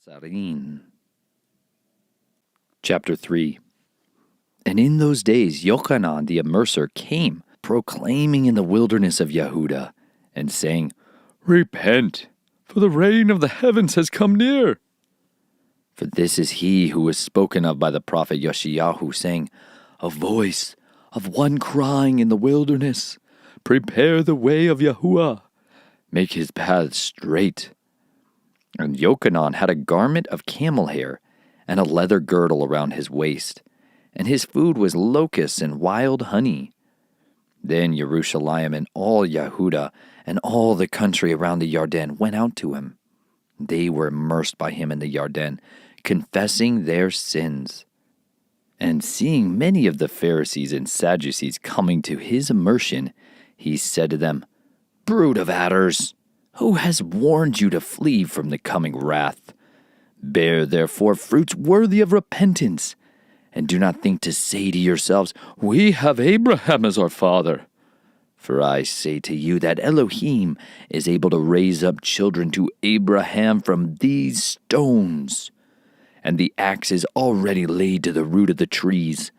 Nazarene. Chapter 3. And in those days Yochanan the immerser came, proclaiming in the wilderness of Yehuda, and saying, Repent, for the reign of the heavens has come near. For this is he who was spoken of by the prophet Yeshayahu, saying, A voice of one crying in the wilderness, Prepare the way of Yahuwah, make his paths straight. And Yochanan had a garment of camel hair, and a leather girdle around his waist, and his food was locusts and wild honey. Then Jerusalem and all Yehuda and all the country around the Yarden went out to him. They were immersed by him in the Yarden, confessing their sins. And seeing many of the Pharisees and Sadducees coming to his immersion, he said to them, Brood of adders, who has warned you to flee from the coming wrath? Bear therefore fruits worthy of repentance, and do not think to say to yourselves, We have Abraham as our father. For I say to you that Elohim is able to raise up children to Abraham from these stones. And the axe is already laid to the root of the trees.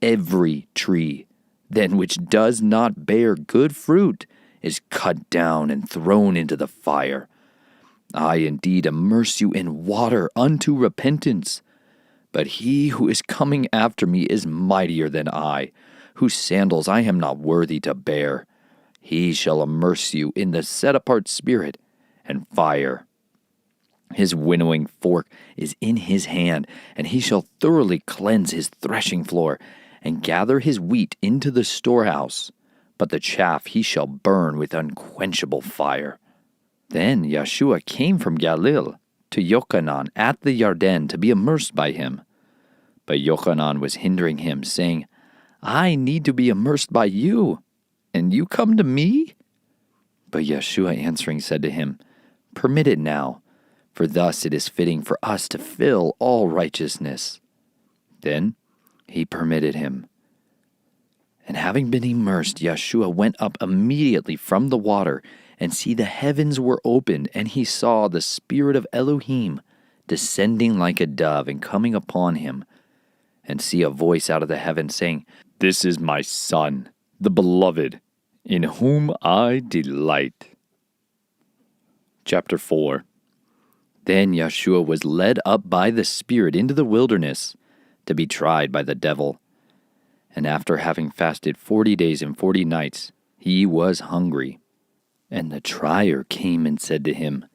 Every tree, then, which does not bear good fruit is cut down and thrown into the fire. I indeed immerse you in water unto repentance. But he who is coming after me is mightier than I, whose sandals I am not worthy to bear. He shall immerse you in the set-apart spirit and fire. His winnowing fork is in his hand, and he shall thoroughly cleanse his threshing floor, and gather his wheat into the storehouse. But the chaff he shall burn with unquenchable fire. Then Yeshua came from Galilee to Yochanan at the Yarden to be immersed by him. But Yochanan was hindering him, saying, I need to be immersed by you, and you come to me? But Yeshua answering said to him, Permit it now, for thus it is fitting for us to fill all righteousness. Then he permitted him. And having been immersed, Yeshua went up immediately from the water, and see the heavens were opened, and he saw the Spirit of Elohim descending like a dove and coming upon him, and see a voice out of the heaven saying, This is my Son, the Beloved, in whom I delight. Chapter 4. Then Yeshua was led up by the Spirit into the wilderness to be tried by the devil. And after having fasted 40 days and 40 nights, he was hungry. And the trier came and said to him,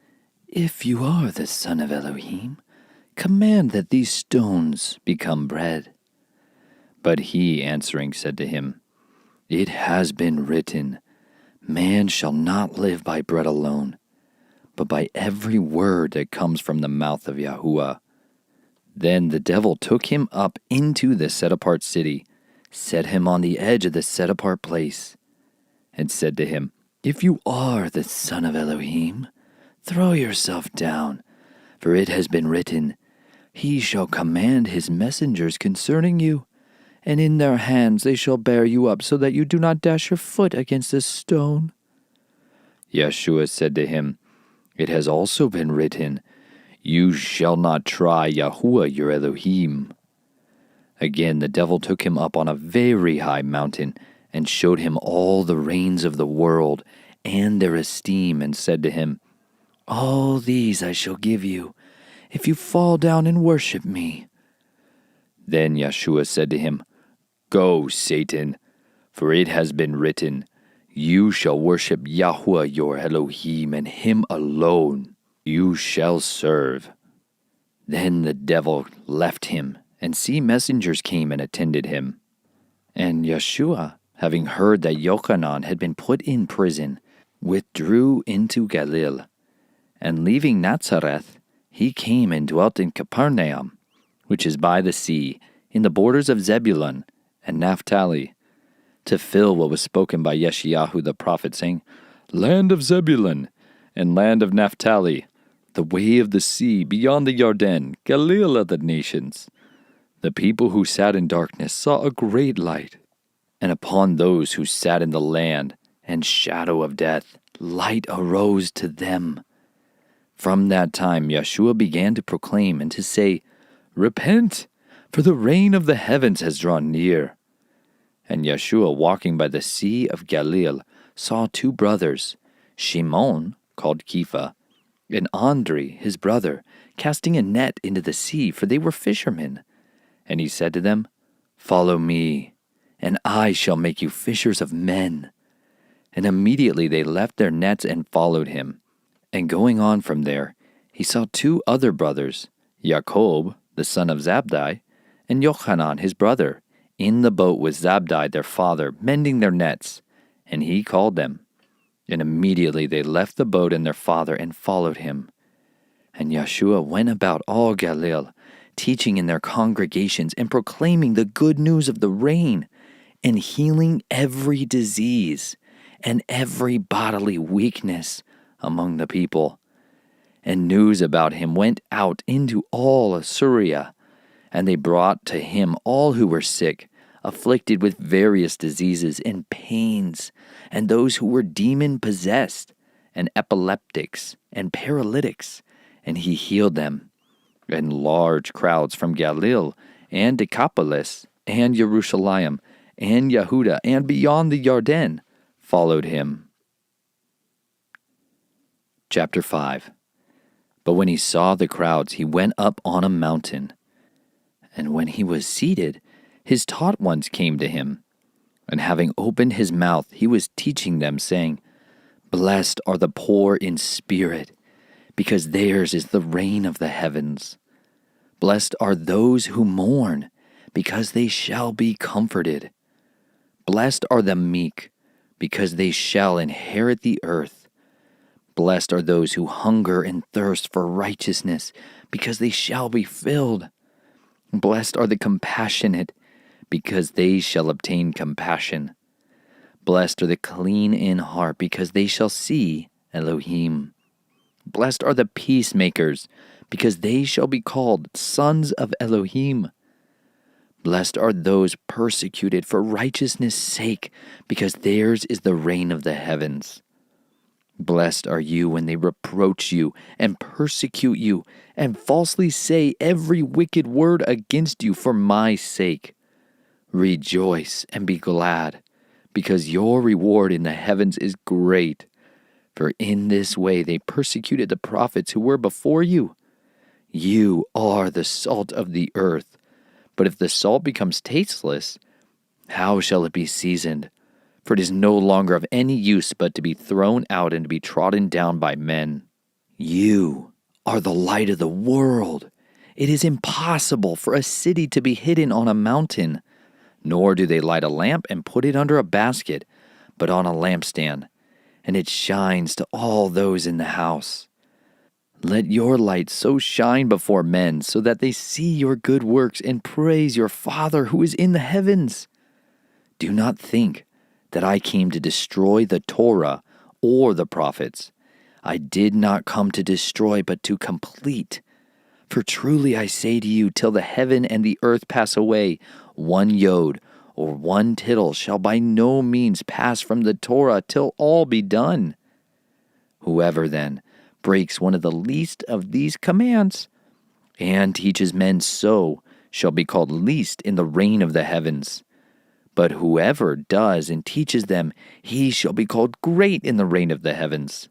If you are the Son of Elohim, command that these stones become bread. But he answering said to him, It has been written, Man shall not live by bread alone, but by every word that comes from the mouth of Yahuwah. Then the devil took him up into the set-apart city, set him on the edge of the set-apart place, and said to him, If you are the Son of Elohim, throw yourself down, for it has been written, He shall command his messengers concerning you, and in their hands they shall bear you up, so that you do not dash your foot against a stone. Yeshua said to him, It has also been written, You shall not try Yahuwah your Elohim. Again the devil took him up on a very high mountain, and showed him all the reigns of the world, and their esteem, and said to him, All these I shall give you, if you fall down and worship me. Then Yeshua said to him, Go, Satan, for it has been written, You shall worship Yahuwah your Elohim, and him alone you shall serve. Then the devil left him, and see, messengers came and attended him. And Yeshua, having heard that Yochanan had been put in prison, withdrew into Galilee. And leaving Nazareth, he came and dwelt in Capernaum, which is by the sea, in the borders of Zebulun and Naphtali, to fill what was spoken by Yeshayahu the prophet, saying, Land of Zebulun and land of Naphtali, the way of the sea beyond the Yarden, Galilee of the nations. The people who sat in darkness saw a great light. And upon those who sat in the land and shadow of death, light arose to them. From that time, Yeshua began to proclaim and to say, "Repent, for the reign of the heavens has drawn near." And Yeshua, walking by the Sea of Galilee, saw two brothers, Shimon, called Kepha, and Andre, his brother, casting a net into the sea, for they were fishermen. And he said to them, "Follow me, and I shall make you fishers of men." And immediately they left their nets and followed him. And going on from there, he saw two other brothers, Jacob, the son of Zabdi, and Yochanan, his brother, in the boat with Zabdi their father, mending their nets. And he called them. And immediately they left the boat and their father and followed him. And Yeshua went about all Galilee, teaching in their congregations and proclaiming the good news of the reign, and healing every disease and every bodily weakness among the people. And news about him went out into all Assyria, and they brought to him all who were sick, afflicted with various diseases and pains, and those who were demon-possessed, and epileptics, and paralytics, and he healed them. And large crowds from Galilee, and Decapolis, and Jerusalem, and Yehuda, and beyond the Jordan, followed him. Chapter 5. But when he saw the crowds, he went up on a mountain. And when he was seated, his taught ones came to him. And having opened his mouth, he was teaching them, saying, "Blessed are the poor in spirit, because theirs is the reign of the heavens. Blessed are those who mourn, because they shall be comforted. Blessed are the meek, because they shall inherit the earth. Blessed are those who hunger and thirst for righteousness, because they shall be filled. Blessed are the compassionate, because they shall obtain compassion. Blessed are the clean in heart, because they shall see Elohim. Blessed are the peacemakers, because they shall be called sons of Elohim. Blessed are those persecuted for righteousness' sake, because theirs is the reign of the heavens. Blessed are you when they reproach you and persecute you and falsely say every wicked word against you for my sake. Rejoice and be glad, because your reward in the heavens is great. For in this way they persecuted the prophets who were before you. You are the salt of the earth. But if the salt becomes tasteless, how shall it be seasoned? For it is no longer of any use but to be thrown out and to be trodden down by men. You are the light of the world. It is impossible for a city to be hidden on a mountain. Nor do they light a lamp and put it under a basket, but on a lampstand, and it shines to all those in the house. Let your light so shine before men, so that they see your good works and praise your Father who is in the heavens. Do not think that I came to destroy the Torah or the prophets. I did not come to destroy, but to complete. For truly I say to you, till the heaven and the earth pass away, one yod or one tittle shall by no means pass from the Torah till all be done. Whoever then breaks one of the least of these commands and teaches men so shall be called least in the reign of the heavens. But whoever does and teaches them, he shall be called great in the reign of the heavens.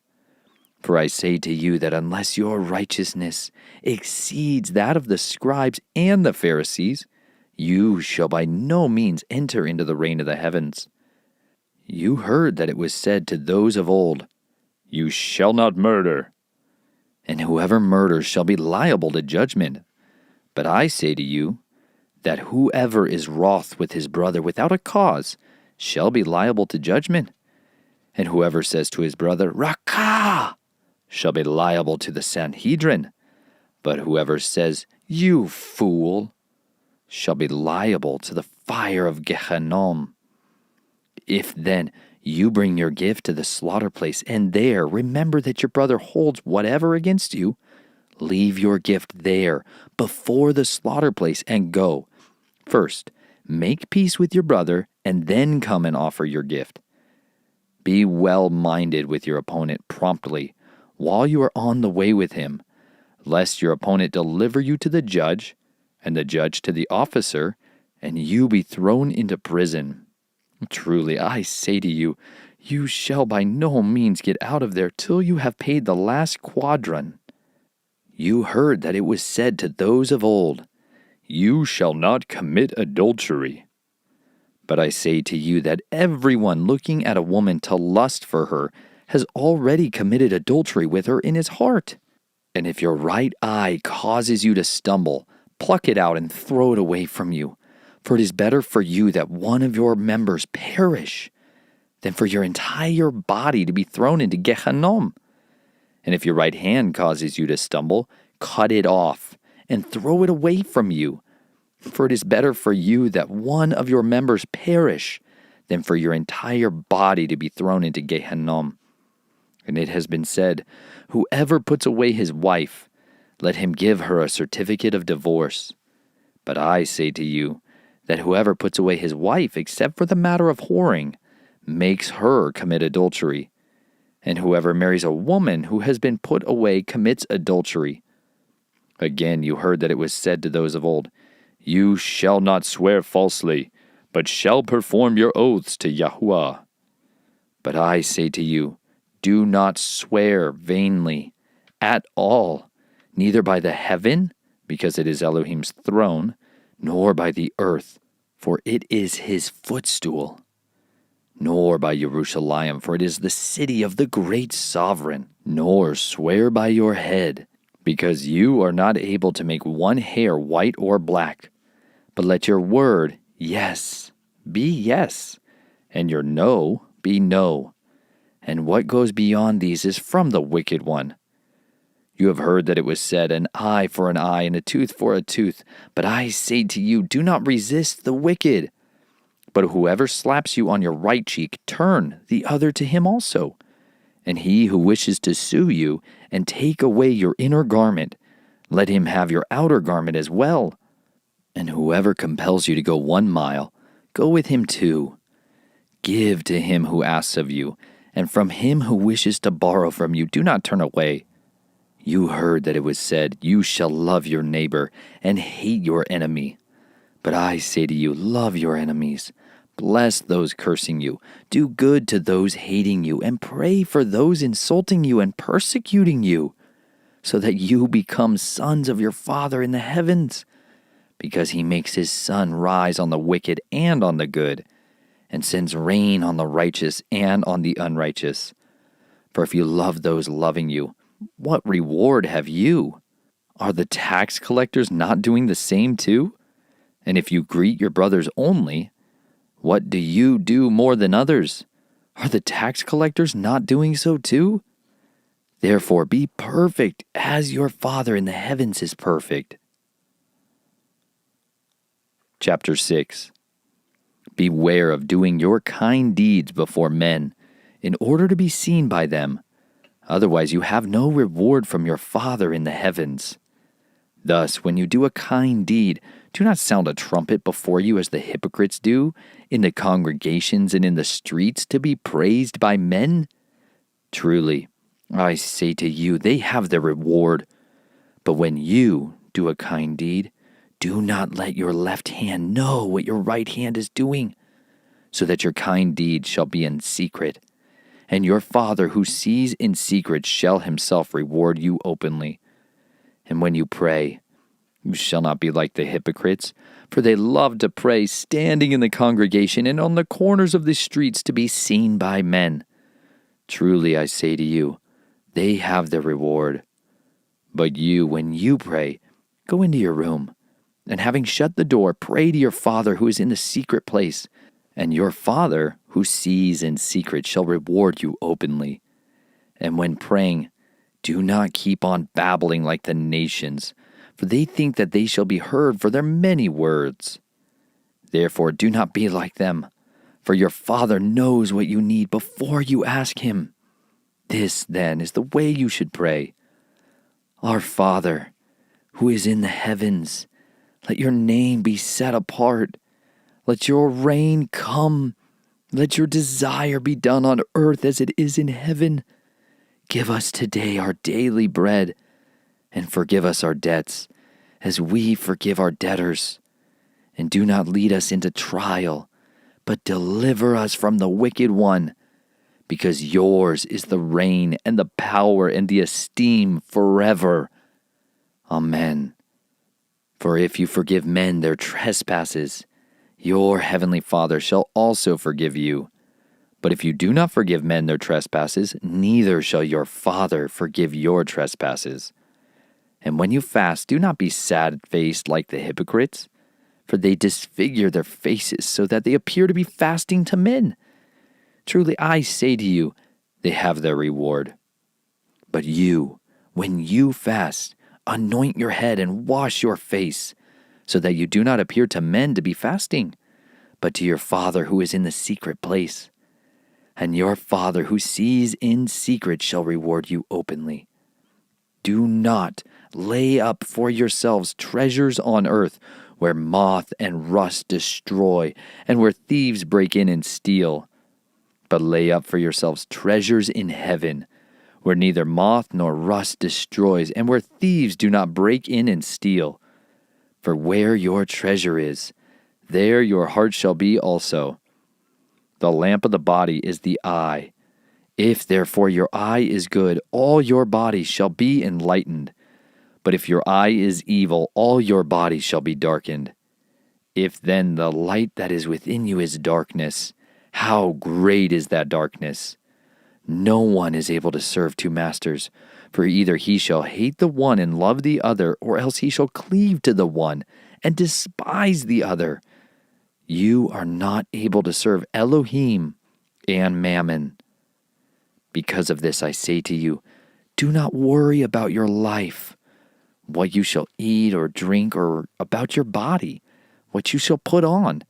For I say to you that unless your righteousness exceeds that of the scribes and the Pharisees, you shall by no means enter into the reign of the heavens. You heard that it was said to those of old, "You shall not murder," and whoever murders shall be liable to judgment. But I say to you, that whoever is wroth with his brother without a cause shall be liable to judgment. And whoever says to his brother, "Rakah," shall be liable to the Sanhedrin. But whoever says, "You fool," shall be liable to the fire of Gehennom. If then you bring your gift to the slaughter place, and there remember that your brother holds whatever against you, leave your gift there before the slaughter place and go. First, make peace with your brother, and then come and offer your gift. Be well-minded with your opponent promptly, while you are on the way with him, lest your opponent deliver you to the judge, and the judge to the officer, and you be thrown into prison. Truly, I say to you, you shall by no means get out of there till you have paid the last quadrant. You heard that it was said to those of old, you shall not commit adultery. But I say to you that everyone looking at a woman to lust for her has already committed adultery with her in his heart. And if your right eye causes you to stumble, pluck it out and throw it away from you. For it is better for you that one of your members perish than for your entire body to be thrown into Gehennom. And if your right hand causes you to stumble, cut it off and throw it away from you. For it is better for you that one of your members perish than for your entire body to be thrown into Gehennom. And it has been said, whoever puts away his wife, let him give her a certificate of divorce. But I say to you, that whoever puts away his wife, except for the matter of whoring, makes her commit adultery. And whoever marries a woman who has been put away commits adultery. Again, you heard that it was said to those of old, you shall not swear falsely, but shall perform your oaths to Yahuwah. But I say to you, do not swear vainly at all, neither by the heaven, because it is Elohim's throne, nor by the earth, for it is his footstool, nor by Jerusalem, for it is the city of the great sovereign, nor swear by your head, because you are not able to make one hair white or black. But let your word, yes, be yes, and your no be no. And what goes beyond these is from the wicked one. You have heard that it was said, an eye for an eye and a tooth for a tooth. But I say to you, do not resist the wicked. But whoever slaps you on your right cheek, turn the other to him also. And he who wishes to sue you and take away your inner garment, let him have your outer garment as well. And whoever compels you to go 1 mile, go with him 2. Give to him who asks of you, and from him who wishes to borrow from you, do not turn away. You heard that it was said, you shall love your neighbor and hate your enemy. But I say to you, love your enemies. Bless those cursing you. Do good to those hating you, and pray for those insulting you and persecuting you, so that you become sons of your Father in the heavens. Because he makes his sun rise on the wicked and on the good, and sends rain on the righteous and on the unrighteous. For if you love those loving you, what reward have you? Are the tax collectors not doing the same too? And if you greet your brothers only, what do you do more than others? Are the tax collectors not doing so too? Therefore be perfect as your Father in the heavens is perfect. Chapter 6. Beware of doing your kind deeds before men, in order to be seen by them. Otherwise you have no reward from your Father in the heavens. Thus, when you do a kind deed, do not sound a trumpet before you as the hypocrites do, in the congregations and in the streets, to be praised by men. Truly, I say to you, they have their reward. But when you do a kind deed, do not let your left hand know what your right hand is doing, so that your kind deed shall be in secret. And your Father who sees in secret shall himself reward you openly. And when you pray, you shall not be like the hypocrites, for they love to pray standing in the congregation and on the corners of the streets to be seen by men. Truly I say to you, they have their reward. But you, when you pray, go into your room, and having shut the door, pray to your Father who is in the secret place, and your Father who sees in secret shall reward you openly. And when praying, do not keep on babbling like the nations, for they think that they shall be heard for their many words. Therefore do not be like them, for your Father knows what you need before you ask him. This, then, is the way you should pray. Our Father, who is in the heavens, let your name be set apart. Let your reign come. Let your desire be done on earth as it is in heaven. Give us today our daily bread, and forgive us our debts, as we forgive our debtors. And do not lead us into trial, but deliver us from the wicked one. Because yours is the reign and the power and the esteem forever. Amen. For if you forgive men their trespasses, your heavenly Father shall also forgive you. But if you do not forgive men their trespasses, neither shall your Father forgive your trespasses. And when you fast, do not be sad-faced like the hypocrites, for they disfigure their faces so that they appear to be fasting to men. Truly I say to you, they have their reward. But you, when you fast, anoint your head and wash your face, so that you do not appear to men to be fasting, but to your Father who is in the secret place. And your Father who sees in secret shall reward you openly. Do not lay up for yourselves treasures on earth, where moth and rust destroy, and where thieves break in and steal. But lay up for yourselves treasures in heaven, where neither moth nor rust destroys, and where thieves do not break in and steal. For where your treasure is, there your heart shall be also. The lamp of the body is the eye. If therefore your eye is good, all your body shall be enlightened. But if your eye is evil, all your body shall be darkened. If then the light that is within you is darkness, how great is that darkness? No one is able to serve two masters, for either he shall hate the one and love the other, or else he shall cleave to the one and despise the other. You are not able to serve Elohim and Mammon. Because of this I say to you, do not worry about your life, what you shall eat or drink, or about your body, what you shall put on.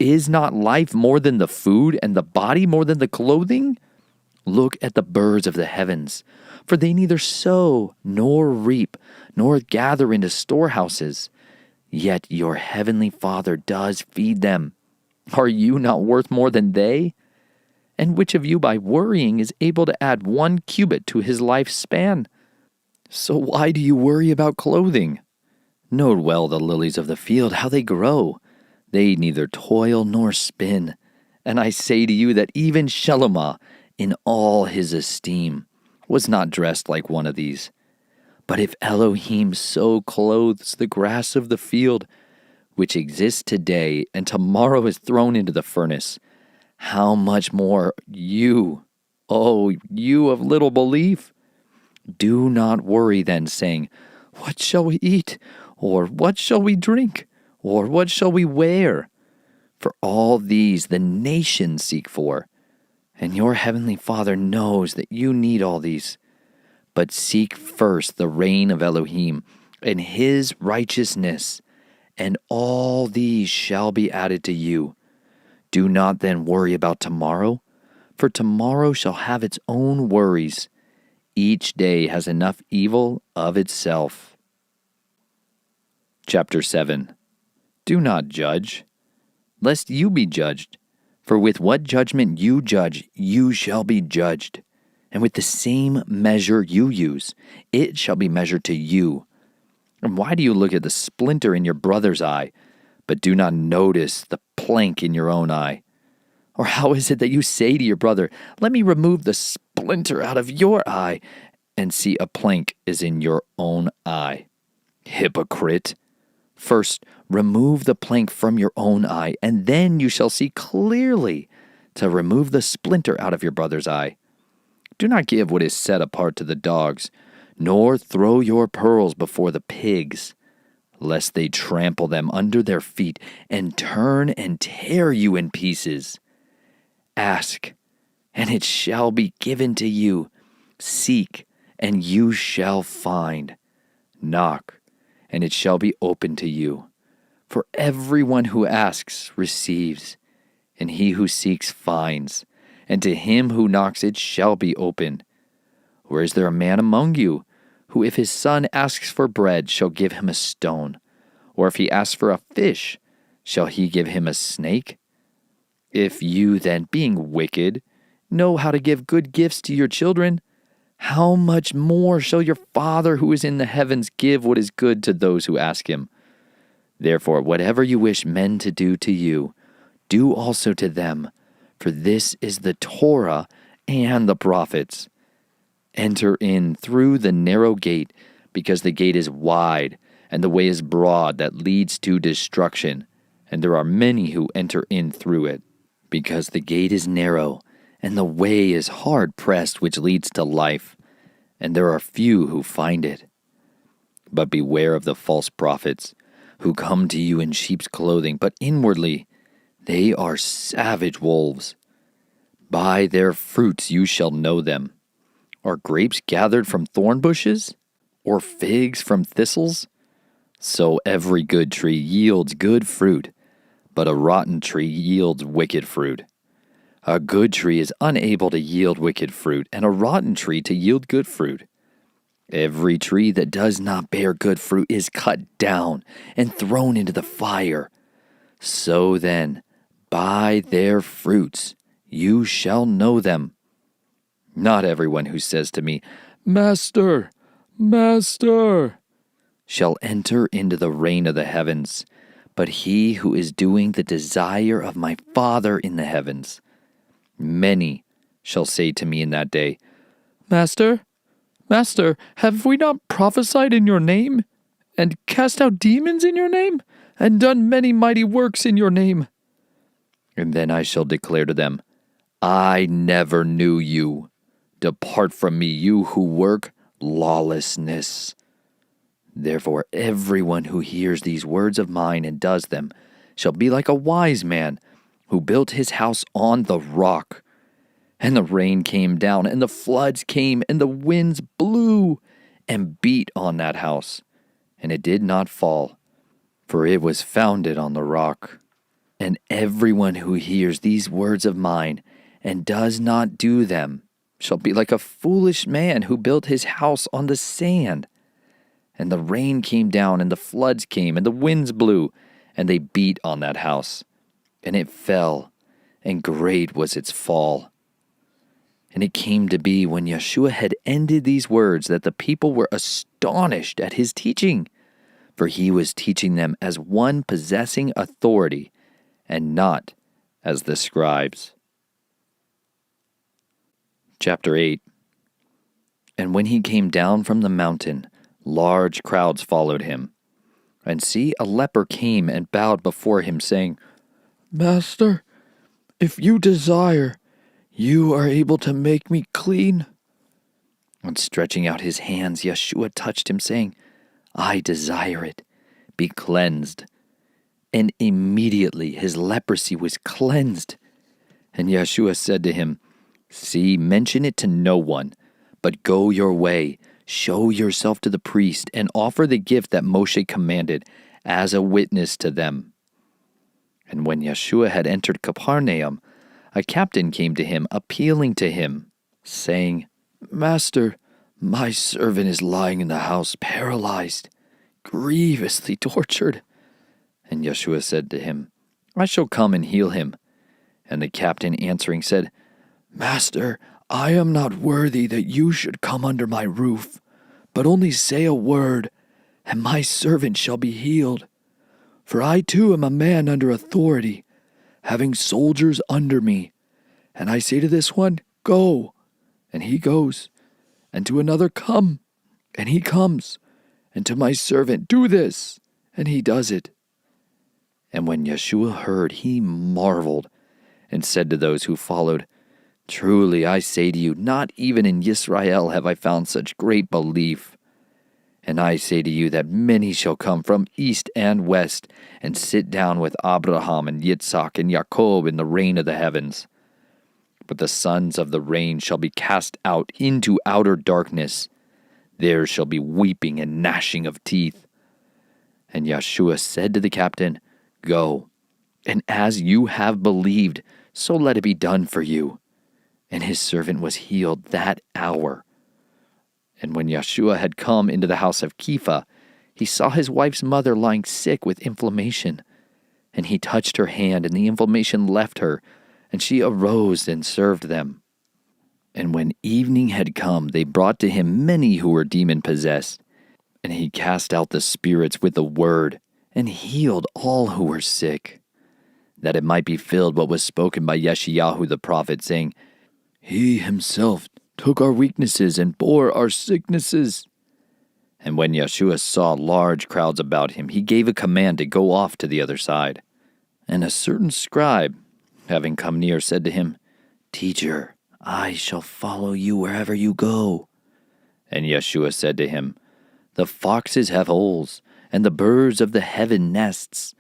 Is not life more than the food, and the body more than the clothing? Look at the birds of the heavens, for they neither sow nor reap, nor gather into storehouses, yet your heavenly Father does feed them. Are you not worth more than they? And which of you by worrying is able to add 1 cubit to his lifespan? So why do you worry about clothing? Note well the lilies of the field, how they grow. They neither toil nor spin. And I say to you that even Shalomah, in all his esteem, was not dressed like one of these. But if Elohim so clothes the grass of the field, which exists today and tomorrow is thrown into the furnace, how much more you, O you of little belief? Do not worry then, saying, what shall we eat? Or what shall we drink? Or what shall we wear? For all these the nations seek for, and your heavenly Father knows that you need all these. But seek first the reign of Elohim and his righteousness, and all these shall be added to you. Do not then worry about tomorrow, for tomorrow shall have its own worries. Each day has enough evil of itself. Chapter 7. Do not judge, lest you be judged. For with what judgment you judge, you shall be judged. And with the same measure you use, it shall be measured to you. And why do you look at the splinter in your brother's eye, but do not notice the plank in your own eye? Or how is it that you say to your brother, let me remove the splinter out of your eye, and see a plank is in your own eye? Hypocrite! First, remove the plank from your own eye, and then you shall see clearly to remove the splinter out of your brother's eye. Do not give what is set apart to the dogs, nor throw your pearls before the pigs, lest they trample them under their feet and turn and tear you in pieces. Ask, and it shall be given to you. Seek, and you shall find. Knock, and it shall be opened to you. For everyone who asks receives, and he who seeks finds, and to him who knocks it shall be opened. Or is there a man among you, who if his son asks for bread shall give him a stone? Or if he asks for a fish, shall he give him a snake? If you then, being wicked, know how to give good gifts to your children, how much more shall your Father who is in the heavens give what is good to those who ask him? Therefore, whatever you wish men to do to you, do also to them, for this is the Torah and the prophets. Enter in through the narrow gate, because the gate is wide, and the way is broad that leads to destruction, and there are many who enter in through it. Because the gate is narrow, and the way is hard-pressed which leads to life, and there are few who find it. But beware of the false prophets, who come to you in sheep's clothing, but inwardly they are savage wolves. By their fruits you shall know them. Are grapes gathered from thorn bushes, or figs from thistles? So every good tree yields good fruit, but a rotten tree yields wicked fruit. A good tree is unable to yield wicked fruit, and a rotten tree to yield good fruit. Every tree that does not bear good fruit is cut down and thrown into the fire. So then, by their fruits you shall know them. Not everyone who says to me, Master, Master, shall enter into the reign of the heavens, but he who is doing the desire of my Father in the heavens. Many shall say to me in that day, Master, Master, have we not prophesied in your name, and cast out demons in your name, and done many mighty works in your name? And then I shall declare to them, I never knew you. Depart from me, you who work lawlessness. Therefore everyone who hears these words of mine and does them shall be like a wise man who built his house on the rock. And the rain came down, and the floods came, and the winds blew and beat on that house, and it did not fall, for it was founded on the rock. And everyone who hears these words of mine and does not do them shall be like a foolish man who built his house on the sand. And the rain came down, and the floods came, and the winds blew, and they beat on that house, and it fell, and great was its fall. And it came to be, when Yeshua had ended these words, that the people were astonished at his teaching, for he was teaching them as one possessing authority, and not as the scribes. Chapter 8. And when he came down from the mountain, large crowds followed him. And see, a leper came and bowed before him, saying, Master, if you desire, you are able to make me clean. And stretching out his hands, Yeshua touched him, saying, I desire it. Be cleansed. And immediately his leprosy was cleansed. And Yeshua said to him, See, mention it to no one, but go your way, show yourself to the priest, and offer the gift that Moshe commanded as a witness to them. And when Yeshua had entered Capernaum, a captain came to him, appealing to him, saying, Master, my servant is lying in the house, paralyzed, grievously tortured. And Yeshua said to him, I shall come and heal him. And the captain answering said, Master, I am not worthy that you should come under my roof, but only say a word, and my servant shall be healed. For I too am a man under authority, having soldiers under me. And I say to this one, Go, and he goes, and to another, Come, and he comes, and to my servant, Do this, and he does it. And when Yeshua heard, he marveled, and said to those who followed, Truly I say to you, not even in Israel have I found such great belief. And I say to you that many shall come from east and west, and sit down with Abraham and Yitzhak and Jacob in the reign of the heavens. But the sons of the reign shall be cast out into outer darkness. There shall be weeping and gnashing of teeth. And Yeshua said to the captain, Go, and as you have believed, so let it be done for you. And his servant was healed that hour. And when Yeshua had come into the house of Kepha, he saw his wife's mother lying sick with inflammation. And he touched her hand, and the inflammation left her, and she arose and served them. And when evening had come, they brought to him many who were demon-possessed. And he cast out the spirits with a word, and healed all who were sick, that it might be filled what was spoken by Yeshayahu the prophet, saying, He himself took our weaknesses and bore our sicknesses. And when Yeshua saw large crowds about him, he gave a command to go off to the other side. And a certain scribe, having come near, said to him, Teacher, I shall follow you wherever you go. And Yeshua said to him, The foxes have holes, and the birds of the heaven nests,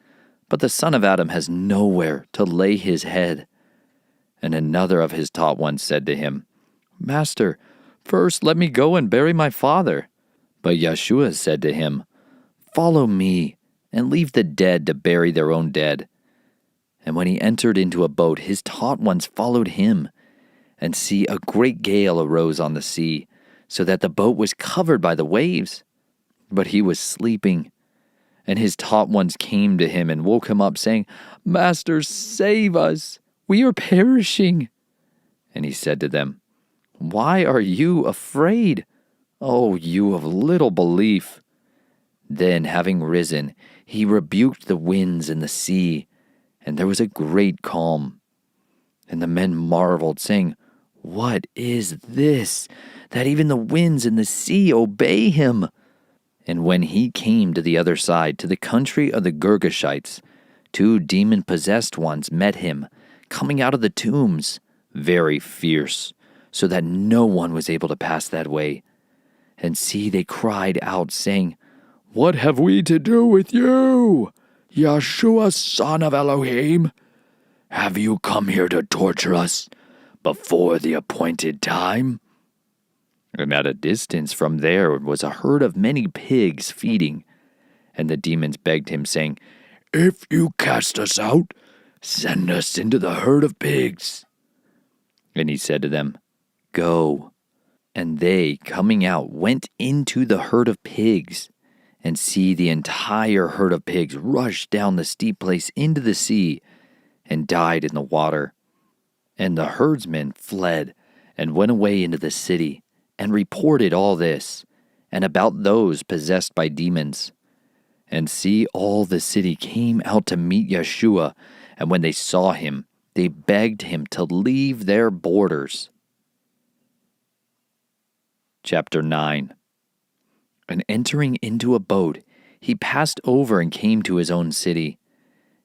but the Son of Adam has nowhere to lay his head. And another of his taught ones said to him, Master, first let me go and bury my father. But Yeshua said to him, Follow me, and leave the dead to bury their own dead. And when he entered into a boat, his taught ones followed him. And see, a great gale arose on the sea, so that the boat was covered by the waves. But he was sleeping. And his taught ones came to him and woke him up, saying, Master, save us! We are perishing. And he said to them, Why are you afraid? O you of little belief! Then, having risen, he rebuked the winds and the sea, and there was a great calm. And the men marveled, saying, What is this, that even the winds and the sea obey him? And when he came to the other side, to the country of the Girgashites, 2 demon-possessed ones met him, coming out of the tombs, very fierce, so that no one was able to pass that way. And see, they cried out, saying, What have we to do with you, Yeshua, son of Elohim? Have you come here to torture us before the appointed time? And at a distance from there was a herd of many pigs feeding. And the demons begged him, saying, If you cast us out, send us into the herd of pigs. And he said to them, Go. And they, coming out, went into the herd of pigs. And see, the entire herd of pigs rushed down the steep place into the sea, and died in the water. And the herdsmen fled, and went away into the city, and reported all this, and about those possessed by demons. And see, all the city came out to meet Yeshua, and when they saw him, they begged him to leave their borders. Chapter 9. And entering into a boat, he passed over and came to his own city.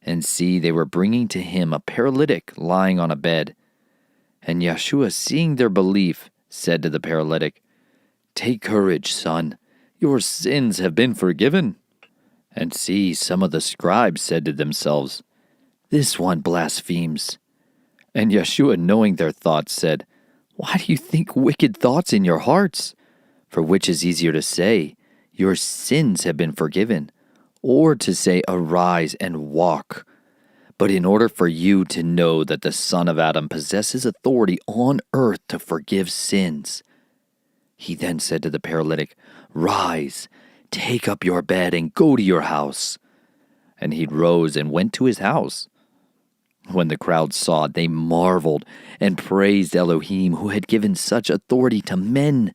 And see, they were bringing to him a paralytic lying on a bed. And Yeshua, seeing their belief, said to the paralytic, Take courage, son, your sins have been forgiven. And see, some of the scribes said to themselves, This one blasphemes. And Yeshua, knowing their thoughts, said, Why do you think wicked thoughts in your hearts? For which is easier to say, Your sins have been forgiven, or to say, Arise and walk? But in order for you to know that the Son of Adam possesses authority on earth to forgive sins. He then said to the paralytic, Rise, take up your bed and go to your house. And he rose and went to his house. When the crowd saw it, they marveled and praised Elohim, who had given such authority to men.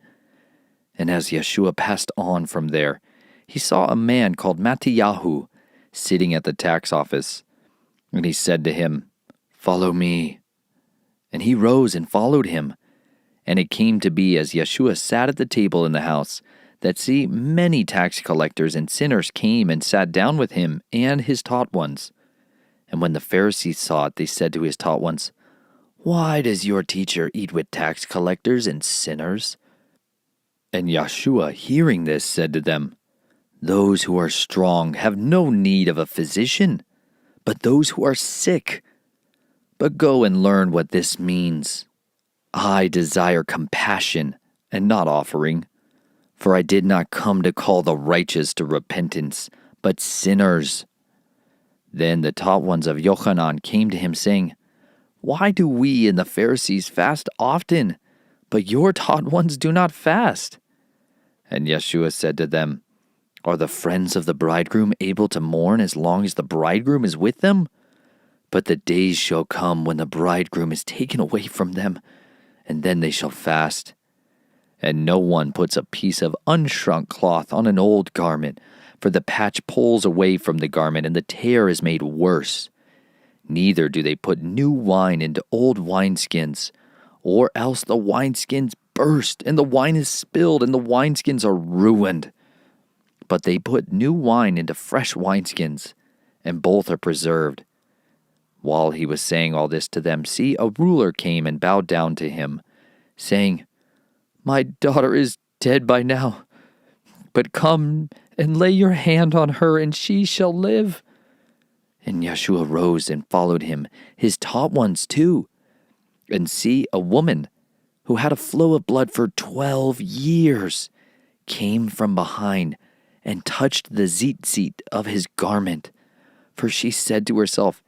And as Yeshua passed on from there, he saw a man called Mattiyahu sitting at the tax office. And he said to him, Follow me. And he rose and followed him. And it came to be, as Yeshua sat at the table in the house, that see, many tax collectors and sinners came and sat down with him and his taught ones. And when the Pharisees saw it, they said to his taught ones, Why does your teacher eat with tax collectors and sinners? And Yeshua, hearing this, said to them, Those who are strong have no need of a physician, but those who are sick. But go and learn what this means. I desire compassion and not offering, for I did not come to call the righteous to repentance, but sinners. Then the taught ones of Yochanan came to him, saying, Why do we and the Pharisees fast often, but your taught ones do not fast? And Yeshua said to them, Are the friends of the bridegroom able to mourn as long as the bridegroom is with them? But the days shall come when the bridegroom is taken away from them, and then they shall fast. And no one puts a piece of unshrunk cloth on an old garment, for the patch pulls away from the garment, and the tear is made worse. Neither do they put new wine into old wineskins, or else the wineskins burst, and the wine is spilled, and the wineskins are ruined. But they put new wine into fresh wineskins, and both are preserved. While he was saying all this to them, see, a ruler came and bowed down to him, saying, My daughter is dead by now, but come and lay your hand on her, and she shall live. And Yeshua rose and followed him, his taught ones too. And see, a woman who had a flow of blood for 12 years came from behind and touched the tzitzit of his garment. For she said to herself,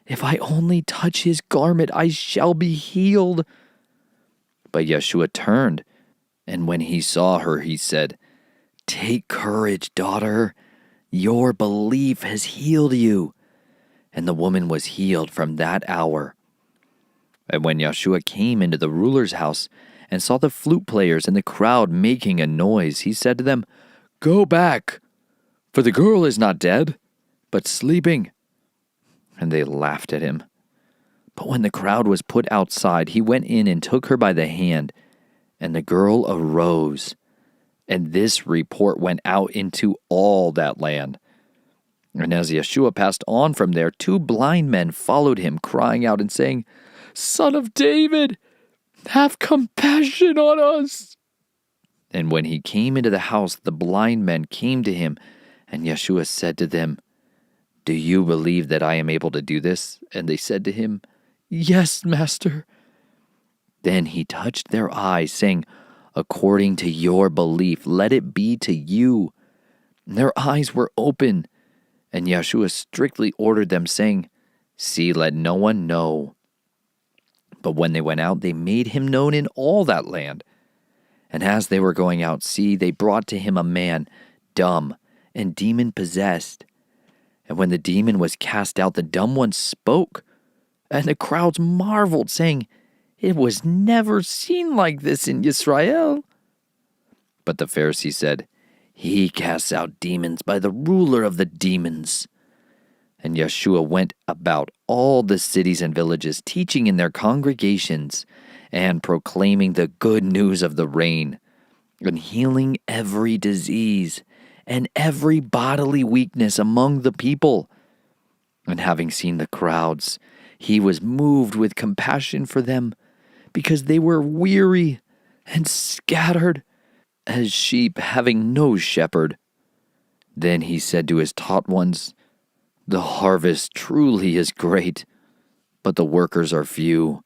If I only touch his garment, I shall be healed. But Yeshua turned, and when he saw her, he said, Take courage, daughter. Your belief has healed you. And the woman was healed from that hour. And when Yeshua came into the ruler's house and saw the flute players and the crowd making a noise, he said to them, Go back, for the girl is not dead, but sleeping. And they laughed at him. But when the crowd was put outside, he went in and took her by the hand, and the girl arose. And this report went out into all that land. And as Yeshua passed on from there, 2 blind men followed him, crying out and saying, Son of David, have compassion on us. And when he came into the house, the blind men came to him, and Yeshua said to them, Do you believe that I am able to do this? And they said to him, Yes, Master. Then he touched their eyes, saying, According to your belief, let it be to you. And their eyes were open. And Yeshua strictly ordered them, saying, See, let no one know. But when they went out, they made him known in all that land. And as they were going out, see, they brought to him a man, dumb and demon-possessed. And when the demon was cast out, the dumb one spoke. And the crowds marveled, saying, It was never seen like this in Israel. But the Pharisees said, He casts out demons by the ruler of the demons. And Yeshua went about all the cities and villages, teaching in their congregations, and proclaiming the good news of the reign, and healing every disease and every bodily weakness among the people. And having seen the crowds, he was moved with compassion for them, because they were weary and scattered, as sheep having no shepherd. Then he said to his taught ones, The harvest truly is great, but the workers are few.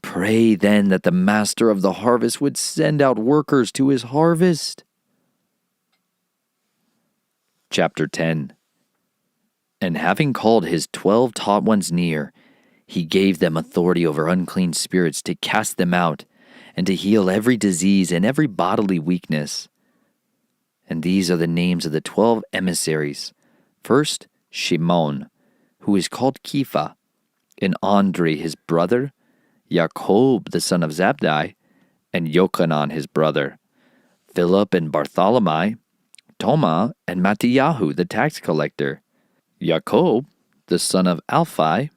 Pray then that the master of the harvest would send out workers to his harvest. Chapter 10. And having called his 12 taught ones near, he gave them authority over unclean spirits to cast them out, and to heal every disease and every bodily weakness. And these are the names of the 12 emissaries. First, Shimon, who is called Kepha, and Andre his brother, Jacob the son of Zabdi, and Yochanan his brother, Philip and Bartholomew, Toma and Mattiyahu the tax collector, Jacob the son of Alphi,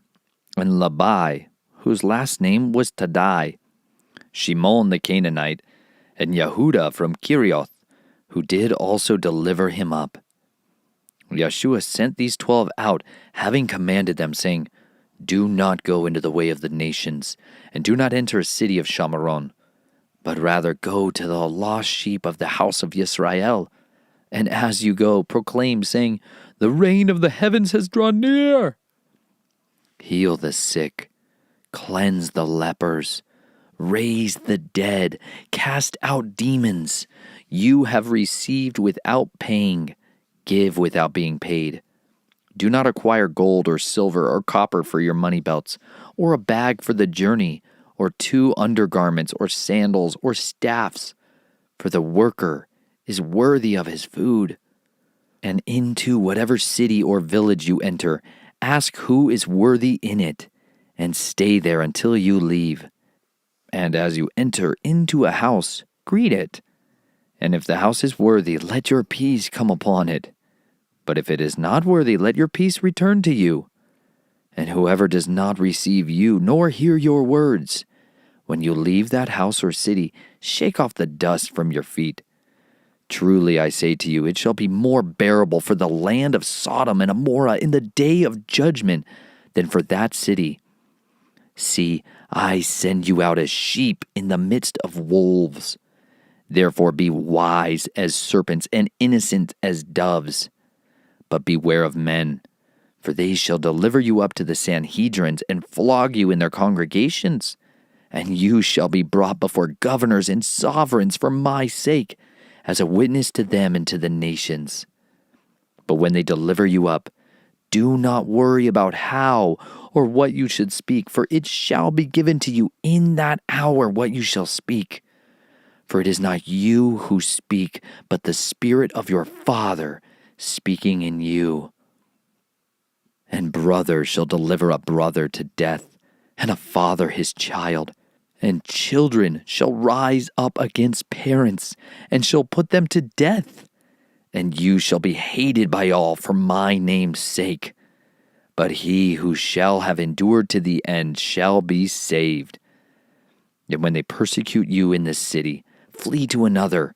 and Labai, whose last name was Taddai, Shimon the Canaanite, and Yehuda from Kirioth, who did also deliver him up. Yeshua sent these 12 out, having commanded them, saying, Do not go into the way of the nations, and do not enter a city of Shamaron, but rather go to the lost sheep of the house of Yisrael. And as you go, proclaim, saying, The reign of the heavens has drawn near. Heal the sick, cleanse the lepers, raise the dead, cast out demons. You have received without paying, give without being paid. Do not acquire gold or silver or copper for your money belts, or a bag for the journey, or 2 undergarments, or sandals, or staffs, for the worker is worthy of his food. And into whatever city or village you enter, ask who is worthy in it, and stay there until you leave. And as you enter into a house, greet it. And if the house is worthy, let your peace come upon it. But if it is not worthy, let your peace return to you. And whoever does not receive you, nor hear your words, when you leave that house or city, shake off the dust from your feet. Truly I say to you, it shall be more bearable for the land of Sodom and Gomorrah in the day of judgment than for that city. See, I send you out as sheep in the midst of wolves. Therefore be wise as serpents and innocent as doves. But beware of men, for they shall deliver you up to the Sanhedrins and flog you in their congregations. And you shall be brought before governors and sovereigns for my sake, as a witness to them and to the nations. But when they deliver you up, do not worry about how or what you should speak, for it shall be given to you in that hour what you shall speak. For it is not you who speak, but the Spirit of your Father speaking in you. And brother shall deliver a brother to death, and a father his child. And children shall rise up against parents, and shall put them to death. And you shall be hated by all for my name's sake. But he who shall have endured to the end shall be saved. And when they persecute you in this city, flee to another.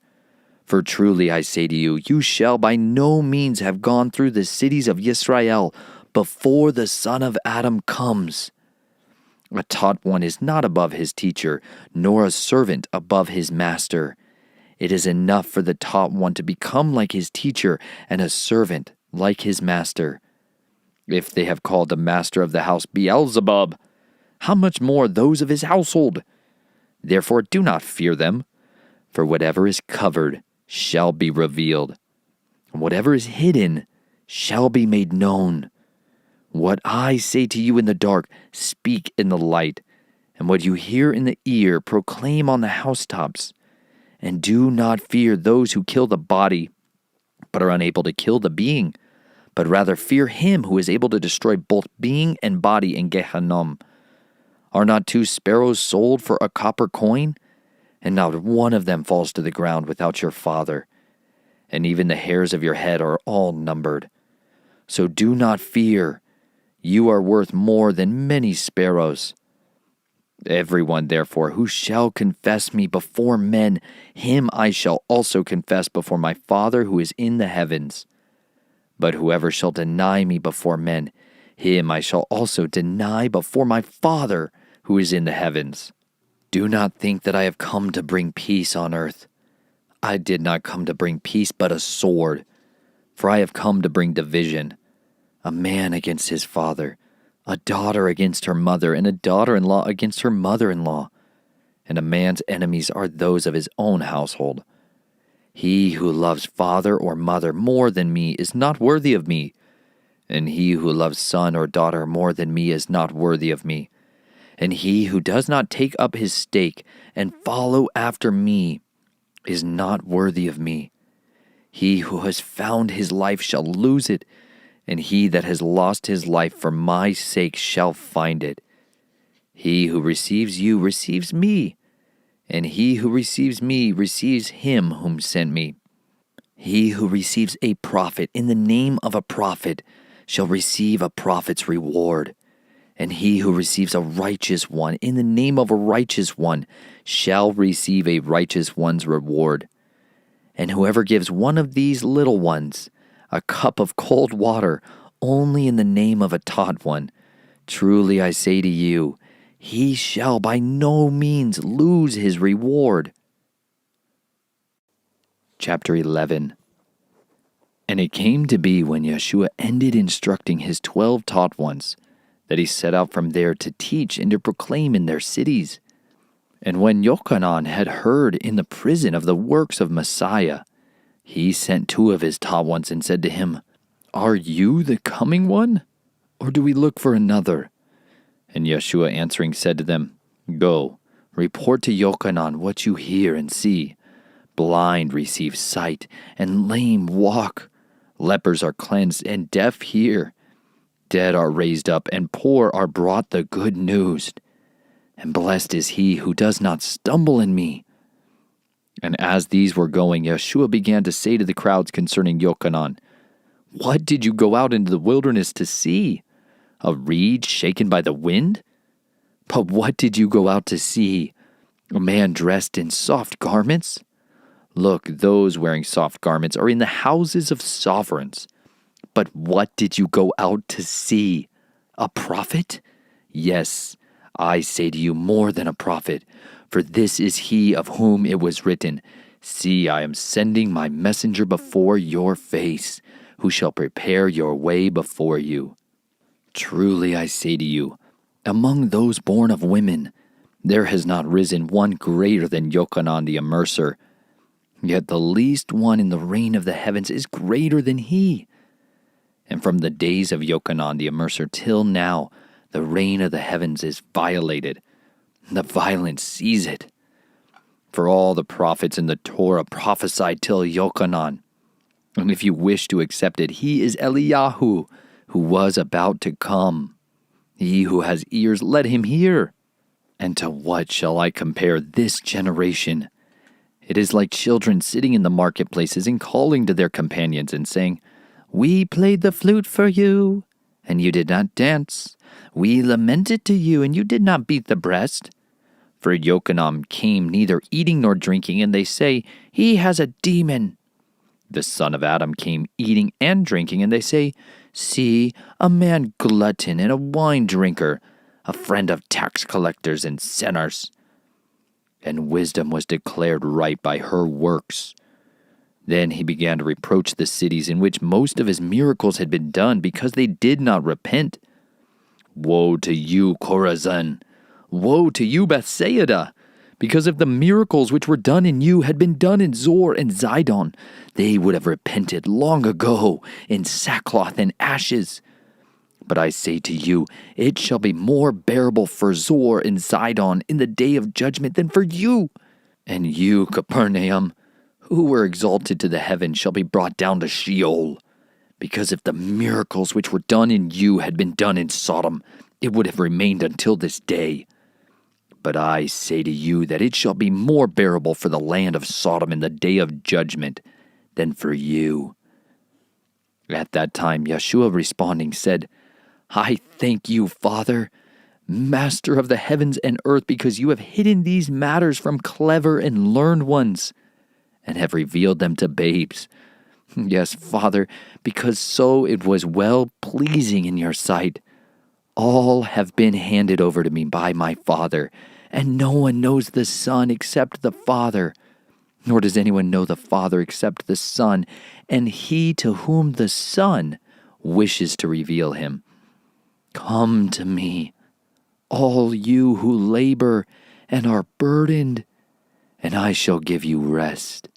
For truly I say to you, you shall by no means have gone through the cities of Israel before the Son of Adam comes. A taught one is not above his teacher, nor a servant above his master. It is enough for the taught one to become like his teacher, and a servant like his master. If they have called the master of the house Beelzebub, how much more those of his household? Therefore do not fear them, for whatever is covered shall be revealed, and whatever is hidden shall be made known. What I say to you in the dark, speak in the light, and what you hear in the ear, proclaim on the housetops. And do not fear those who kill the body, but are unable to kill the being, but rather fear him who is able to destroy both being and body in Gehenna. Are not 2 sparrows sold for a copper coin? And not one of them falls to the ground without your Father. And even the hairs of your head are all numbered. So do not fear. You are worth more than many sparrows. Everyone, therefore, who shall confess me before men, him I shall also confess before my Father who is in the heavens. But whoever shall deny me before men, him I shall also deny before my Father who is in the heavens. Do not think that I have come to bring peace on earth. I did not come to bring peace, but a sword. For I have come to bring division. A man against his father, a daughter against her mother, and a daughter-in-law against her mother-in-law. And a man's enemies are those of his own household. He who loves father or mother more than me is not worthy of me, and he who loves son or daughter more than me is not worthy of me. And he who does not take up his stake and follow after me is not worthy of me. He who has found his life shall lose it, and he that has lost his life for my sake shall find it. He who receives you receives me, and he who receives me receives him whom sent me. He who receives a prophet in the name of a prophet shall receive a prophet's reward, and he who receives a righteous one in the name of a righteous one shall receive a righteous one's reward. And whoever gives one of these little ones a cup of cold water only in the name of a taught one, truly I say to you, he shall by no means lose his reward. Chapter 11. And it came to be when Yeshua ended instructing his 12 taught ones, that he set out from there to teach and to proclaim in their cities. And when Yochanan had heard in the prison of the works of Messiah, he sent 2 of his taught ones and said to him, Are you the coming one, or do we look for another? And Yeshua answering said to them, Go, report to Yochanan what you hear and see. Blind receive sight, and lame walk. Lepers are cleansed, and deaf hear. Dead are raised up, and poor are brought the good news. and blessed is he who does not stumble in me." And as these were going, Yeshua began to say to the crowds concerning Yochanan, "What did you go out into the wilderness to see? A reed shaken by the wind? But what did you go out to see? A man dressed in soft garments? Look, those wearing soft garments are in the houses of sovereigns. But what did you go out to see? A prophet? Yes, I say to you, more than a prophet. For this is he of whom it was written, 'See, I am sending my messenger before your face, who shall prepare your way before you.' Truly I say to you, among those born of women, there has not risen one greater than Yochanan the Immerser. Yet the least one in the reign of the heavens is greater than he. And from the days of Yochanan the Immerser till now, the reign of the heavens is violated. The violent seize it. For all the prophets in the Torah prophesied till Yochanan. And if you wish to accept it, he is Eliyahu, who was about to come. He who has ears, let him hear. And to what shall I compare this generation? It is like children sitting in the marketplaces and calling to their companions and saying, 'We played the flute for you, and you did not dance. We lamented to you, and you did not beat the breast.' For Yochanan came neither eating nor drinking, and they say, 'He has a demon.' The son of Adam came eating and drinking, and they say, 'See, a man glutton and a wine drinker, a friend of tax collectors and sinners.' And wisdom was declared right by her works. Then he began to reproach the cities in which most of his miracles had been done, because they did not repent. 'Woe to you, Chorazin! Woe to you, Bethsaida! Because if the miracles which were done in you had been done in Zor and Zidon, they would have repented long ago in sackcloth and ashes. But I say to you, it shall be more bearable for Zor and Zidon in the day of judgment than for you. And you, Capernaum, who were exalted to the heavens, shall be brought down to Sheol. Because if the miracles which were done in you had been done in Sodom, it would have remained until this day. But I say to you that it shall be more bearable for the land of Sodom in the day of judgment than for you." At that time, Yeshua responding said, "I thank you, Father, Master of the heavens and earth, because you have hidden these matters from clever and learned ones, and have revealed them to babes. Yes, Father, because so it was well-pleasing in your sight. All have been handed over to me by my Father, and no one knows the Son except the Father, nor does anyone know the Father except the Son, and he to whom the Son wishes to reveal him. Come to me, all you who labor and are burdened, and I shall give you rest.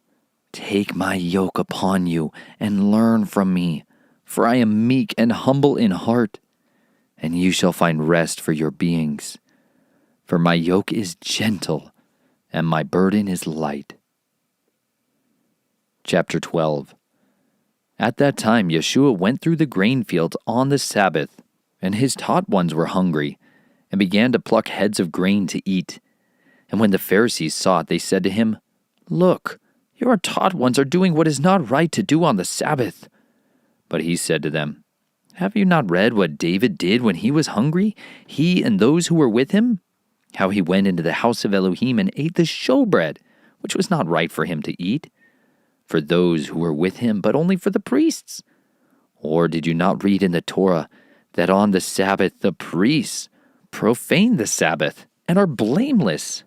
Take my yoke upon you and learn from me, for I am meek and humble in heart, and you shall find rest for your beings. For my yoke is gentle, and my burden is light." Chapter 12. At that time Yeshua went through the grain fields on the Sabbath, and his taught ones were hungry, and began to pluck heads of grain to eat. And when the Pharisees saw it, they said to him, "Look, your taught ones are doing what is not right to do on the Sabbath." But he said to them, "Have you not read what David did when he was hungry, he and those who were with him? How he went into the house of Elohim and ate the showbread, which was not right for him to eat, for those who were with him, but only for the priests? Or did you not read in the Torah that on the Sabbath the priests profane the Sabbath and are blameless?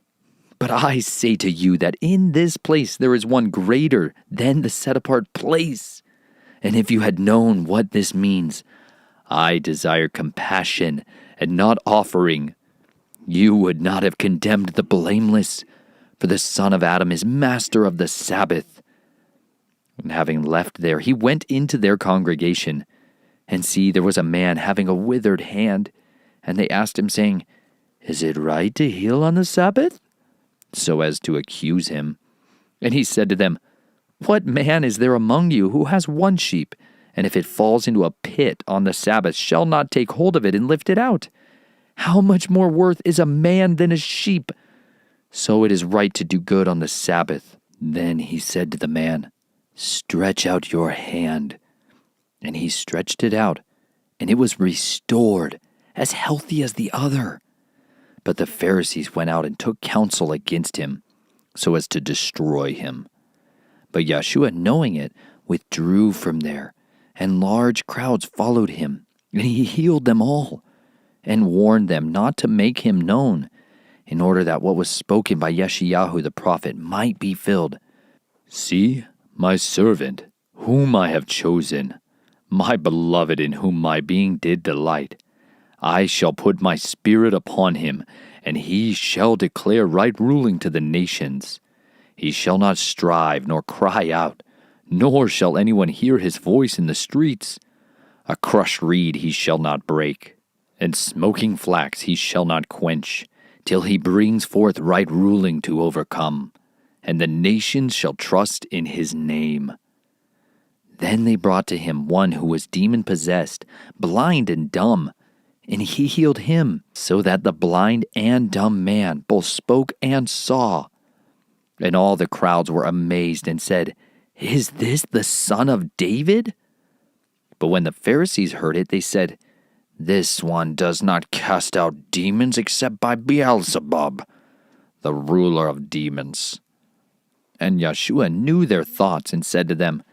But I say to you that in this place there is one greater than the set-apart place. And if you had known what this means, 'I desire compassion and not offering,' you would not have condemned the blameless, for the Son of Adam is master of the Sabbath." And having left there, he went into their congregation. And see, there was a man having a withered hand. And they asked him, saying, "Is it right to heal on the Sabbath?" so as to accuse him. And he said to them, "What man is there among you who has one sheep, and if it falls into a pit on the Sabbath, shall not take hold of it and lift it out? How much more worth is a man than a sheep? So it is right to do good on the Sabbath." Then he said to the man, "Stretch out your hand." And he stretched it out, and it was restored, as healthy as the other. But the Pharisees went out and took counsel against him, so as to destroy him. But Yeshua, knowing it, withdrew from there, and large crowds followed him, and he healed them all, and warned them not to make him known, in order that what was spoken by Yeshayahu the prophet might be filled. "See, my servant, whom I have chosen, my beloved in whom my being did delight. I shall put my spirit upon him, and he shall declare right ruling to the nations. He shall not strive nor cry out, nor shall anyone hear his voice in the streets. A crushed reed he shall not break, and smoking flax he shall not quench, till he brings forth right ruling to overcome, and the nations shall trust in his name." Then they brought to him one who was demon-possessed, blind and dumb, and he healed him, so that the blind and dumb man both spoke and saw. And all the crowds were amazed and said, "Is this the son of David?" But when the Pharisees heard it, they said, "This one does not cast out demons except by Beelzebub, the ruler of demons." And Yeshua knew their thoughts and said to them,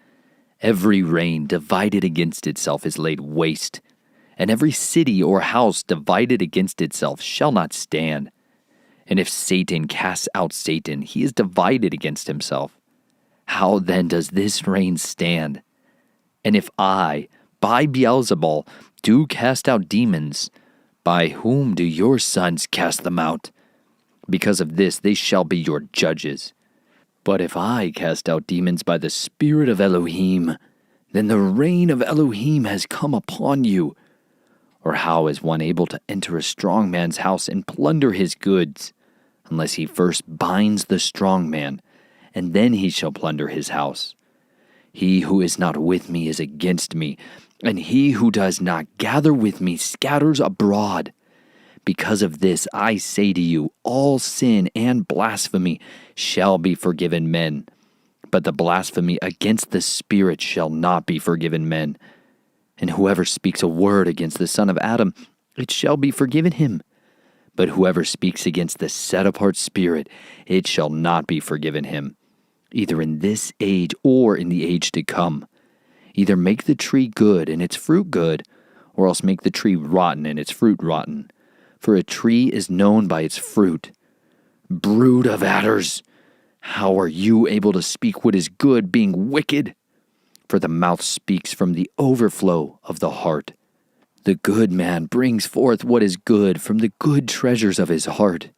"Every reign divided against itself is laid waste, and every city or house divided against itself shall not stand. And if Satan casts out Satan, he is divided against himself. How then does this reign stand? And if I, by Beelzebul, do cast out demons, by whom do your sons cast them out? Because of this they shall be your judges. But if I cast out demons by the Spirit of Elohim, then the reign of Elohim has come upon you. Or how is one able to enter a strong man's house and plunder his goods, unless he first binds the strong man, and then he shall plunder his house? He who is not with me is against me, and he who does not gather with me scatters abroad. Because of this I say to you, all sin and blasphemy shall be forgiven men, but the blasphemy against the Spirit shall not be forgiven men. And whoever speaks a word against the Son of Adam, it shall be forgiven him. But whoever speaks against the set-apart Spirit, it shall not be forgiven him, either in this age or in the age to come. Either make the tree good and its fruit good, or else make the tree rotten and its fruit rotten. For a tree is known by its fruit. Brood of adders, how are you able to speak what is good, being wicked? For the mouth speaks from the overflow of the heart. The good man brings forth what is good from the good treasures of his heart,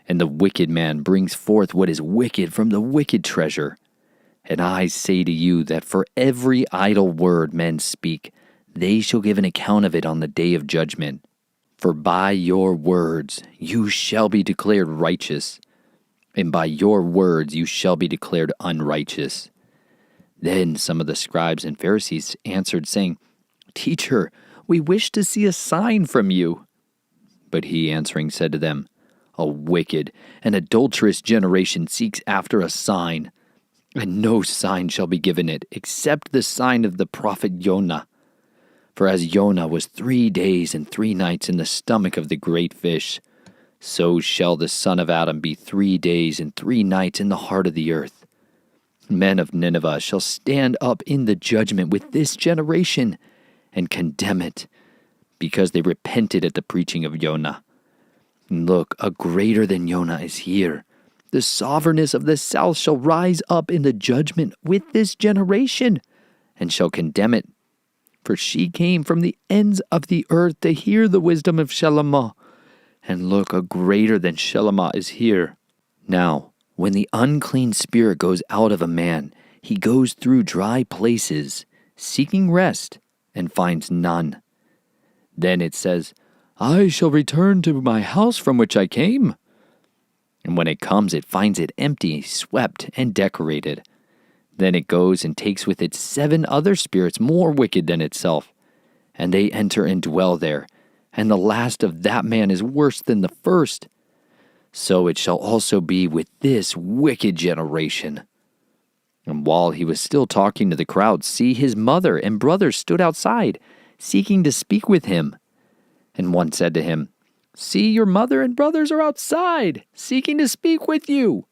and the wicked man brings forth what is wicked from the wicked treasure. And I say to you that for every idle word men speak, they shall give an account of it on the day of judgment. For by your words you shall be declared righteous, and by your words you shall be declared unrighteous. Then some of the scribes and Pharisees answered, saying, Teacher, we wish to see a sign from you. But he answering said to them, A wicked and adulterous generation seeks after a sign, and no sign shall be given it, except the sign of the prophet Jonah. For as Jonah was 3 days and 3 nights in the stomach of the great fish, so shall the Son of Adam be 3 days and 3 nights in the heart of the earth. Men of Nineveh shall stand up in the judgment with this generation and condemn it, because they repented at the preaching of Jonah. Look, a greater than Jonah is here. The sovereignness of the south shall rise up in the judgment with this generation, and shall condemn it. For she came from the ends of the earth to hear the wisdom of Shelemah. And look, a greater than Shelemah is here. Now, when the unclean spirit goes out of a man, he goes through dry places, seeking rest, and finds none. Then it says, I shall return to my house from which I came. And when it comes, it finds it empty, swept, and decorated. Then it goes and takes with it 7 other spirits more wicked than itself, and they enter and dwell there, and the last of that man is worse than the first. So it shall also be with this wicked generation." And while he was still talking to the crowd, see, his mother and brothers stood outside, seeking to speak with him. And one said to him, "See, your mother and brothers are outside, seeking to speak with you."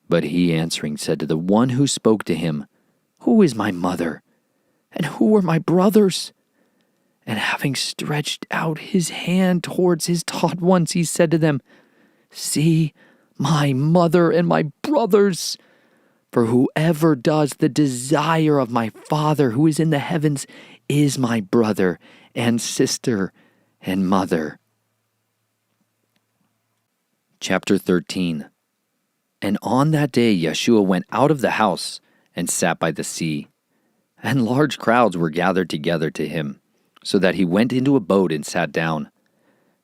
But he answering said to the one who spoke to him, "Who is my mother? And who are my brothers?" And having stretched out his hand towards his taught ones, he said to them, "See, my mother and my brothers. For whoever does the desire of my Father who is in the heavens is my brother and sister and mother." Chapter 13. And on that day Yeshua went out of the house and sat by the sea. And large crowds were gathered together to him, so that he went into a boat and sat down.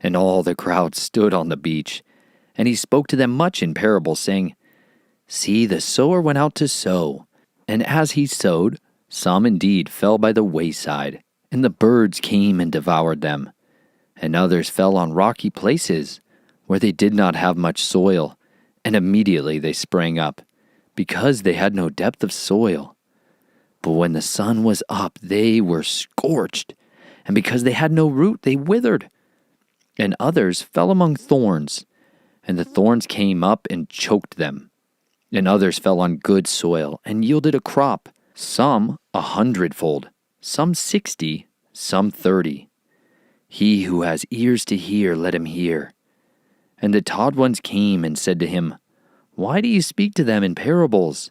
And all the crowd stood on the beach. And he spoke to them much in parables, saying, "See, the sower went out to sow. And as he sowed, some indeed fell by the wayside, and the birds came and devoured them. And others fell on rocky places, where they did not have much soil, and immediately they sprang up, because they had no depth of soil. But when the sun was up, they were scorched, and because they had no root, they withered. And others fell among thorns, and the thorns came up and choked them. And others fell on good soil, and yielded a crop, some 100-fold, some 60, some 30. He who has ears to hear, let him hear." And the taught ones came and said to him, "Why do you speak to them in parables?"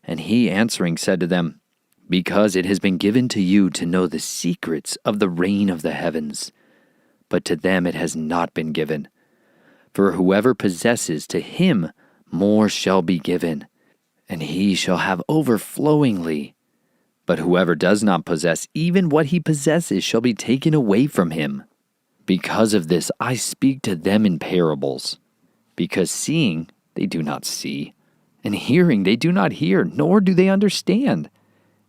And he answering said to them, "Because it has been given to you to know the secrets of the reign of the heavens, but to them it has not been given. For whoever possesses, to him more shall be given, and he shall have overflowingly. But whoever does not possess, even what he possesses shall be taken away from him. Because of this I speak to them in parables, because seeing they do not see, and hearing they do not hear, nor do they understand.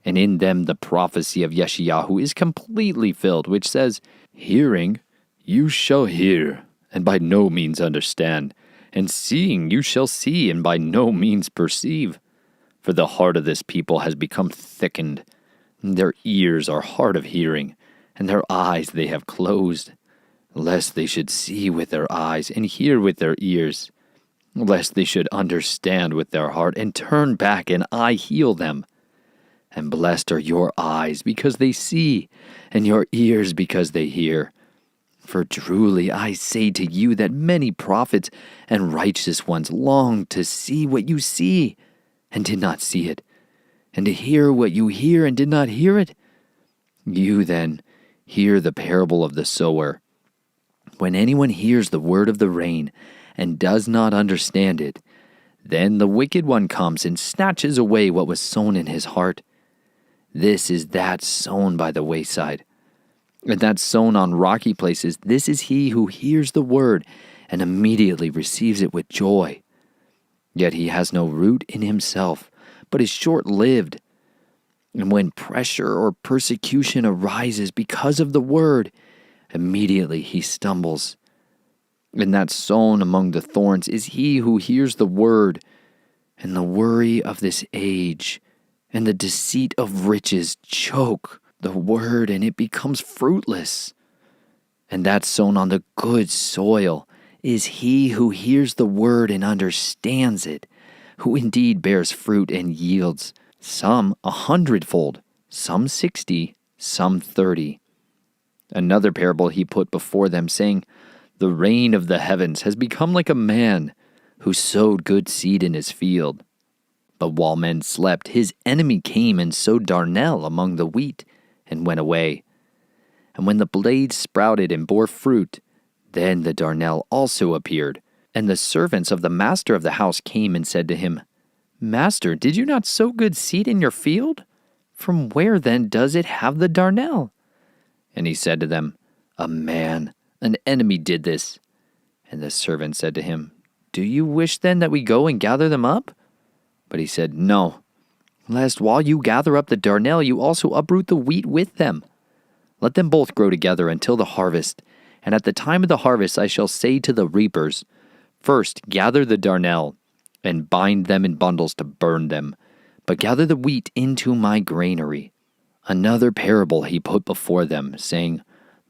And in them the prophecy of Yeshayahu is completely filled, which says, 'Hearing you shall hear, and by no means understand, and seeing you shall see, and by no means perceive. For the heart of this people has become thickened, and their ears are hard of hearing, and their eyes they have closed, lest they should see with their eyes, and hear with their ears, lest they should understand with their heart, and turn back, and I heal them. And blessed are your eyes, because they see, and your ears, because they hear. For truly I say to you that many prophets and righteous ones longed to see what you see, and did not see it, and to hear what you hear, and did not hear it. You then hear the parable of the sower. When anyone hears the word of the reign, and does not understand it, then the wicked one comes and snatches away what was sown in his heart. This is that sown by the wayside. And that sown on rocky places, this is he who hears the word and immediately receives it with joy. Yet he has no root in himself, but is short-lived. And when pressure or persecution arises because of the word, immediately he stumbles. And that sown among the thorns is he who hears the word, and the worry of this age and the deceit of riches choke the word, and it becomes fruitless. And that sown on the good soil is he who hears the word and understands it, who indeed bears fruit and yields, some 100-fold, some 60, some 30. Another parable he put before them, saying, "The reign of the heavens has become like a man who sowed good seed in his field. But while men slept, his enemy came and sowed darnel among the wheat, and went away. And when the blades sprouted and bore fruit, then the darnel also appeared. And the servants of the master of the house came and said to him, 'Master, did you not sow good seed in your field? From where then does it have the darnel?' And he said to them, 'A man, an enemy did this.' And the servant said to him, 'Do you wish then that we go and gather them up?' But he said, 'No, lest while you gather up the darnel, you also uproot the wheat with them. Let them both grow together until the harvest. And at the time of the harvest I shall say to the reapers, First gather the darnel, and bind them in bundles to burn them, but gather the wheat into my granary. Another parable he put before them, saying,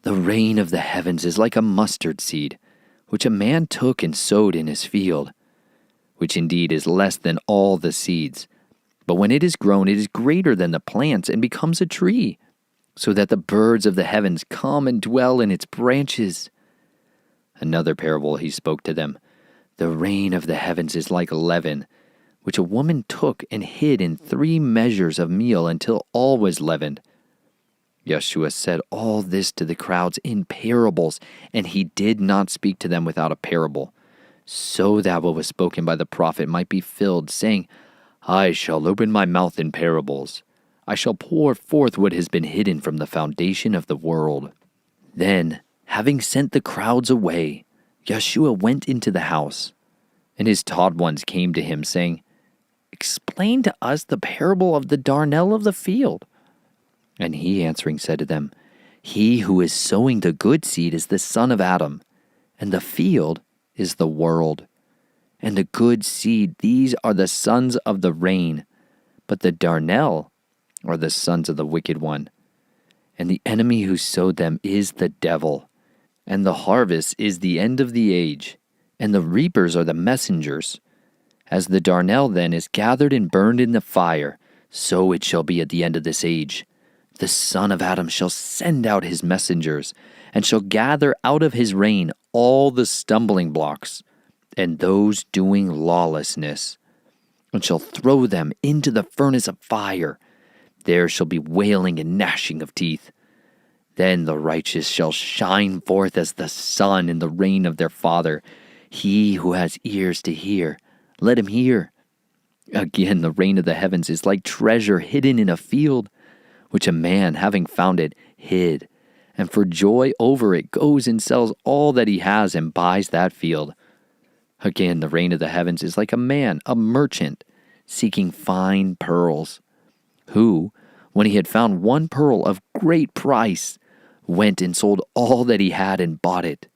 The rain of the heavens is like a mustard seed, which a man took and sowed in his field, which indeed is less than all the seeds. But when it is grown, it is greater than the plants and becomes a tree, so that the birds of the heavens come and dwell in its branches. Another parable he spoke to them. The rain of the heavens is like leaven, which a woman took and hid in 3 measures of meal until all was leavened. Yeshua said all this to the crowds in parables, and he did not speak to them without a parable, so that what was spoken by the prophet might be filled, saying, I shall open my mouth in parables. I shall pour forth what has been hidden from the foundation of the world. Then, having sent the crowds away, Yeshua went into the house, and his taught ones came to him, saying, Explain to us the parable of the darnel of the field. And he answering said to them, He who is sowing the good seed is the son of Adam, and the field is the world. And the good seed, these are the sons of the rain, but the darnel are the sons of the wicked one. And the enemy who sowed them is the devil. And the harvest is the end of the age, and the reapers are the messengers. As the darnel then is gathered and burned in the fire, so it shall be at the end of this age. The Son of Adam shall send out his messengers, and shall gather out of his reign all the stumbling blocks, and those doing lawlessness, and shall throw them into the furnace of fire. There shall be wailing and gnashing of teeth. Then the righteous shall shine forth as the sun in the reign of their Father. He who has ears to hear, let him hear. Again, the reign of the heavens is like treasure hidden in a field, which a man, having found it, hid, and for joy over it goes and sells all that he has and buys that field. Again, the reign of the heavens is like a man, a merchant, seeking fine pearls, who, when he had found one pearl of great price, went and sold all that he had and bought it.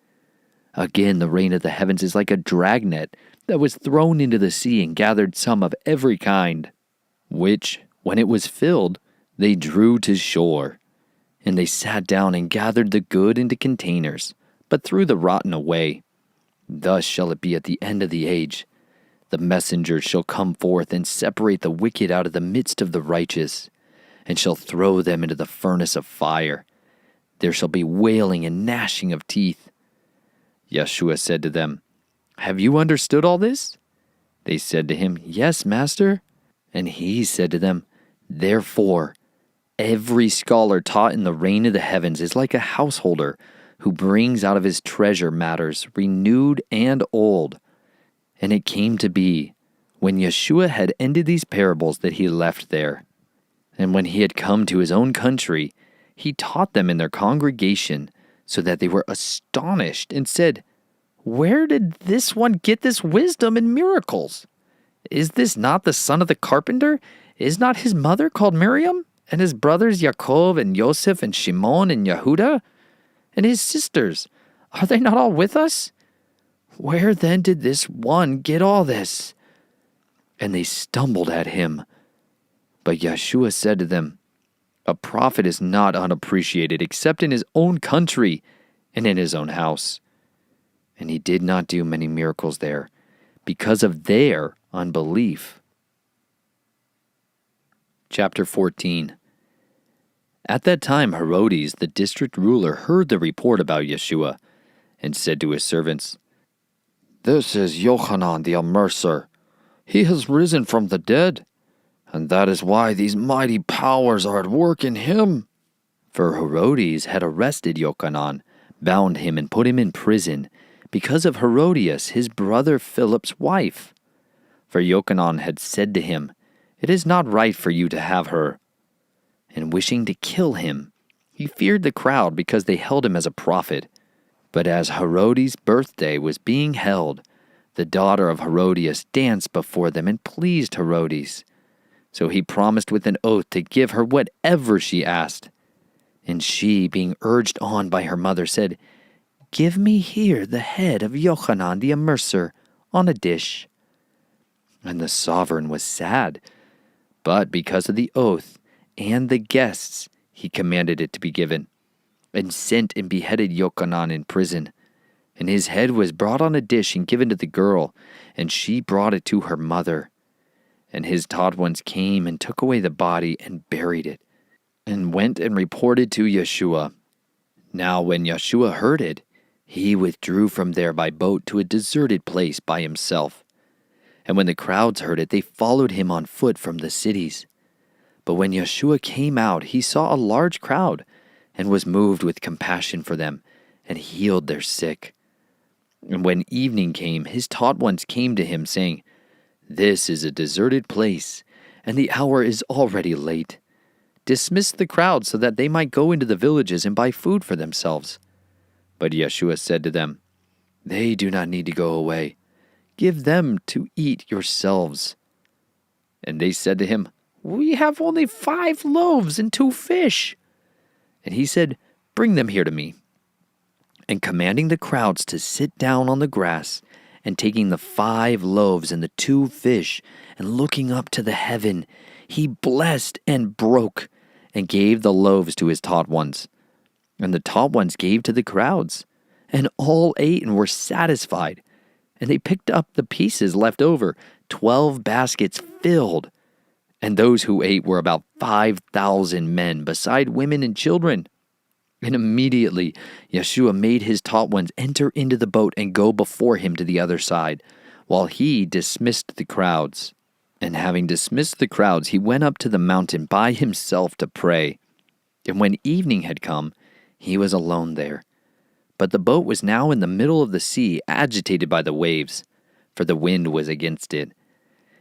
Again, the reign of the heavens is like a dragnet that was thrown into the sea and gathered some of every kind, which, when it was filled, they drew to shore. And they sat down and gathered the good into containers, but threw the rotten away. Thus shall it be at the end of the age. The messengers shall come forth and separate the wicked out of the midst of the righteous, and shall throw them into the furnace of fire. There shall be wailing and gnashing of teeth. Yeshua said to them, Have you understood all this? They said to him, Yes, Master. And he said to them, Therefore, every scholar taught in the reign of the heavens is like a householder who brings out of his treasure matters renewed and old. And it came to be, when Yeshua had ended these parables, that he left there. And when he had come to his own country, he taught them in their congregation, so that they were astonished and said, Where did this one get this wisdom and miracles? Is this not the son of the carpenter? Is not his mother called Miriam? And his brothers Yaakov and Yosef and Shimon and Yehuda? And his sisters, are they not all with us? Where then did this one get all this? And they stumbled at him. But Yeshua said to them, A prophet is not unappreciated except in his own country and in his own house. And he did not do many miracles there because of their unbelief. Chapter 14. At that time Herodes, the district ruler, heard the report about Yeshua, and said to his servants, This is Yochanan the Immerser. He has risen from the dead, and that is why these mighty powers are at work in him. For Herodes had arrested Yochanan, bound him, and put him in prison, because of Herodias, his brother Philip's wife. For Yochanan had said to him, It is not right for you to have her. And wishing to kill him, he feared the crowd because they held him as a prophet. But as Herodias' birthday was being held, the daughter of Herodias danced before them and pleased Herodias. So he promised with an oath to give her whatever she asked. And she, being urged on by her mother, said, "Give me here the head of Yochanan the immerser on a dish." And the sovereign was sad, but because of the oath and the guests, he commanded it to be given, and sent and beheaded Yochanan in prison. And his head was brought on a dish and given to the girl, and she brought it to her mother. And his taught ones came and took away the body and buried it, and went and reported to Yeshua. Now when Yeshua heard it, he withdrew from there by boat to a deserted place by himself. And when the crowds heard it, they followed him on foot from the cities. But when Yeshua came out, he saw a large crowd, and was moved with compassion for them, and healed their sick. And when evening came, his taught ones came to him, saying, "This is a deserted place, and the hour is already late. Dismiss the crowd so that they might go into the villages and buy food for themselves." But Yeshua said to them, "They do not need to go away. Give them to eat yourselves." And they said to him, "We have only 5 loaves and 2 fish. And he said, "Bring them here to me." And commanding the crowds to sit down on the grass, and taking the 5 loaves and the 2 fish, and looking up to the heaven, he blessed and broke, and gave the loaves to his taught ones. And the taught ones gave to the crowds, and all ate and were satisfied. And they picked up the pieces left over, 12 baskets filled. And those who ate were about 5,000 men, beside women and children. And immediately Yeshua made his taught ones enter into the boat and go before him to the other side, while he dismissed the crowds. And having dismissed the crowds, he went up to the mountain by himself to pray. And when evening had come, he was alone there. But the boat was now in the middle of the sea, agitated by the waves, for the wind was against it.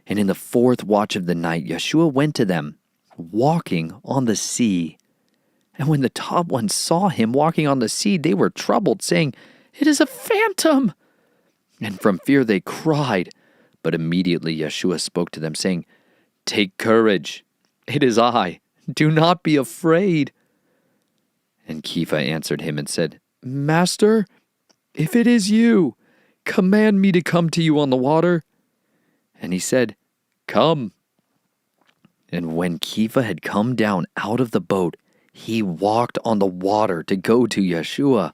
And in the 4th watch of the night, Yeshua went to them, walking on the sea. And when the taught ones saw him walking on the sea, they were troubled, saying, "It is a phantom." And from fear they cried. But immediately Yeshua spoke to them, saying, "Take courage, it is I. Do not be afraid." And Kepha answered him and said, "Master, if it is you, command me to come to you on the water." And he said, "Come." And when Kepha had come down out of the boat, he walked on the water to go to Yeshua.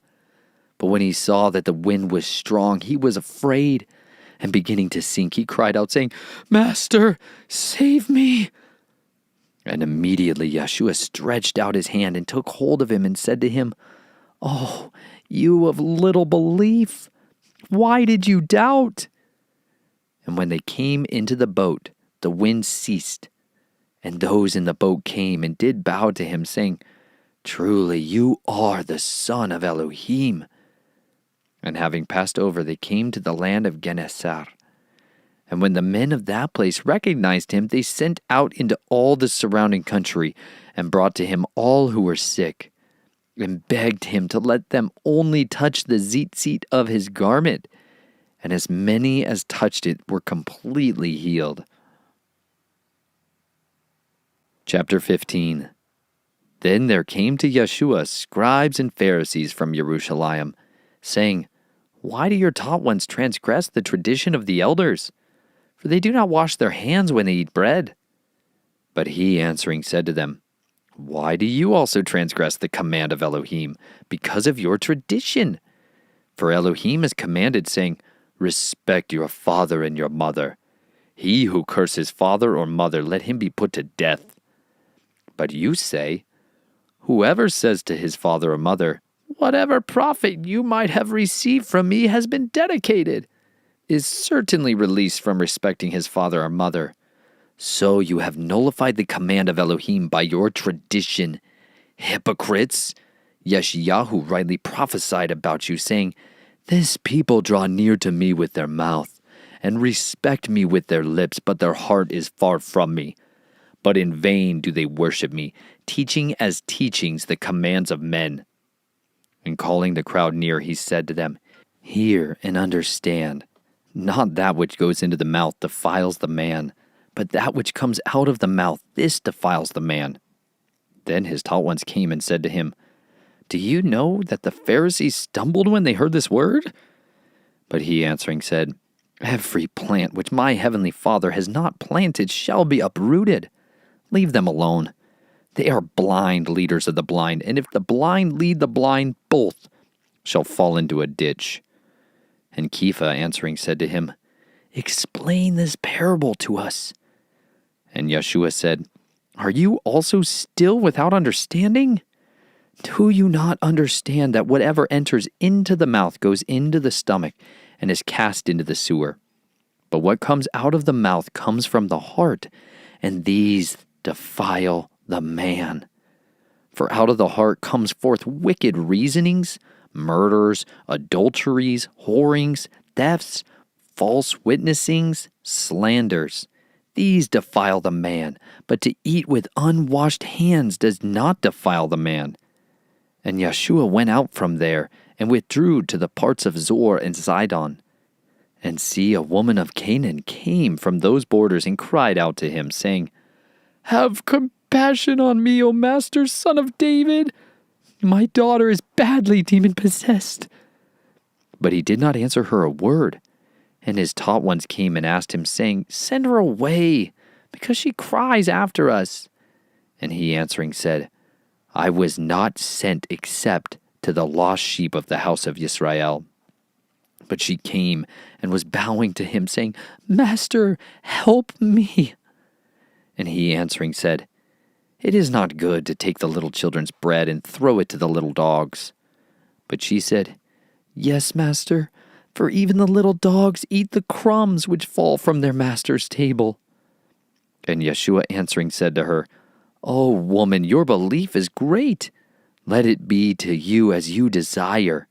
But when he saw that the wind was strong, he was afraid, and beginning to sink, he cried out, saying, "Master, save me." And immediately Yeshua stretched out his hand and took hold of him and said to him, "Oh, you of little belief, why did you doubt?" And when they came into the boat, the wind ceased. And those in the boat came and did bow to him, saying, "Truly you are the Son of Elohim." And having passed over, they came to the land of Gennesaret. And when the men of that place recognized him, they sent out into all the surrounding country, and brought to him all who were sick, and begged him to let them only touch the tzitzit of his garment. And as many as touched it were completely healed. Chapter 15. Then there came to Yeshua scribes and Pharisees from Jerusalem, saying, "Why do your taught ones transgress the tradition of the elders? For they do not wash their hands when they eat bread." But he answering said to them, "Why do you also transgress the command of Elohim, because of your tradition? For Elohim has commanded, saying, 'Respect your father and your mother. He who curses father or mother, let him be put to death.' But you say, 'Whoever says to his father or mother, "Whatever profit you might have received from me has been dedicated," is certainly released from respecting his father or mother. So you have nullified the command of Elohim by your tradition. Hypocrites! Yeshayahu rightly prophesied about you, saying, 'This people draw near to me with their mouth, and respect me with their lips, but their heart is far from me. But in vain do they worship me, teaching as teachings the commands of men.' And calling the crowd near, he said to them, 'Hear and understand. Not that which goes into the mouth defiles the man, but that which comes out of the mouth, this defiles the man. Then his taught ones came and said to him, "Do you know that the Pharisees stumbled when they heard this word?" But he answering said, "Every plant which my heavenly Father has not planted shall be uprooted. Leave them alone. They are blind leaders of the blind, and if the blind lead the blind, both shall fall into a ditch." And Kepha answering said to him, "Explain this parable to us." And Yeshua said, "Are you also still without understanding? Do you not understand that whatever enters into the mouth goes into the stomach and is cast into the sewer? But what comes out of the mouth comes from the heart, and these defile the man. For out of the heart comes forth wicked reasonings, murders, adulteries, whorings, thefts, false witnessings, slanders. These defile the man, but to eat with unwashed hands does not defile the man." And Yeshua went out from there and withdrew to the parts of Zor and Zidon. And see, a woman of Canaan came from those borders and cried out to him, saying, "Have compassion on me, O Master, son of David. My daughter is badly demon-possessed." But he did not answer her a word. And his taught ones came and asked him, saying, "Send her away, because she cries after us." And he answering said, "I was not sent except to the lost sheep of the house of Israel." But she came and was bowing to him, saying, "Master, help me." And he answering said, "It is not good to take the little children's bread and throw it to the little dogs." But she said, "Yes, Master, for even the little dogs eat the crumbs which fall from their master's table." And Yeshua answering said to her, "O woman, your belief is great. Let it be to you as you desire."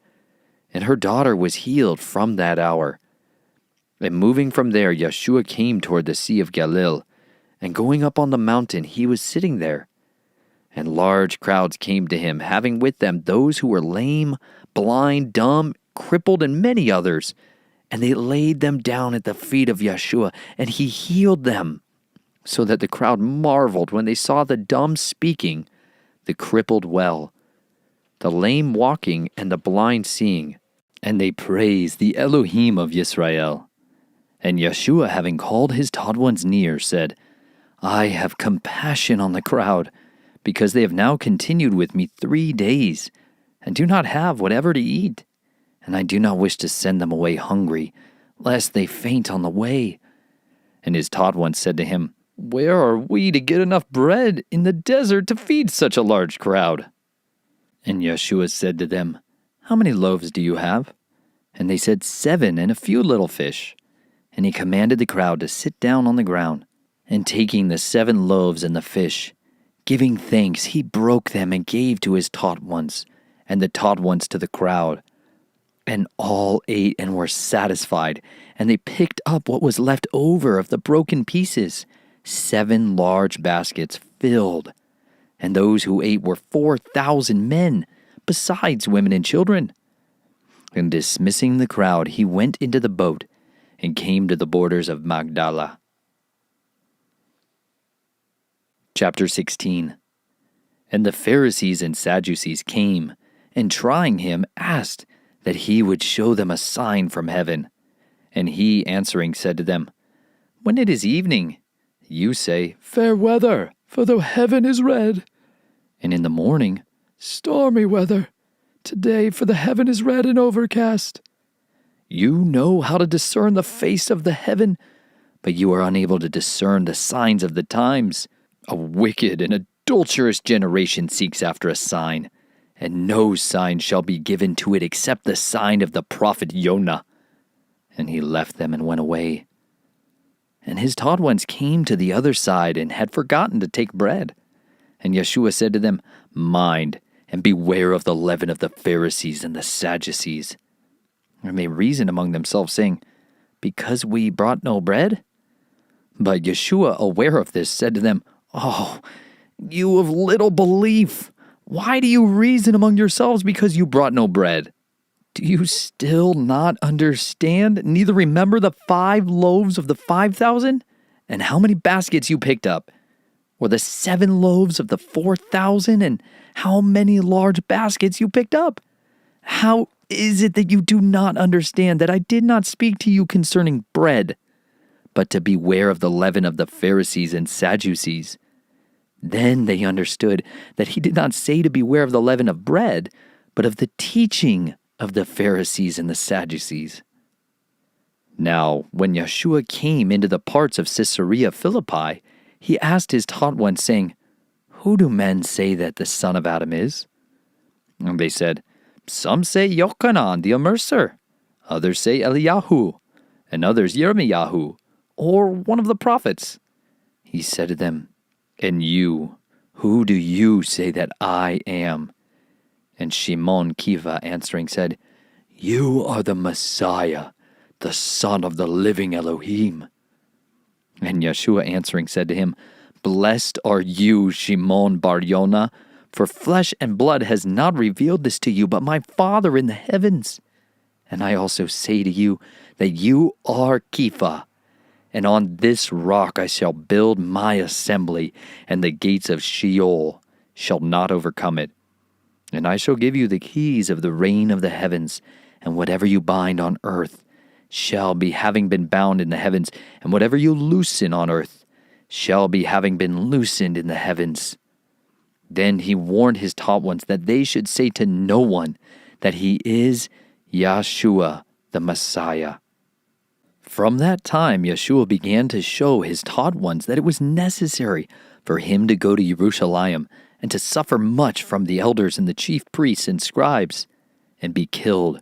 And her daughter was healed from that hour. And moving from there, Yeshua came toward the Sea of Galilee, and going up on the mountain, he was sitting there. And large crowds came to him, having with them those who were lame, blind, dumb, crippled, and many others. And they laid them down at the feet of Yeshua, and he healed them. So that the crowd marveled when they saw the dumb speaking, the crippled well, the lame walking, and the blind seeing. And they praised the Elohim of Israel. And Yeshua, having called his taught ones near, said, "I have compassion on the crowd, because they have now continued with me 3 days, and do not have whatever to eat. And I do not wish to send them away hungry, lest they faint on the way." And his taught ones said to him, "Where are we to get enough bread in the desert to feed such a large crowd?" And Yeshua said to them, "How many loaves do you have?" And they said, 7, and a few little fish. And he commanded the crowd to sit down on the ground. And taking the 7 loaves and the fish, giving thanks, he broke them and gave to his taught ones, and the taught ones to the crowd. And all ate and were satisfied, and they picked up what was left over of the broken pieces, 7 large baskets filled. And those who ate were 4,000 men, besides women and children. And dismissing the crowd, he went into the boat and came to the borders of Magdala. Chapter 16. And the Pharisees and Sadducees came, and trying him, asked that he would show them a sign from heaven. And he answering said to them, "When it is evening, you say, 'Fair weather, for the heaven is red.' And in the morning, 'Stormy weather, today, for the heaven is red and overcast.' You know how to discern the face of the heaven, but you are unable to discern the signs of the times. A wicked and adulterous generation seeks after a sign, and no sign shall be given to it except the sign of the prophet Jonah." And he left them and went away. And his taught ones came to the other side and had forgotten to take bread. And Yeshua said to them, "Mind, and beware of the leaven of the Pharisees and the Sadducees." And they reasoned among themselves, saying, "Because we brought no bread?" But Yeshua, aware of this, said to them, "Oh, you of little belief! Why do you reason among yourselves because you brought no bread? Do you still not understand, neither remember the 5 loaves of the 5,000, and how many baskets you picked up? Or the 7 loaves of the 4,000, and how many large baskets you picked up? How is it that you do not understand that I did not speak to you concerning bread, but to beware of the leaven of the Pharisees and Sadducees? Then they understood that he did not say to beware of the leaven of bread, but of the teaching of the Pharisees and the Sadducees. Now, when Yeshua came into the parts of Caesarea Philippi, he asked his taught ones, saying, Who do men say that the son of Adam is? And they said, Some say Yochanan the Immerser, others say Eliyahu, and others Yirmiyahu, or one of the prophets. He said to them, And you, who do you say that I am? And Shimon Kiva answering said, You are the Messiah, the Son of the living Elohim. And Yeshua answering said to him, Blessed are you, Shimon Bar Yonah, for flesh and blood has not revealed this to you, but my Father in the heavens. And I also say to you that you are Kepha, and on this rock I shall build my assembly, and the gates of Sheol shall not overcome it. And I shall give you the keys of the reign of the heavens, and whatever you bind on earth shall be having been bound in the heavens, and whatever you loosen on earth shall be having been loosened in the heavens. Then he warned his taught ones that they should say to no one that he is Yeshua the Messiah. From that time, Yeshua began to show his taught ones that it was necessary for him to go to Jerusalem and to suffer much from the elders and the chief priests and scribes, and be killed,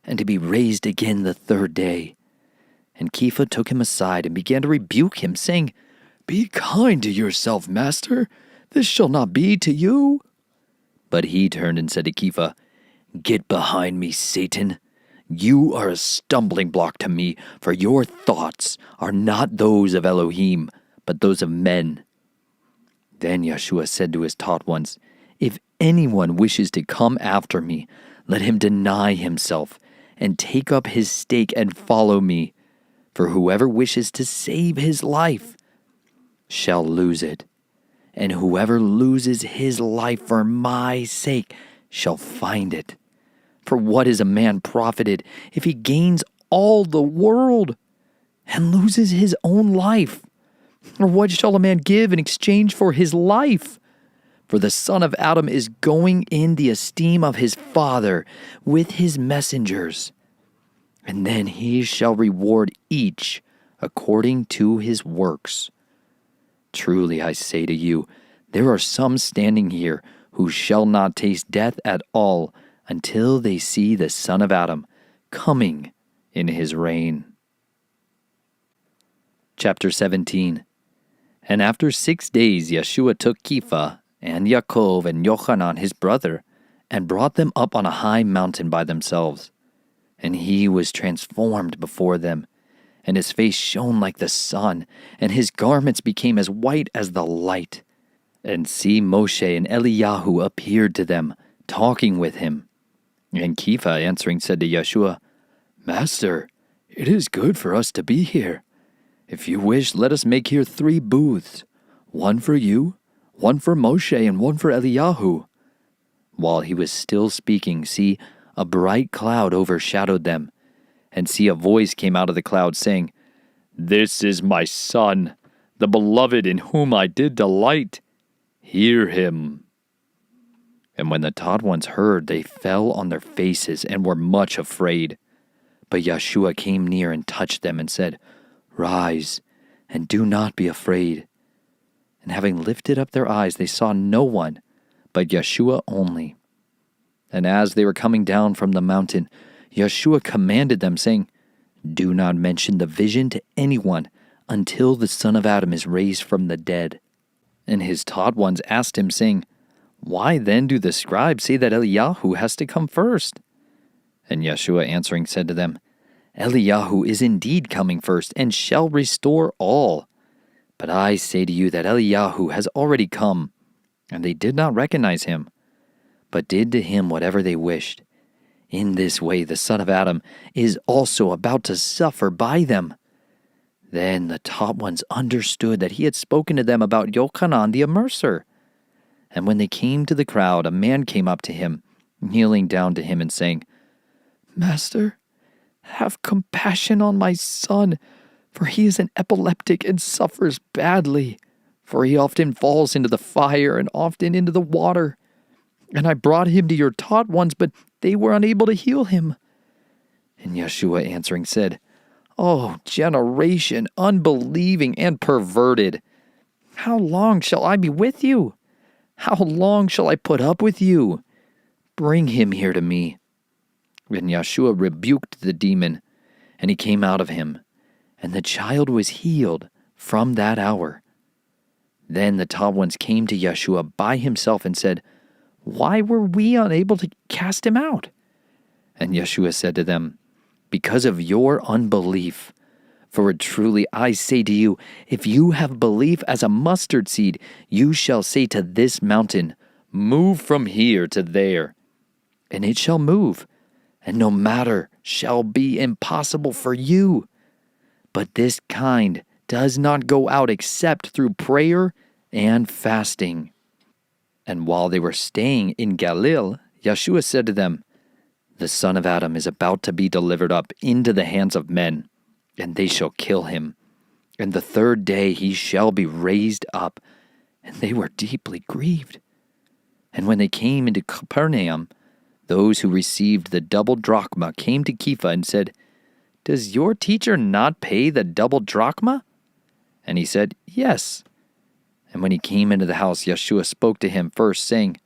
and to be raised again the 3rd day. And Kepha took him aside and began to rebuke him, saying, Be kind to yourself, master. This shall not be to you. But he turned and said to Kepha, Get behind me, Satan. You are a stumbling block to me, for your thoughts are not those of Elohim, but those of men. Then Yeshua said to his taught ones, If anyone wishes to come after me, let him deny himself, and take up his stake and follow me. For whoever wishes to save his life shall lose it, and whoever loses his life for my sake shall find it. For what is a man profited if he gains all the world and loses his own life? Or what shall a man give in exchange for his life? For the Son of Adam is going in the esteem of his Father with his messengers. And then he shall reward each according to his works. Truly I say to you, there are some standing here who shall not taste death at all until they see the Son of Adam coming in his reign. Chapter 17. And after 6 days Yeshua took Kepha and Yaakov and Yochanan his brother, and brought them up on a high mountain by themselves. And he was transformed before them, and his face shone like the sun, and his garments became as white as the light. And see, Moshe and Eliyahu appeared to them, talking with him. And Kepha answering said to Yeshua, Master, it is good for us to be here. If you wish, let us make here 3 booths, one for you, one for Moshe, and one for Eliyahu. While he was still speaking, see, a bright cloud overshadowed them. And see, a voice came out of the cloud saying, This is my Son, the beloved in whom I did delight. Hear him. And when the taught ones heard, they fell on their faces and were much afraid. But Yeshua came near and touched them and said, Rise, and do not be afraid. And having lifted up their eyes, they saw no one, but Yeshua only. And as they were coming down from the mountain, Yeshua commanded them, saying, Do not mention the vision to anyone until the Son of Adam is raised from the dead. And his taught ones asked him, saying, Why then do the scribes say that Eliyahu has to come first? And Yeshua answering said to them, Eliyahu is indeed coming first, and shall restore all. But I say to you that Eliyahu has already come, and they did not recognize him, but did to him whatever they wished. In this way the Son of Adam is also about to suffer by them. Then the taught ones understood that he had spoken to them about Yochanan the immerser. And when they came to the crowd, a man came up to him, kneeling down to him and saying, "Master, have compassion on my son, for he is an epileptic and suffers badly. For he often falls into the fire and often into the water. And I brought him to your taught ones, but they were unable to heal him." And Yeshua answering said, "O generation unbelieving and perverted, how long shall I be with you? How long shall I put up with you? Bring him here to me." And Yeshua rebuked the demon, and he came out of him, and the child was healed from that hour. Then the taught ones came to Yeshua by himself and said, "Why were we unable to cast him out?" And Yeshua said to them, "Because of your unbelief. For truly I say to you, if you have belief as a mustard seed, you shall say to this mountain, 'Move from here to there,' and it shall move, and no matter shall be impossible for you. But this kind does not go out except through prayer and fasting." And while they were staying in Galilee, Yeshua said to them, "The Son of Adam is about to be delivered up into the hands of men, and they shall kill him. And the third day he shall be raised up." And they were deeply grieved. And when they came into Capernaum, those who received the double drachma came to Kepha and said, "Does your teacher not pay the double drachma?" And he said, "Yes." And when he came into the house, Yeshua spoke to him first, saying,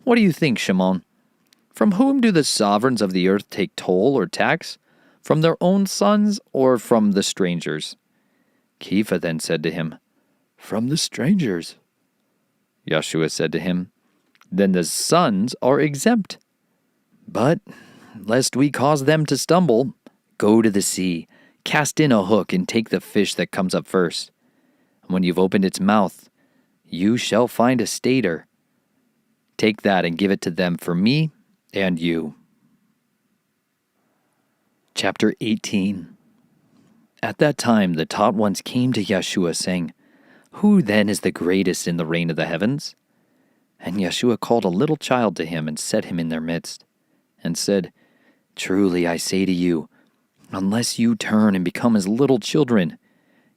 "What do you think, Shimon? From whom do the sovereigns of the earth take toll or tax? From their own sons or from the strangers?" Kepha then said to him, "From the strangers." Yeshua said to him, "Then the sons are exempt. But, lest we cause them to stumble, go to the sea, cast in a hook, and take the fish that comes up first. And when you've opened its mouth, you shall find a stater. Take that and give it to them for me and you." Chapter 18. At that time the taught ones came to Yeshua, saying, "Who then is the greatest in the reign of the heavens?" And Yeshua called a little child to him and set him in their midst, and said, "Truly I say to you, unless you turn and become as little children,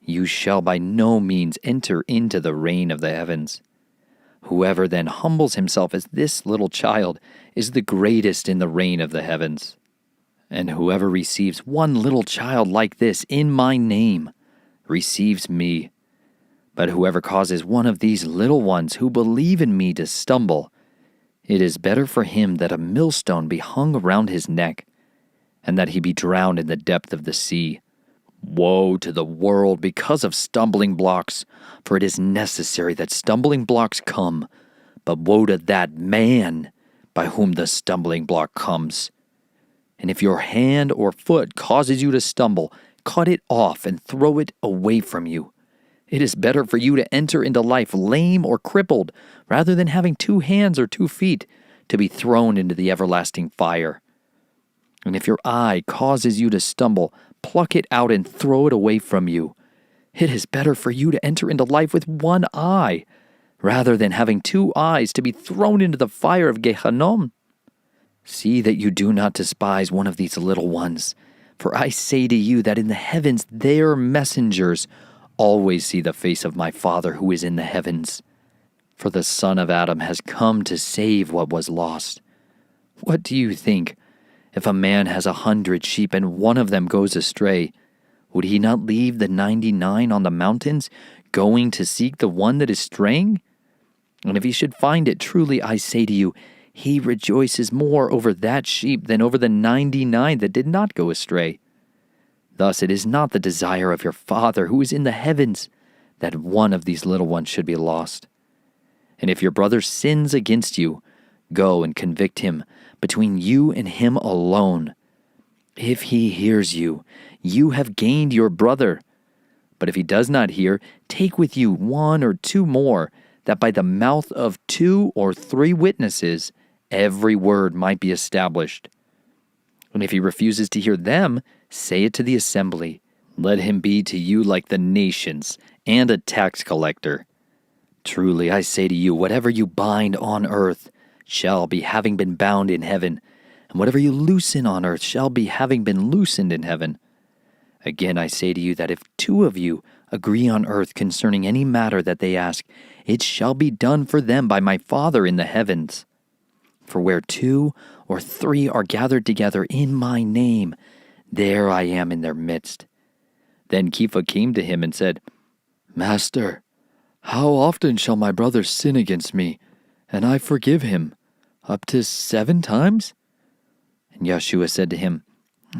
you shall by no means enter into the reign of the heavens. Whoever then humbles himself as this little child is the greatest in the reign of the heavens. And whoever receives one little child like this in my name receives me. But whoever causes one of these little ones who believe in me to stumble, it is better for him that a millstone be hung around his neck, and that he be drowned in the depth of the sea. Woe to the world because of stumbling blocks, for it is necessary that stumbling blocks come, but woe to that man by whom the stumbling block comes. And if your hand or foot causes you to stumble, cut it off and throw it away from you. It is better for you to enter into life lame or crippled, rather than having 2 hands or 2 feet to be thrown into the everlasting fire. And if your eye causes you to stumble, pluck it out and throw it away from you. It is better for you to enter into life with 1 eye, rather than having 2 eyes to be thrown into the fire of Gehinnom. See that you do not despise one of these little ones, for I say to you that in the heavens their messengers always see the face of my Father who is in the heavens. For the Son of Adam has come to save what was lost. What do you think? If a man has 100 sheep and one of them goes astray, would he not leave the 99 on the mountains, going to seek the one that is straying? And if he should find it, truly I say to you, he rejoices more over that sheep than over the 99 that did not go astray. Thus it is not the desire of your Father who is in the heavens that one of these little ones should be lost. And if your brother sins against you, go and convict him between you and him alone. If he hears you, you have gained your brother. But if he does not hear, take with you 1 or 2 more, that by the mouth of 2 or 3 witnesses every word might be established. And if he refuses to hear them, say it to the assembly. Let him be to you like the nations and a tax collector. Truly I say to you, whatever you bind on earth shall be having been bound in heaven, and whatever you loosen on earth shall be having been loosened in heaven. Again I say to you that if 2 of you agree on earth concerning any matter that they ask, it shall be done for them by my Father in the heavens. For where 2 or 3 are gathered together in my name, there I am in their midst. Then Kepha came to him and said, Master, how often shall my brother sin against me, and I forgive him? Up to 7 times? And Yeshua said to him,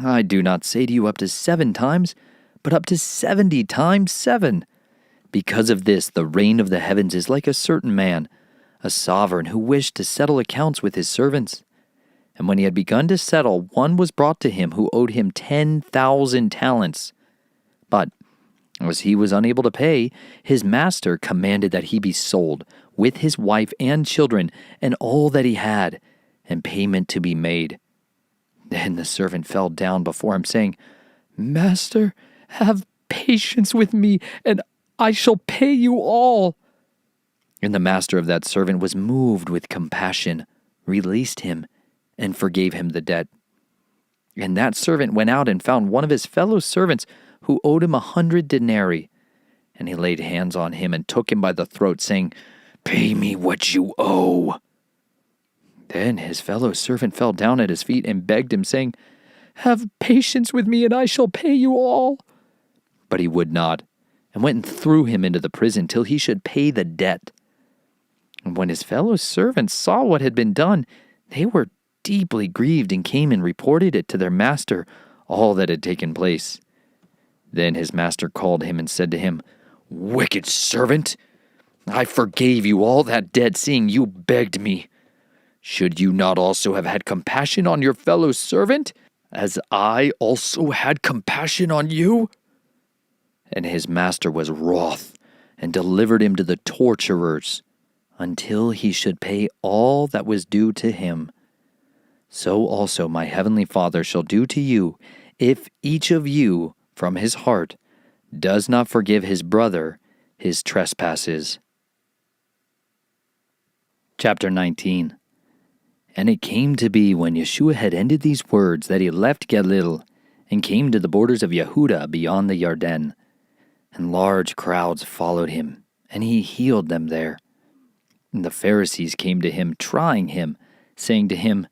I do not say to you up to 7 times, but up to 70 times 7. Because of this, the reign of the heavens is like a certain man, a sovereign who wished to settle accounts with his servants. And when he had begun to settle, one was brought to him who owed him 10,000 talents. But as he was unable to pay, his master commanded that he be sold, with his wife and children, and all that he had, and payment to be made. Then the servant fell down before him, saying, Master, have patience with me, and I shall pay you all. And the master of that servant was moved with compassion, released him, and forgave him the debt. And that servant went out and found one of his fellow servants who owed him 100 denarii. And he laid hands on him and took him by the throat, saying, Pay me what you owe. Then his fellow servant fell down at his feet and begged him, saying, Have patience with me, and I shall pay you all. But he would not, and went and threw him into the prison till he should pay the debt. And when his fellow servants saw what had been done, they were deeply grieved and came and reported it to their master, all that had taken place. Then his master called him and said to him, Wicked servant, I forgave you all that debt, seeing you begged me. Should you not also have had compassion on your fellow servant, as I also had compassion on you? And his master was wroth, and delivered him to the torturers, until he should pay all that was due to him. So also my heavenly Father shall do to you, if each of you, from his heart, does not forgive his brother his trespasses. Chapter 19. And it came to be when Yeshua had ended these words that he left Galilee and came to the borders of Yehuda beyond the Yarden. And large crowds followed him, and he healed them there. And the Pharisees came to him, trying him, saying to him,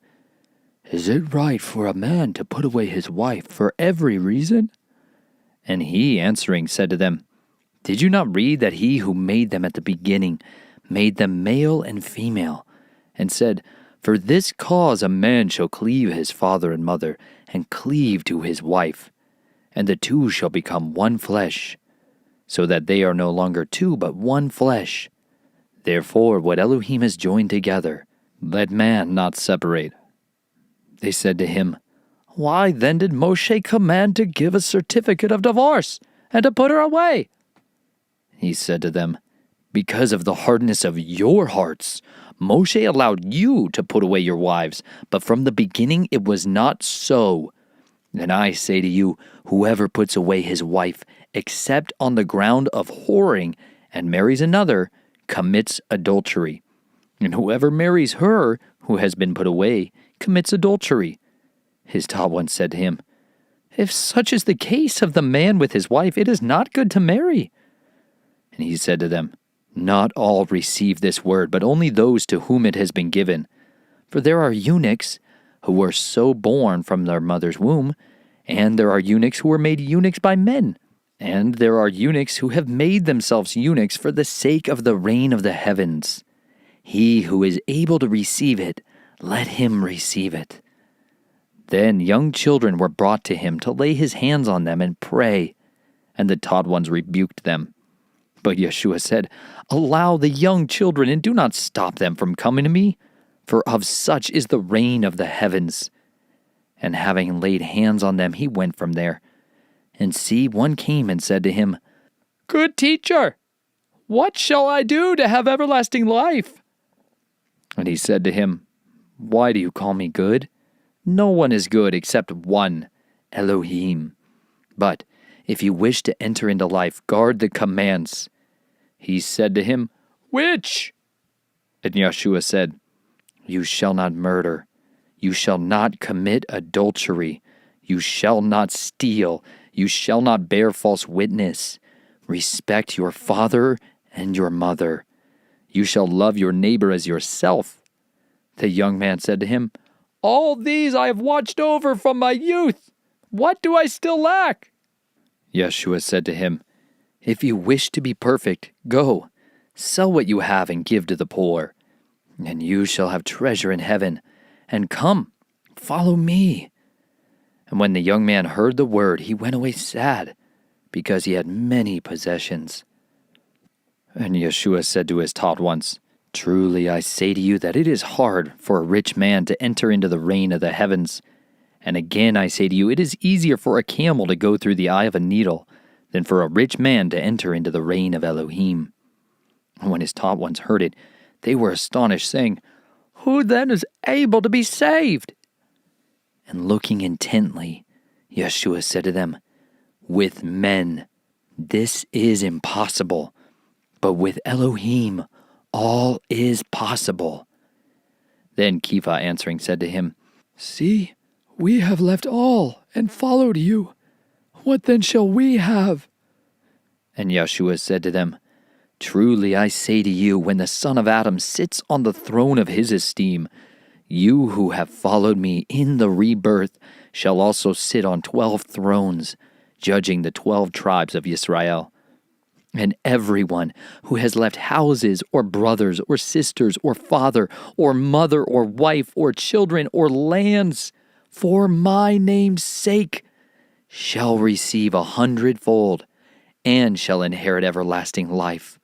Is it right for a man to put away his wife for every reason? And he, answering, said to them, Did you not read that he who made them at the beginning made them male and female, and said, For this cause a man shall cleave his father and mother, and cleave to his wife, and the 2 shall become one flesh, so that they are no longer 2 but one flesh. Therefore what Elohim has joined together, let man not separate. They said to him, Why then did Moshe command to give a certificate of divorce, and to put her away? He said to them, Because of the hardness of your hearts, Moshe allowed you to put away your wives, but from the beginning it was not so. And I say to you, whoever puts away his wife, except on the ground of whoring, and marries another, commits adultery. And whoever marries her who has been put away, commits adultery. His taught one said to him, If such is the case of the man with his wife, it is not good to marry. And he said to them, Not all receive this word, but only those to whom it has been given. For there are eunuchs who were so born from their mother's womb, and there are eunuchs who were made eunuchs by men, and there are eunuchs who have made themselves eunuchs for the sake of the reign of the heavens. He who is able to receive it, let him receive it. Then young children were brought to him to lay his hands on them and pray, and the taught ones rebuked them. But Yeshua said, Allow the young children, and do not stop them from coming to me, for of such is the reign of the heavens. And having laid hands on them, he went from there. And see, one came and said to him, Good teacher, what shall I do to have everlasting life? And he said to him, Why do you call me good? No one is good except one, Elohim. But If you wish to enter into life, guard the commands." He said to him, "Which?" And Yeshua said, "You shall not murder. You shall not commit adultery. You shall not steal. You shall not bear false witness. Respect your father and your mother. You shall love your neighbor as yourself." The young man said to him, "All these I have watched over from my youth. What do I still lack?" Yeshua said to him, "If you wish to be perfect, go, sell what you have and give to the poor, and you shall have treasure in heaven. And come, follow me." And when the young man heard the word, he went away sad, because he had many possessions. And Yeshua said to his taught ones, "Truly I say to you that it is hard for a rich man to enter into the reign of the heavens. And again I say to you, it is easier for a camel to go through the eye of a needle than for a rich man to enter into the reign of Elohim." And when his taught ones heard it, they were astonished, saying, "Who then is able to be saved?" And looking intently, Yeshua said to them, "With men this is impossible, but with Elohim all is possible." Then Kepha answering said to him, "See, we have left all and followed you. What then shall we have?" And Yeshua said to them, "Truly I say to you, when the Son of Adam sits on the throne of his esteem, you who have followed me in the rebirth shall also sit on 12 thrones, judging the 12 tribes of Israel. And everyone who has left houses or brothers or sisters or father or mother or wife or children or lands for my name's sake shall receive 100-fold and shall inherit everlasting life.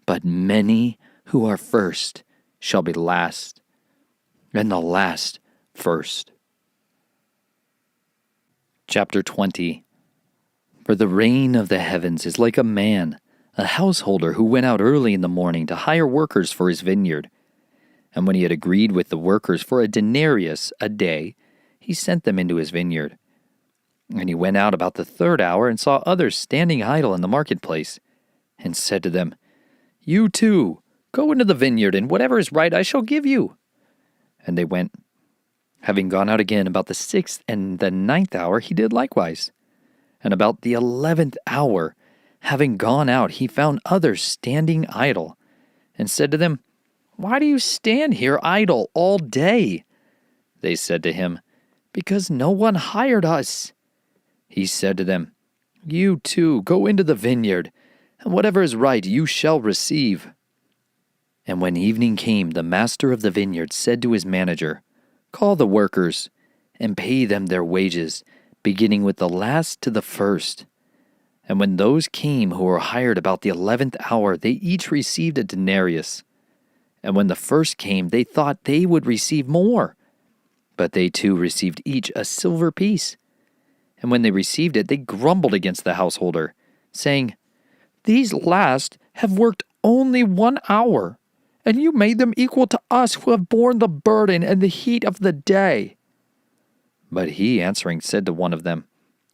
But many who are first shall be last, and the last first." Chapter 20. For the reign of the heavens is like a householder who went out early in the morning to hire workers for his vineyard. And when he had agreed with the workers for a denarius a day, he sent them into his vineyard. And he went out about the 3rd hour and saw others standing idle in the marketplace, and said to them, "You too, go into the vineyard, and whatever is right I shall give you." And they went. Having gone out again about the 6th and the 9th hour, he did likewise. And about the 11th hour, having gone out, he found others standing idle, and said to them, "Why do you stand here idle all day?" They said to him, "Because no one hired us." He said to them, "You too go into the vineyard, and whatever is right you shall receive." And when evening came, the master of the vineyard said to his manager, "Call the workers, and pay them their wages, beginning with the last to the first." And when those came who were hired about the 11th hour, they each received a denarius. And when the first came, they thought they would receive more. But they too received each a silver piece. And when they received it, they grumbled against the householder, saying, "These last have worked only 1 hour, and you made them equal to us who have borne the burden and the heat of the day." But he answering said to one of them,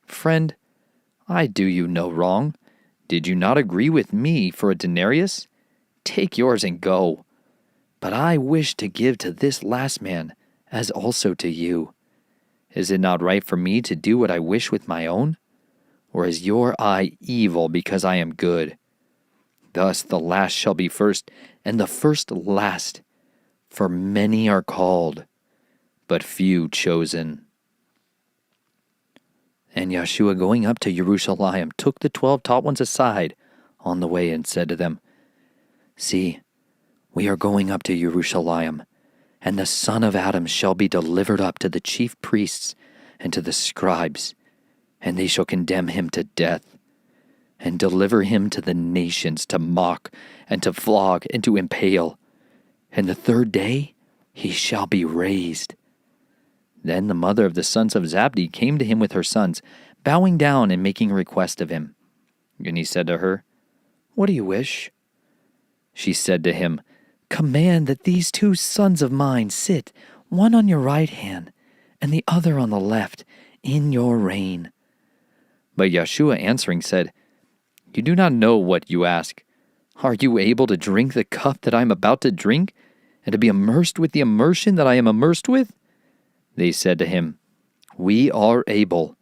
"Friend, I do you no wrong. Did you not agree with me for a denarius? Take yours and go. But I wish to give to this last man, as also to you. Is it not right for me to do what I wish with my own? Or is your eye evil because I am good? Thus the last shall be first, and the first last. For many are called, but few chosen." And Yeshua, going up to Jerusalem, took the 12 taught ones aside on the way and said to them, "See, we are going up to Jerusalem, and the Son of Adam shall be delivered up to the chief priests and to the scribes, and they shall condemn him to death, and deliver him to the nations to mock, and to flog, and to impale. And the 3rd day he shall be raised." Then the mother of the sons of Zabdi came to him with her sons, bowing down and making request of him. And he said to her, "What do you wish?" She said to him, "Command that these 2 sons of mine sit, one on your right hand, and the other on the left, in your reign." But Yeshua answering said, "You do not know what you ask. Are you able to drink the cup that I am about to drink, and to be immersed with the immersion that I am immersed with?" They said to him, "We are able."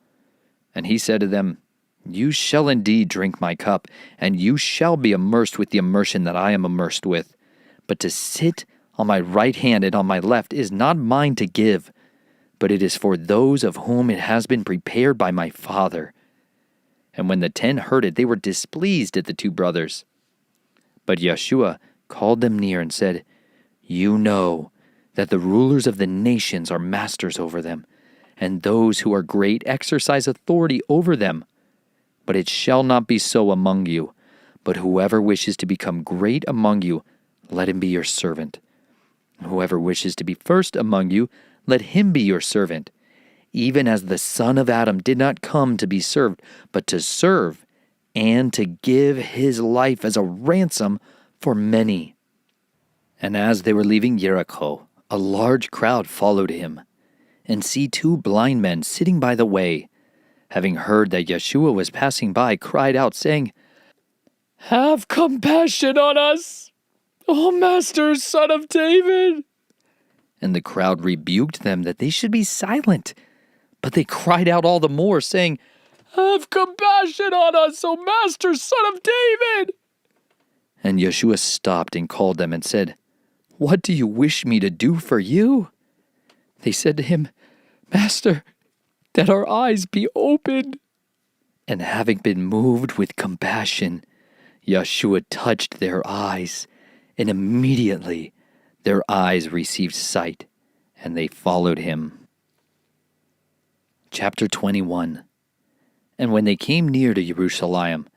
And he said to them, "You shall indeed drink my cup, and you shall be immersed with the immersion that I am immersed with. But to sit on my right hand and on my left is not mine to give, but it is for those of whom it has been prepared by my Father." And when the 10 heard it, they were displeased at the 2 brothers. But Yeshua called them near and said, "You know that the rulers of the nations are masters over them, and those who are great exercise authority over them. But it shall not be so among you. But whoever wishes to become great among you, let him be your servant. Whoever wishes to be first among you, let him be your servant. Even as the Son of Adam did not come to be served, but to serve, and to give his life as a ransom for many." And as they were leaving Jericho, a large crowd followed him, and see 2 blind men sitting by the way, having heard that Yeshua was passing by, cried out, saying, "Have compassion on us, O Master, Son of David." And the crowd rebuked them that they should be silent. But they cried out all the more, saying, "Have compassion on us, O Master, Son of David." And Yeshua stopped and called them and said, "What do you wish me to do for you?" They said to him, "Master, that our eyes be opened." And having been moved with compassion, Yeshua touched their eyes, and immediately their eyes received sight, and they followed him. Chapter 21. And when they came near to Jerusalem,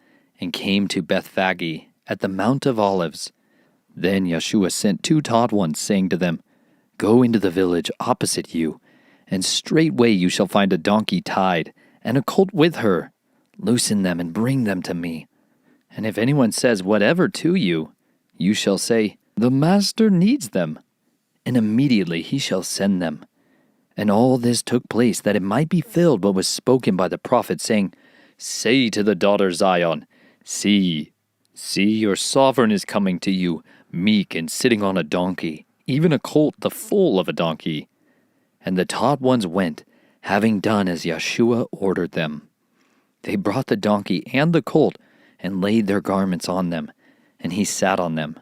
and came to Bethphage at the Mount of Olives, then Yeshua sent 2 taught ones, saying to them, "Go into the village opposite you, and straightway you shall find a donkey tied, and a colt with her. Loosen them and bring them to me. And if anyone says whatever to you, you shall say, 'The Master needs them,' and immediately he shall send them." And all this took place that it might be filled what was spoken by the prophet, saying, "Say to the daughter Zion, See, your sovereign is coming to you, meek and sitting on a donkey, even a colt, the foal of a donkey." And the taught ones went, having done as Yeshua ordered them. They brought the donkey and the colt, and laid their garments on them, and he sat on them.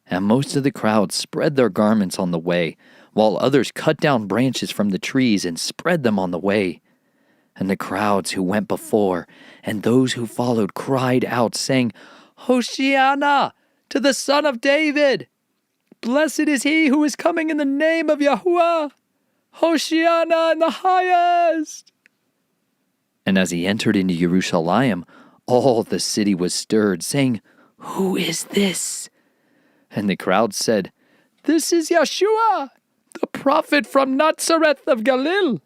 And most of the crowd spread their garments on the way, while others cut down branches from the trees and spread them on the way. And the crowds who went before and those who followed cried out, saying, "Hosanna to the Son of David! Blessed is he who is coming in the name of Yahuwah! Hosanna in the highest!" And as he entered into Jerusalem, all the city was stirred, saying, "Who is this?" And the crowd said, "This is Yeshua, the prophet from Nazareth of Galilee."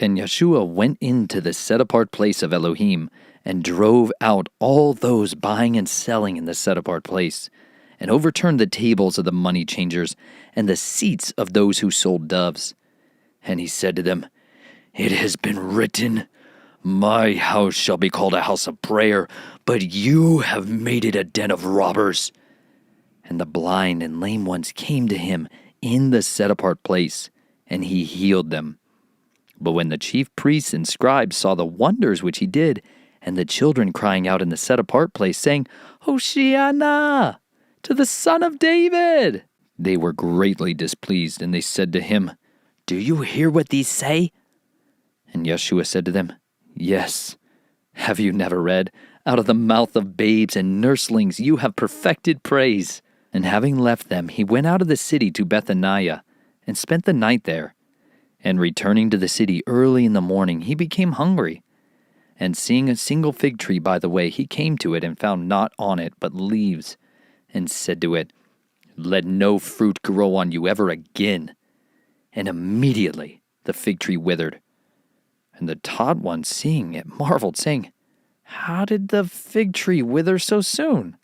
And Yeshua went into the set-apart place of Elohim, and drove out all those buying and selling in the set-apart place, and overturned the tables of the money changers, and the seats of those who sold doves. And he said to them, "It has been written, 'My house shall be called a house of prayer,' but you have made it a den of robbers." And the blind and lame ones came to him in the set-apart place, and he healed them. But when the chief priests and scribes saw the wonders which he did, and the children crying out in the set-apart place, saying, "Hosanna to the Son of David," they were greatly displeased, and they said to him, "Do you hear what these say?" And Yeshua said to them, "Yes. Have you never read, 'Out of the mouth of babes and nurslings you have perfected praise'?" And having left them, he went out of the city to Bethaniah, and spent the night there. And returning to the city early in the morning, he became hungry. And seeing a single fig tree by the way, he came to it, and found not on it but leaves, and said to it, "Let no fruit grow on you ever again." And immediately the fig tree withered. And the taught ones, seeing it, marveled, saying, "How did the fig tree wither so soon?"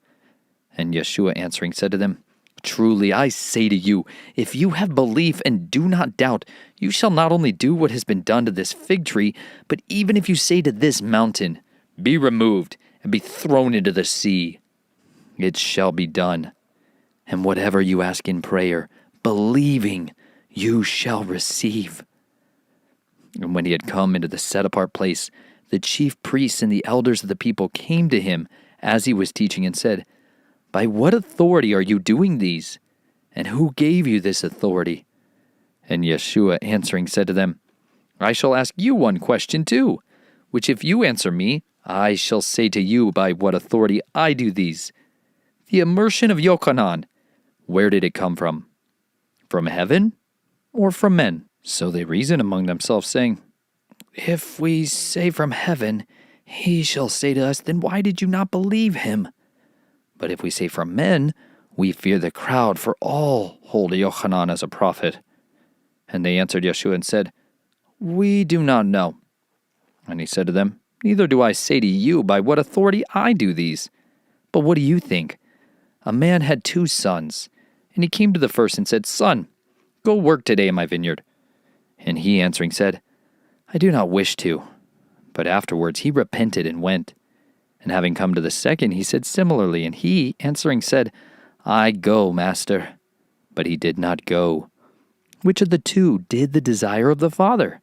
And Yeshua answering said to them, Truly, I say to you, if you have belief and do not doubt, you shall not only do what has been done to this fig tree, but even if you say to this mountain, be removed and be thrown into the sea, it shall be done. And whatever you ask in prayer, believing, you shall receive. And when he had come into the set-apart place, the chief priests and the elders of the people came to him as he was teaching and said, by what authority are you doing these? And who gave you this authority? And Yeshua answering said to them, I shall ask you one question too, which if you answer me, I shall say to you by what authority I do these. The immersion of Yochanan, where did it come from? From heaven or from men? So they reasoned among themselves, saying, if we say from heaven, he shall say to us, then why did you not believe him? But if we say from men, we fear the crowd, for all hold Yochanan as a prophet. And they answered Yeshua and said, we do not know. And he said to them, neither do I say to you by what authority I do these. But what do you think? A man had 2 sons, and he came to the first and said, son, go work today in my vineyard. And he answering said, I do not wish to. But afterwards he repented and went. And having come to the second, he said similarly. And he, answering, said, I go, master. But he did not go. Which of the 2 did the desire of the Father?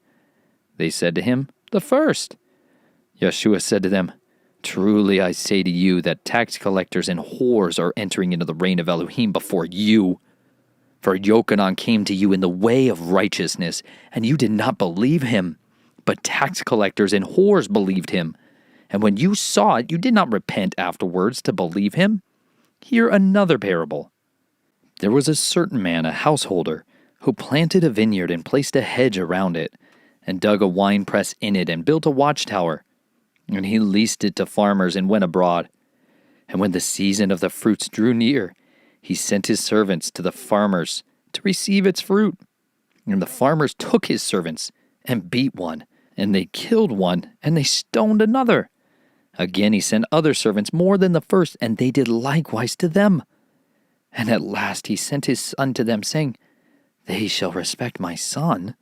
They said to him, the first. Yeshua said to them, truly I say to you that tax collectors and whores are entering into the reign of Elohim before you. For Yochanan came to you in the way of righteousness, and you did not believe him. But tax collectors and whores believed him. And when you saw it, you did not repent afterwards to believe him. Hear another parable. There was a certain man, a householder, who planted a vineyard and placed a hedge around it, and dug a winepress in it and built a watchtower. And he leased it to farmers and went abroad. And when the season of the fruits drew near, he sent his servants to the farmers to receive its fruit. And the farmers took his servants and beat one, and they killed one, and they stoned another. Again he sent other servants more than the first, and they did likewise to them. And at last he sent his son to them, saying, they shall respect my son.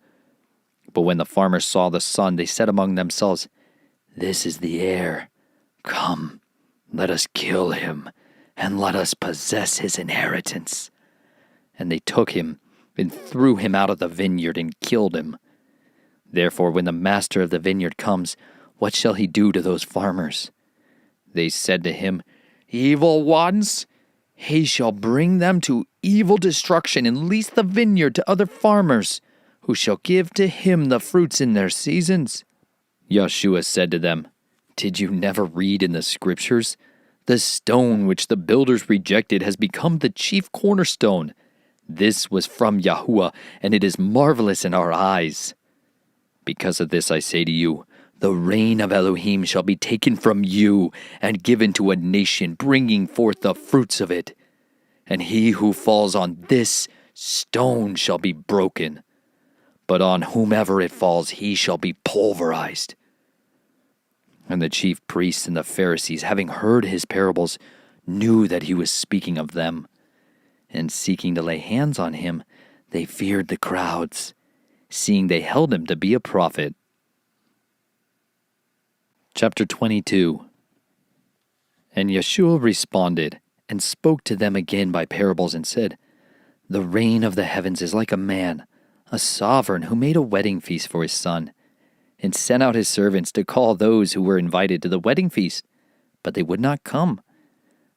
But when the farmers saw the son, they said among themselves, this is the heir. Come, let us kill him, and let us possess his inheritance. And they took him, and threw him out of the vineyard, and killed him. Therefore, when the master of the vineyard comes, what shall he do to those farmers? They said to him, evil ones, he shall bring them to evil destruction and lease the vineyard to other farmers, who shall give to him the fruits in their seasons. Yeshua said to them, did you never read in the scriptures? The stone which the builders rejected has become the chief cornerstone. This was from Yahuwah, and it is marvelous in our eyes. Because of this I say to you, the reign of Elohim shall be taken from you and given to a nation, bringing forth the fruits of it. And he who falls on this stone shall be broken, but on whomever it falls he shall be pulverized. And the chief priests and the Pharisees, having heard his parables, knew that he was speaking of them. And seeking to lay hands on him, they feared the crowds, seeing they held him to be a prophet. Chapter 22. And Yeshua responded, and spoke to them again by parables, and said, the reign of the heavens is like a man, a sovereign, who made a wedding feast for his son, and sent out his servants to call those who were invited to the wedding feast, but they would not come.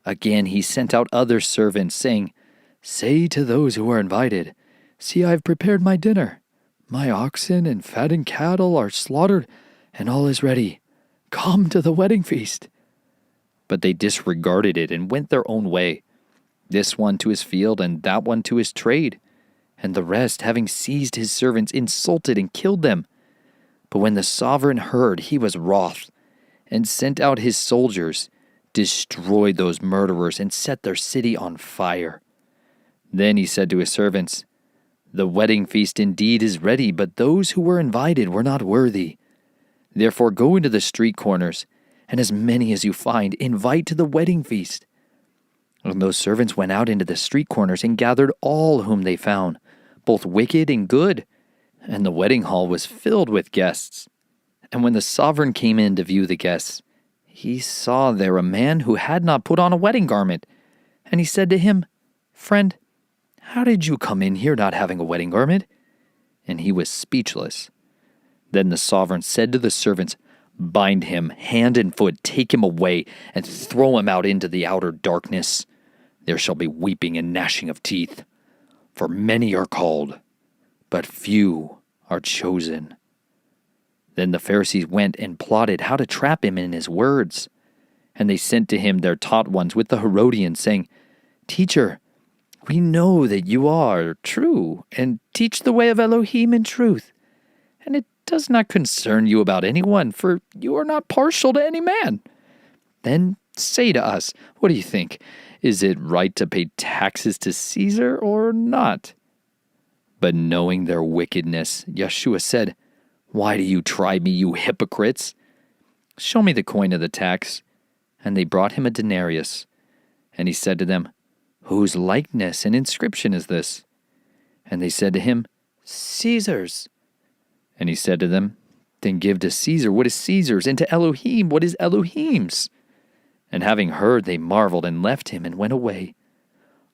Again he sent out other servants, saying, say to those who are invited, see, I have prepared my dinner. My oxen and fattened cattle are slaughtered, and all is ready. Come to the wedding feast. But they disregarded it and went their own way, this one to his field and that one to his trade. And the rest, having seized his servants, insulted and killed them. But when the sovereign heard, he was wroth, and sent out his soldiers, destroyed those murderers, and set their city on fire. Then he said to his servants, the wedding feast indeed is ready, but those who were invited were not worthy. Therefore go into the street corners, and as many as you find, invite to the wedding feast. And those servants went out into the street corners and gathered all whom they found, both wicked and good. And the wedding hall was filled with guests. And when the sovereign came in to view the guests, he saw there a man who had not put on a wedding garment. And he said to him, "Friend, how did you come in here not having a wedding garment?" And he was speechless. Then the sovereign said to the servants, "Bind him hand and foot, take him away, and throw him out into the outer darkness. There shall be weeping and gnashing of teeth. For many are called, but few are chosen." Then the Pharisees went and plotted how to trap him in his words. And they sent to him their taught ones with the Herodians, saying, "Teacher, we know that you are true, and teach the way of Elohim in truth. And it does not concern you about anyone, for you are not partial to any man. Then say to us, what do you think? Is it right to pay taxes to Caesar or not?" But knowing their wickedness, Yeshua said, "Why do you try me, you hypocrites? Show me the coin of the tax." And they brought him a denarius. And he said to them, "Whose likeness and inscription is this?" And they said to him, "Caesar's." And he said to them, "Then give to Caesar what is Caesar's, and to Elohim what is Elohim's." And having heard, they marveled and left him and went away.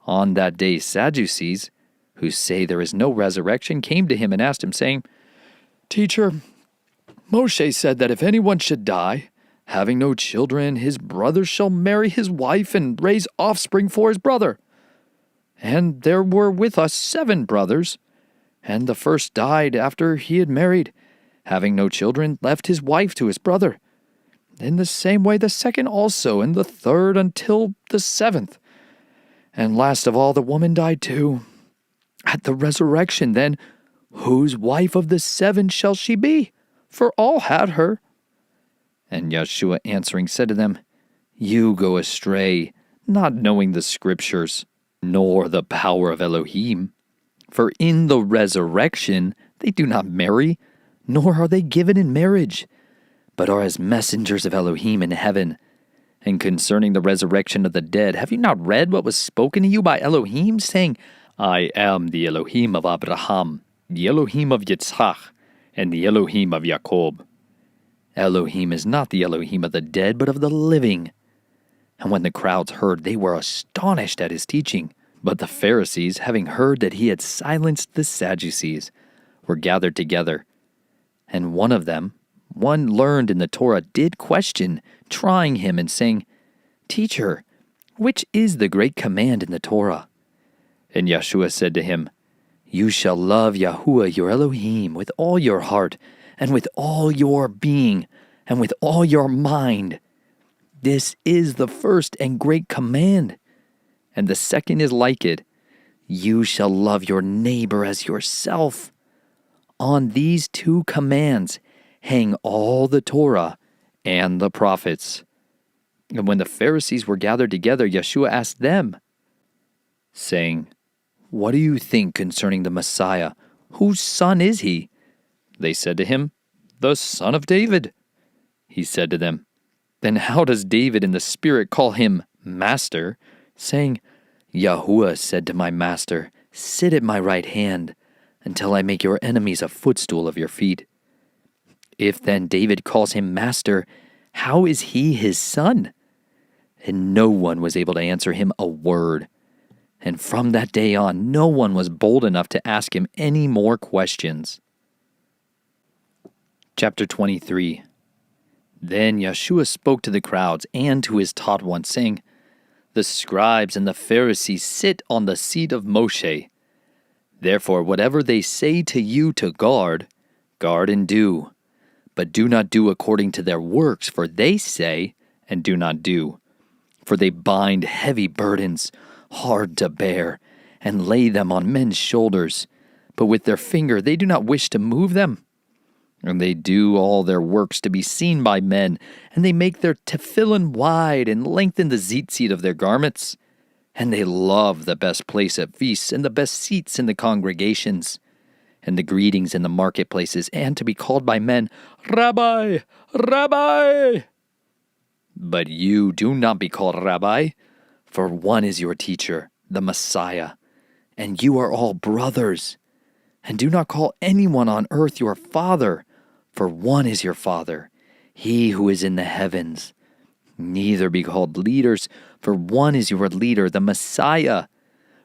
On that day Sadducees, who say there is no resurrection, came to him and asked him, saying, "Teacher, Moshe said that if anyone should die, having no children, his brother shall marry his wife and raise offspring for his brother. And there were with us 7 brothers, and the first died after he had married, having no children, left his wife to his brother. In the same way the second also, and the third until the 7th. And last of all the woman died too. At the resurrection then, whose wife of the 7 shall she be? For all had her." And Yeshua answering said to them, "You go astray, not knowing the Scriptures, nor the power of Elohim. For in the resurrection they do not marry, nor are they given in marriage, but are as messengers of Elohim in heaven. And concerning the resurrection of the dead, have you not read what was spoken to you by Elohim, saying, 'I am the Elohim of Abraham, the Elohim of Yitzhak, and the Elohim of Jacob'? Elohim is not the Elohim of the dead, but of the living." And when the crowds heard, they were astonished at his teaching. But the Pharisees, having heard that he had silenced the Sadducees, were gathered together. And one of them, one learned in the Torah, did question, trying him and saying, "Teacher, which is the great command in the Torah?" And Yeshua said to him, "You shall love Yahuwah your Elohim with all your heart, and with all your being, and with all your mind. This is the first and great command. And the second is like it. You shall love your neighbor as yourself. On these 2 commands hang all the Torah and the prophets." And when the Pharisees were gathered together, Yeshua asked them, saying, "What do you think concerning the Messiah? Whose son is he?" They said to him, "The son of David." He said to them, "Then how does David in the Spirit call him Master, saying, 'Yahuwah said to my Master, sit at my right hand, until I make your enemies a footstool of your feet'? If then David calls him Master, how is he his son?" And no one was able to answer him a word. And from that day on, no one was bold enough to ask him any more questions. Chapter 23. Then Yeshua spoke to the crowds and to his taught ones, saying, "The scribes and the Pharisees sit on the seat of Moshe. Therefore, whatever they say to you to guard, guard and do. But do not do according to their works, for they say and do not do. For they bind heavy burdens, hard to bear, and lay them on men's shoulders, but with their finger they do not wish to move them. And they do all their works to be seen by men, and they make their tefillin wide and lengthen the tzitzit of their garments. And they love the best place at feasts and the best seats in the congregations, and the greetings in the marketplaces, and to be called by men, 'Rabbi, Rabbi.' But you do not be called Rabbi, For one is your teacher, the Messiah, and you are all brothers. And do not call anyone on earth your father, for one is your Father, he who is in the heavens. Neither be called leaders, for one is your leader, the Messiah.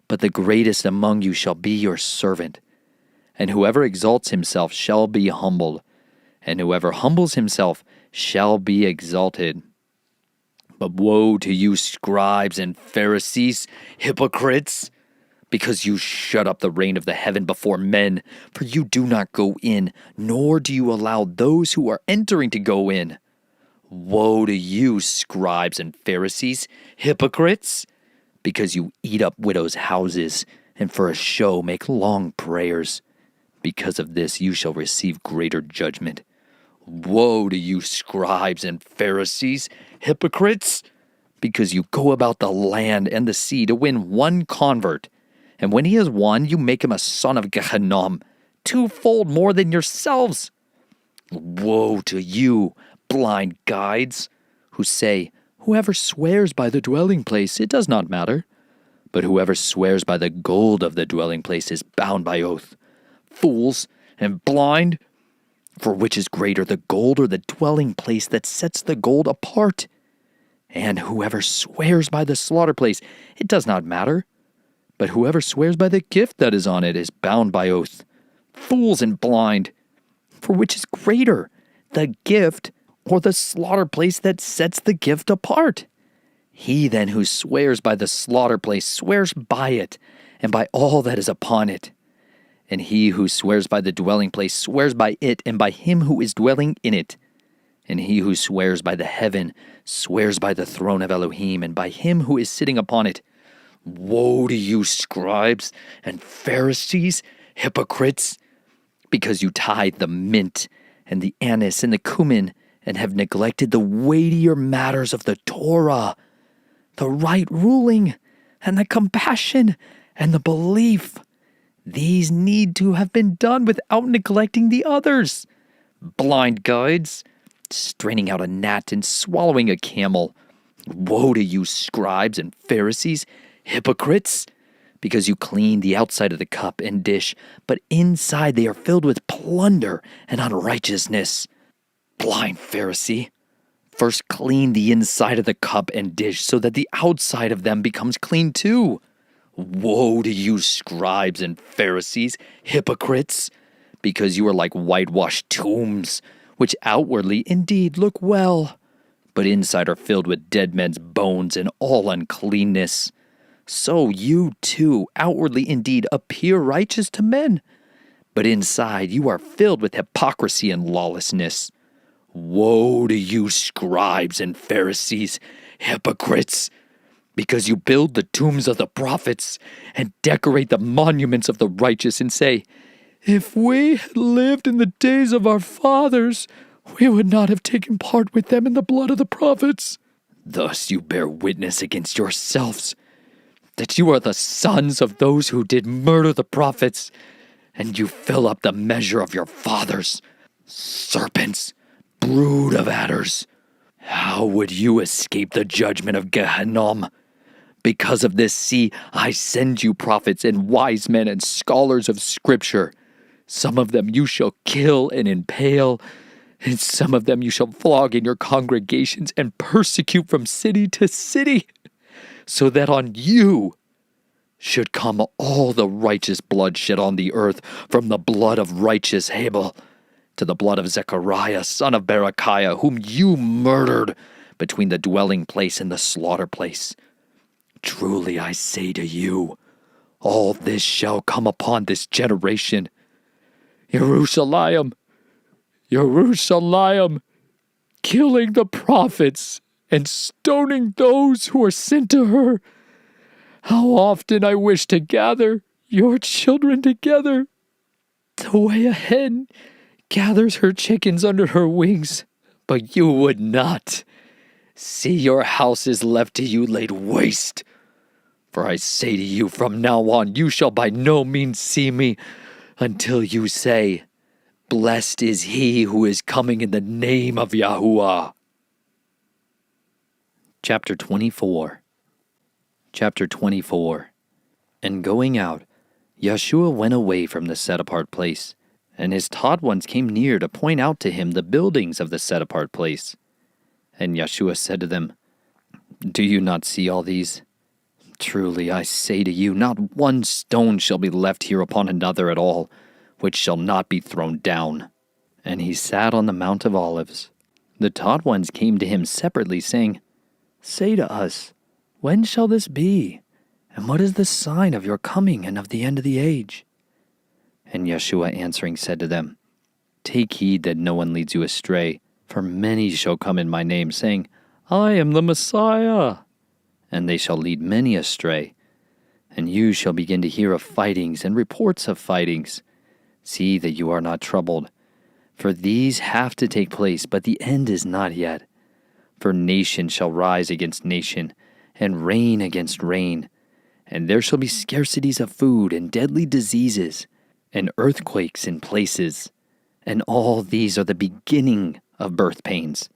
But the greatest among you shall be your servant. And whoever exalts himself shall be humbled, and whoever humbles himself shall be exalted. But woe to you, scribes and Pharisees, hypocrites! Because you shut up the reign of the heaven before men, for you do not go in, nor do you allow those who are entering to go in. Woe to you, scribes and Pharisees, hypocrites! Because you eat up widows' houses, and for a show make long prayers. Because of this you shall receive greater judgment. Woe to you, scribes and Pharisees, hypocrites! Because you go about the land and the sea to win one convert, and when he is won, you make him a son of Gehenna, twofold more than yourselves. Woe to you, blind guides, who say, whoever swears by the dwelling place, it does not matter. But whoever swears by the gold of the dwelling place is bound by oath. Fools and blind! For which is greater, the gold or the dwelling place that sets the gold apart? And whoever swears by the slaughter place, it does not matter. But whoever swears by the gift that is on it is bound by oath. Fools and blind! For which is greater, the gift or the slaughter place that sets the gift apart? He then who swears by the slaughter place swears by it, and by all that is upon it. And he who swears by the dwelling place swears by it, and by him who is dwelling in it. And he who swears by the heaven swears by the throne of Elohim, and by him who is sitting upon it. Woe to you, scribes and Pharisees, hypocrites! Because you tithe the mint and the anise and the cumin, and have neglected the weightier matters of the Torah, the right ruling, and the compassion, and the belief. These need to have been done without neglecting the others. Blind guides, straining out a gnat and swallowing a camel. Woe to you, scribes and Pharisees, hypocrites! Because you clean the outside of the cup and dish, but inside they are filled with plunder and unrighteousness. Blind Pharisee, first clean the inside of the cup and dish, so that the outside of them becomes clean too. Woe to you, scribes and Pharisees, hypocrites! Because you are like whitewashed tombs, which outwardly indeed look well, but inside are filled with dead men's bones and all uncleanness. So you too outwardly indeed appear righteous to men, but inside you are filled with hypocrisy and lawlessness. Woe to you, scribes and Pharisees, hypocrites! Because you build the tombs of the prophets and decorate the monuments of the righteous and say, if we had lived in the days of our fathers, we would not have taken part with them in the blood of the prophets. Thus you bear witness against yourselves that you are the sons of those who did murder the prophets, and you fill up the measure of your fathers. Serpents, brood of adders, how would you escape the judgment of Gehenna? Because of this, see, I send you prophets and wise men and scholars of Scripture. Some of them you shall kill and impale, and some of them you shall flog in your congregations and persecute from city to city, so that on you should come all the righteous blood shed on the earth, from the blood of righteous Abel to the blood of Zechariah, son of Berechiah, whom you murdered between the dwelling place and the slaughter place. Truly I say to you, all this shall come upon this generation. Jerusalem, Jerusalem, killing the prophets and stoning those who are sent to her. How often I wish to gather your children together, the way a hen gathers her chickens under her wings, but you would not. See, your house is left to you laid waste. For I say to you, from now on you shall by no means see me, until you say, blessed is he who is coming in the name of Yahuwah. Chapter 24. Chapter 24. And going out, Yeshua went away from the set-apart place, and his taught ones came near to point out to him the buildings of the set-apart place. And Yeshua said to them, Do you not see all these? Truly I say to you, not one stone shall be left here upon another at all, which shall not be thrown down. And he sat on the Mount of Olives. The taught ones came to him separately, saying, Say to us, when shall this be? And what is the sign of your coming and of the end of the age? And Yeshua answering said to them, Take heed that no one leads you astray, for many shall come in my name, saying, I am the Messiah. And they shall lead many astray. And you shall begin to hear of fightings and reports of fightings. See that you are not troubled, for these have to take place, but the end is not yet. For nation shall rise against nation, and reign against reign. And there shall be scarcities of food, and deadly diseases, and earthquakes in places. And all these are the beginning of birth pains.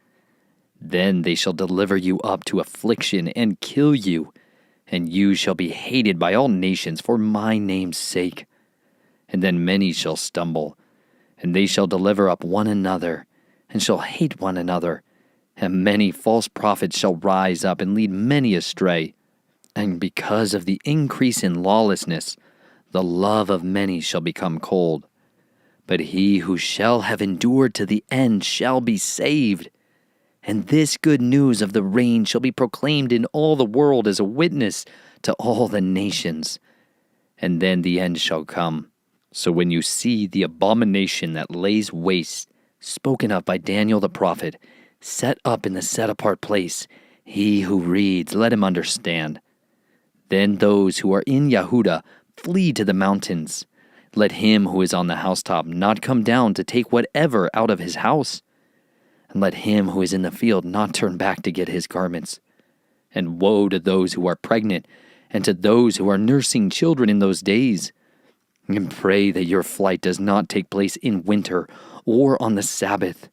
Then they shall deliver you up to affliction, and kill you. And you shall be hated by all nations for my name's sake. And then many shall stumble, and they shall deliver up one another, and shall hate one another. And many false prophets shall rise up and lead many astray. And because of the increase in lawlessness, the love of many shall become cold. But he who shall have endured to the end shall be saved. And this good news of the reign shall be proclaimed in all the world as a witness to all the nations. And then the end shall come. So when you see the abomination that lays waste, spoken of by Daniel the prophet, set up in the set-apart place, he who reads, let him understand. Then those who are in Yehuda flee to the mountains. Let him who is on the housetop not come down to take whatever out of his house. And let him who is in the field not turn back to get his garments. And woe to those who are pregnant, and to those who are nursing children in those days. And pray that your flight does not take place in winter or on the Sabbath.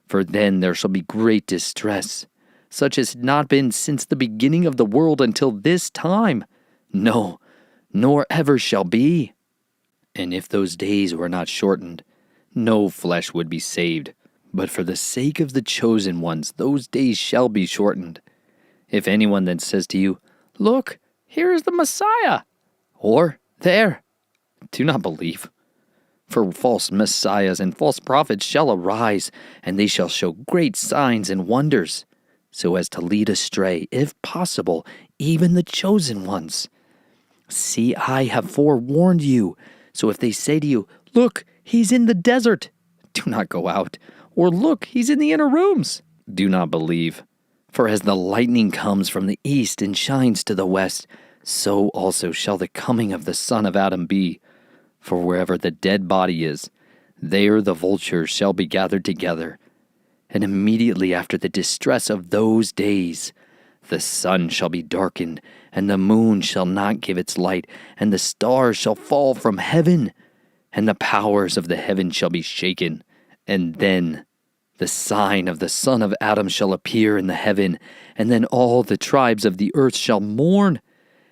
For then there shall be great distress, such as has not been since the beginning of the world until this time. No, nor ever shall be. And if those days were not shortened, no flesh would be saved. But for the sake of the chosen ones, those days shall be shortened. If anyone then says to you, Look, here is the Messiah, or there, do not believe. For false messiahs and false prophets shall arise, and they shall show great signs and wonders, so as to lead astray, if possible, even the chosen ones. See, I have forewarned you. So if they say to you, Look, he's in the desert, do not go out. Or look, he's in the inner rooms, do not believe. For as the lightning comes from the east and shines to the west, so also shall the coming of the Son of Adam be. For wherever the dead body is, there the vultures shall be gathered together. And immediately after the distress of those days, the sun shall be darkened, and the moon shall not give its light, and the stars shall fall from heaven, and the powers of the heaven shall be shaken. And then the sign of the Son of Adam shall appear in the heaven, and then all the tribes of the earth shall mourn,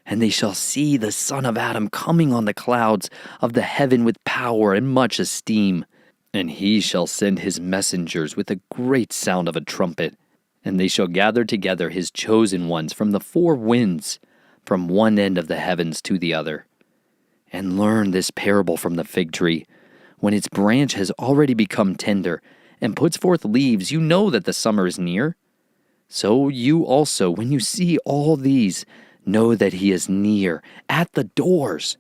and they shall see the Son of Adam coming on the clouds of the heaven with power and much esteem. And he shall send his messengers with a great sound of a trumpet, and they shall gather together his chosen ones from the four winds, from one end of the heavens to the other. And learn this parable from the fig tree. When its branch has already become tender and puts forth leaves, you know that the summer is near. So you also, when you see all these, know that he is near, at the doors.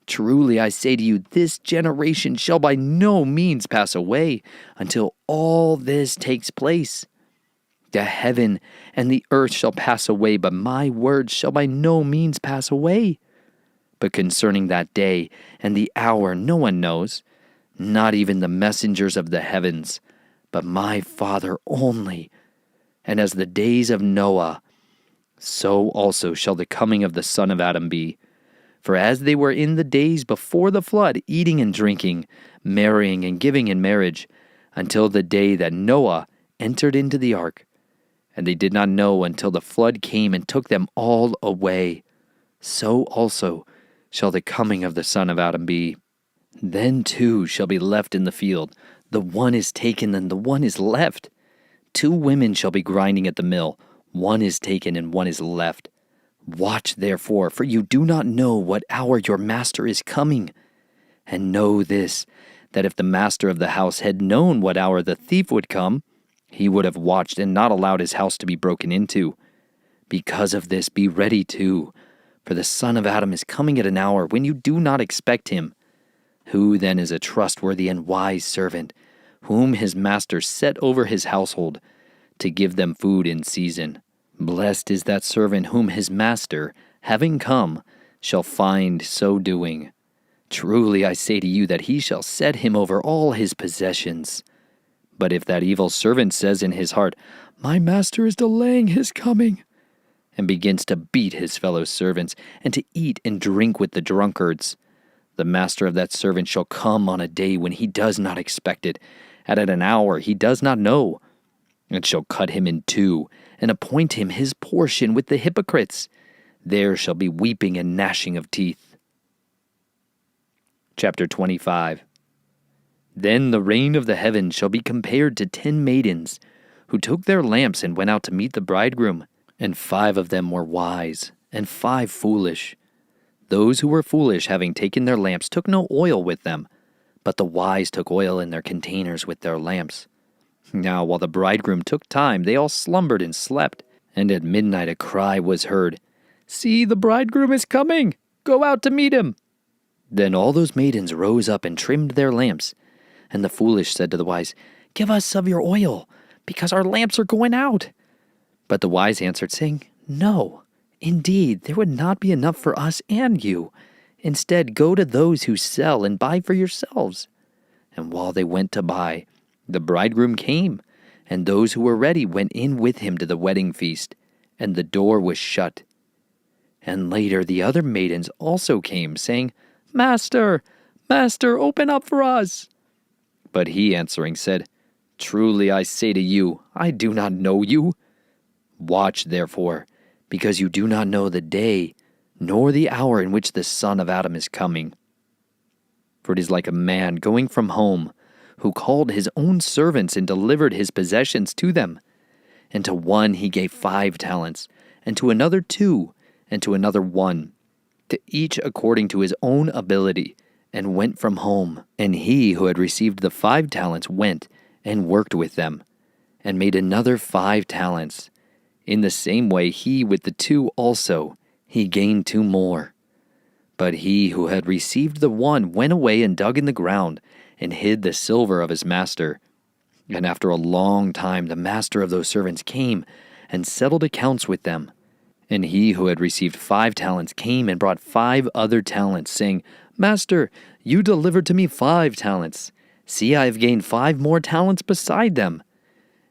Truly I say to you, this generation shall by no means pass away until all this takes place. The heaven and the earth shall pass away, but my words shall by no means pass away. But concerning that day and the hour no one knows, not even the messengers of the heavens, but my Father only. And as the days of Noah, so also shall the coming of the Son of Adam be. For as they were in the days before the flood, eating and drinking, marrying and giving in marriage, until the day that Noah entered into the ark, and they did not know until the flood came and took them all away. so also shall the coming of the Son of Adam be. Then two shall be left in the field, the one is taken and the one is left. 2 women shall be grinding at the mill, one is taken and one is left. Watch therefore, for you do not know what hour your master is coming. And know this, that if the master of the house had known what hour the thief would come, he would have watched and not allowed his house to be broken into. Because of this, be ready too, for the Son of Adam is coming at an hour when you do not expect him. Who then is a trustworthy and wise servant, whom his master set over his household, to give them food in season? Blessed is that servant whom his master, having come, shall find so doing. Truly I say to you that he shall set him over all his possessions. But if that evil servant says in his heart, My master is delaying his coming, and begins to beat his fellow servants, and to eat and drink with the drunkards, the master of that servant shall come on a day when he does not expect it, and at an hour he does not know, and shall cut him in two, and appoint him his portion with the hypocrites. There shall be weeping and gnashing of teeth. Chapter 25. Then the reign of the heavens shall be compared to 10 maidens, who took their lamps and went out to meet the bridegroom. And 5 of them were wise, and 5 foolish. Those who were foolish, having taken their lamps, took no oil with them, but the wise took oil in their containers with their lamps. Now while the bridegroom took time, they all slumbered and slept. And at midnight a cry was heard, See, the bridegroom is coming! Go out to meet him! Then all those maidens rose up and trimmed their lamps. And the foolish said to the wise, Give us of your oil, because our lamps are going out. But the wise answered, saying, No, indeed, there would not be enough for us and you. Instead, go to those who sell and buy for yourselves. And while they went to buy, the bridegroom came, and those who were ready went in with him to the wedding feast, and the door was shut. And later the other maidens also came, saying, Master, Master, open up for us. But he answering said, Truly I say to you, I do not know you. Watch therefore, because you do not know the day, nor the hour in which the Son of Adam is coming. For it is like a man going from home, who called his own servants and delivered his possessions to them. And to one he gave 5 talents, and to another 2, and to another 1, to each according to his own ability, and went from home. And he who had received the 5 talents went and worked with them, and made another 5 talents. In the same way he with the 2 also, he gained 2 more. But he who had received the 1 went away and dug in the ground, and hid the silver of his master. And after a long time the master of those servants came, and settled accounts with them. And he who had received 5 talents came and brought 5 other talents, saying, Master, you delivered to me 5 talents. See, I have gained 5 more talents beside them.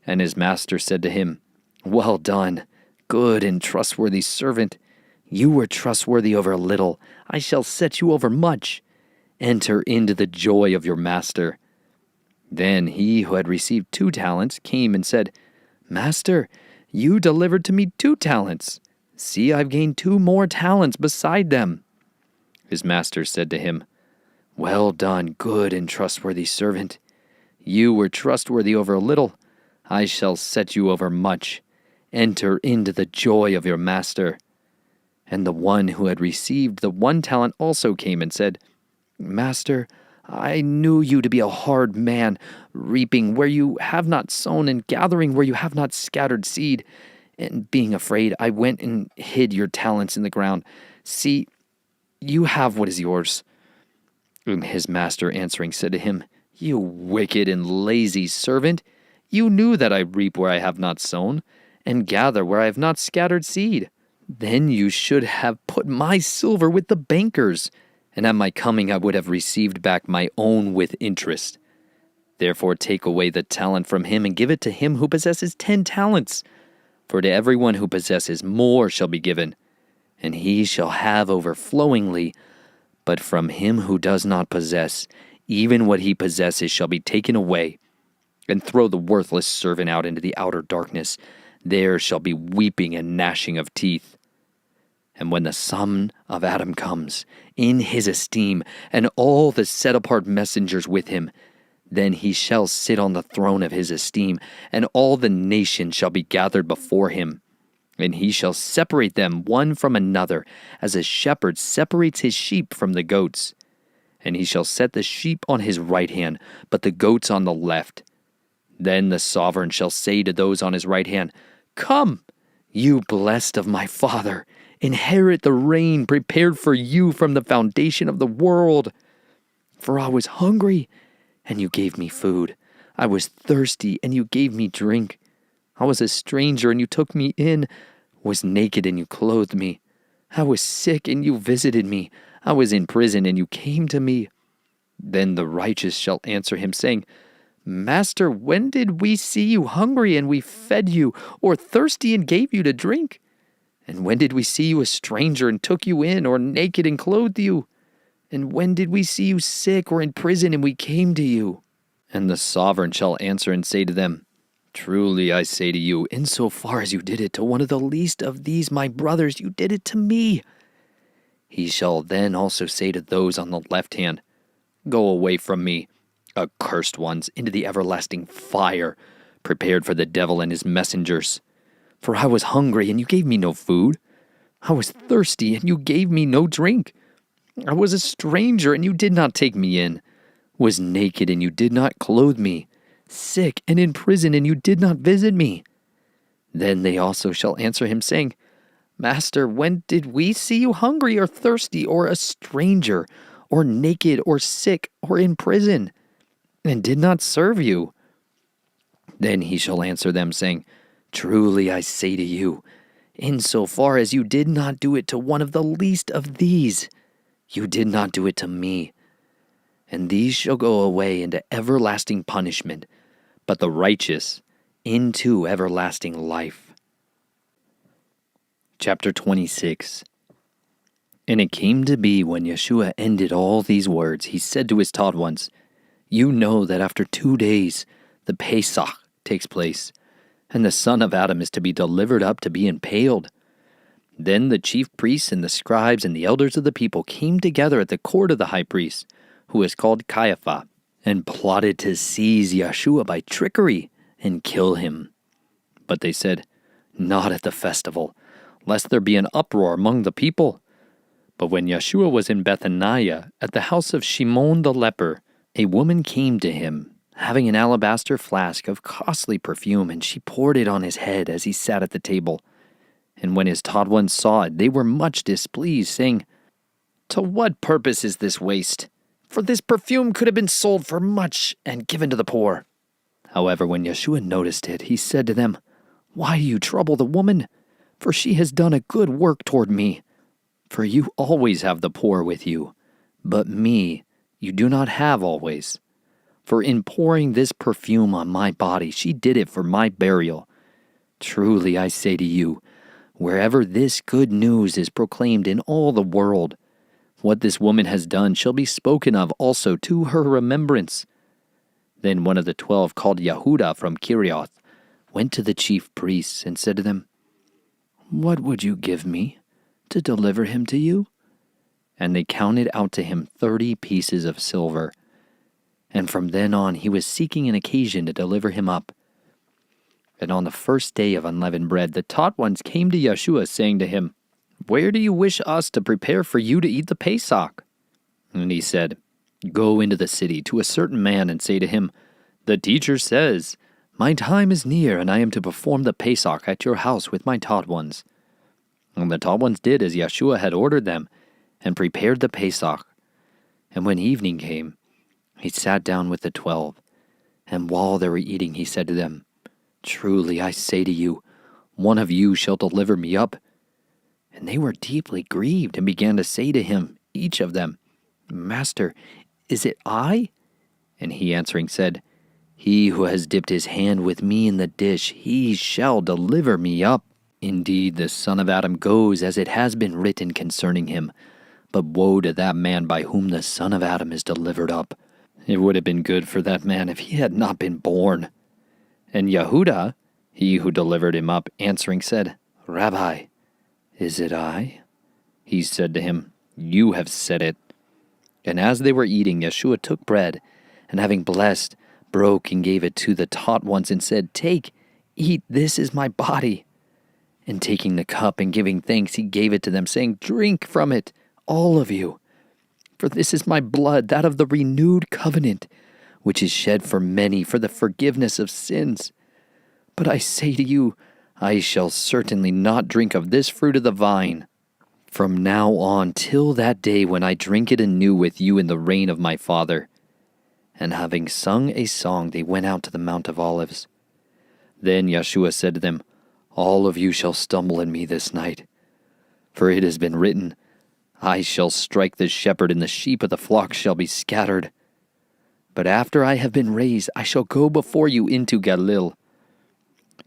And his master said to him, Well done, good and trustworthy servant. You were trustworthy over a little. I shall set you over much. Enter into the joy of your master. Then he who had received 2 talents came and said, Master, you delivered to me 2 talents. See, I've gained 2 more talents beside them. His master said to him, Well done, good and trustworthy servant. You were trustworthy over a little. I shall set you over much. Enter into the joy of your master. And the one who had received the 1 talent also came and said, Master, I knew you to be a hard man, reaping where you have not sown and gathering where you have not scattered seed. And being afraid, I went and hid your talents in the ground. See, you have what is yours. And his master answering said to him, You wicked and lazy servant, you knew that I reap where I have not sown, and gather where I have not scattered seed. Then you should have put my silver with the bankers, and at my coming I would have received back my own with interest. Therefore take away the talent from him and give it to him who possesses 10 talents. For to everyone who possesses more shall be given, and he shall have overflowingly. But from him who does not possess, even what he possesses shall be taken away. And throw the worthless servant out into the outer darkness. There shall be weeping and gnashing of teeth. And when the Son of Adam comes, in his esteem, and all the set-apart messengers with him, then he shall sit on the throne of his esteem, and all the nations shall be gathered before him. And he shall separate them one from another, as a shepherd separates his sheep from the goats. And he shall set the sheep on his right hand, but the goats on the left. Then the sovereign shall say to those on his right hand, Come, you blessed of my Father, inherit the reign prepared for you from the foundation of the world. For I was hungry, and you gave me food. I was thirsty, and you gave me drink. I was a stranger, and you took me in. Was naked, and you clothed me. I was sick, and you visited me. I was in prison, and you came to me. Then the righteous shall answer him, saying, Master, when did we see you hungry, and we fed you, or thirsty, and gave you to drink? And when did we see you a stranger, and took you in, or naked, and clothed you? And when did we see you sick, or in prison, and we came to you? And the sovereign shall answer and say to them, Truly I say to you, insofar as you did it to one of the least of these my brothers, you did it to me. He shall then also say to those on the left hand, Go away from me, accursed ones, into the everlasting fire, prepared for the devil and his messengers. For I was hungry, and you gave me no food. I was thirsty, and you gave me no drink. I was a stranger, and you did not take me in. Was naked, and you did not clothe me. Sick and in prison, and you did not visit me. Then they also shall answer him, saying, Master, when did we see you hungry, or thirsty, or a stranger, or naked, or sick, or in prison, and did not serve you? Then he shall answer them, saying, Truly I say to you, insofar as you did not do it to one of the least of these, you did not do it to me. And these shall go away into everlasting punishment, but the righteous into everlasting life. Chapter 26. And it came to be when Yeshua ended all these words, he said to his taught ones, You know that after 2 days the Pesach takes place, and the Son of Adam is to be delivered up to be impaled. Then the chief priests and the scribes and the elders of the people came together at the court of the high priest, who is called Caiaphas, and plotted to seize Yeshua by trickery and kill him. But they said, Not at the festival, lest there be an uproar among the people. But when Yeshua was in Bethaniah, at the house of Shimon the leper, a woman came to him, having an alabaster flask of costly perfume, and she poured it on his head as he sat at the table. And when his taught ones saw it, they were much displeased, saying, To what purpose is this waste? For this perfume could have been sold for much and given to the poor. However, when Yeshua noticed it, he said to them, Why do you trouble the woman? For she has done a good work toward me. For you always have the poor with you, but me you do not have always. For in pouring this perfume on my body, she did it for my burial. Truly I say to you, wherever this good news is proclaimed in all the world, what this woman has done shall be spoken of also to her remembrance. Then one of the 12, called Yehuda from Kirioth, went to the chief priests and said to them, What would you give me to deliver him to you? And they counted out to him 30 pieces of silver. And from then on he was seeking an occasion to deliver him up. And on the first day of unleavened bread, the taught ones came to Yeshua, saying to him, Where do you wish us to prepare for you to eat the Pesach? And he said, Go into the city to a certain man and say to him, The teacher says, My time is near, and I am to perform the Pesach at your house with my taught ones. And the taught ones did as Yeshua had ordered them, and prepared the Pesach. And when evening came, he sat down with the 12. And while they were eating, he said to them, Truly I say to you, one of you shall deliver me up. And they were deeply grieved, and began to say to him, each of them, Master, is it I? And he answering said, He who has dipped his hand with me in the dish, he shall deliver me up. Indeed, the Son of Adam goes as it has been written concerning him. But woe to that man by whom the Son of Adam is delivered up. It would have been good for that man if he had not been born. And Yehuda, he who delivered him up, answering said, Rabbi, is it I? He said to him, "You have said it." And as they were eating, Yeshua took bread, and having blessed, broke and gave it to the taught ones and said, "Take, eat, this is my body." And taking the cup and giving thanks, he gave it to them, saying, "Drink from it, all of you. For this is my blood, that of the renewed covenant, which is shed for many for the forgiveness of sins. But I say to you, I shall certainly not drink of this fruit of the vine from now on till that day when I drink it anew with you in the reign of my Father." And having sung a song, they went out to the Mount of Olives. Then Yeshua said to them, "All of you shall stumble in me this night. For it has been written, I shall strike the shepherd, and the sheep of the flock shall be scattered. But after I have been raised, I shall go before you into Galilee."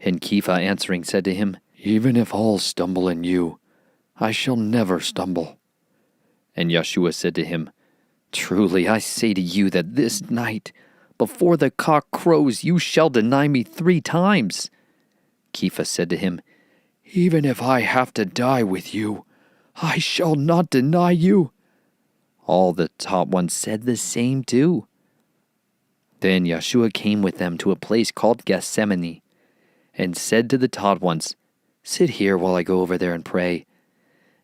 And Kepha answering said to him, "Even if all stumble in you, I shall never stumble." And Yeshua said to him, "Truly I say to you that this night, before the cock crows, you shall deny me 3 times. Kepha said to him, "Even if I have to die with you, I shall not deny you." All the taught ones said the same too. Then Yeshua came with them to a place called Gethsemane, and said to the taught ones, "Sit here while I go over there and pray."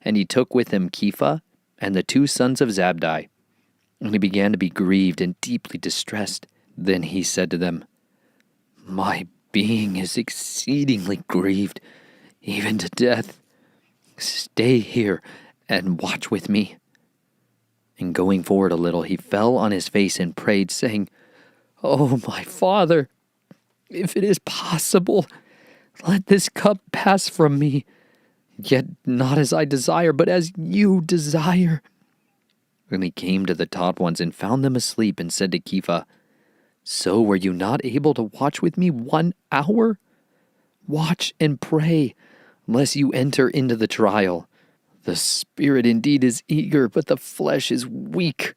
And he took with him Kepha and the 2 sons of Zabdi. And he began to be grieved and deeply distressed. Then he said to them, "My being is exceedingly grieved, even to death. Stay here and watch with me." And going forward a little, he fell on his face and prayed, saying, "Oh, my Father, if it is possible, let this cup pass from me. Yet not as I desire, but as you desire." And he came to the taught ones and found them asleep, and said to Kepha, "So were you not able to watch with me 1 hour? Watch and pray, lest you enter into the trial. The spirit indeed is eager, but the flesh is weak."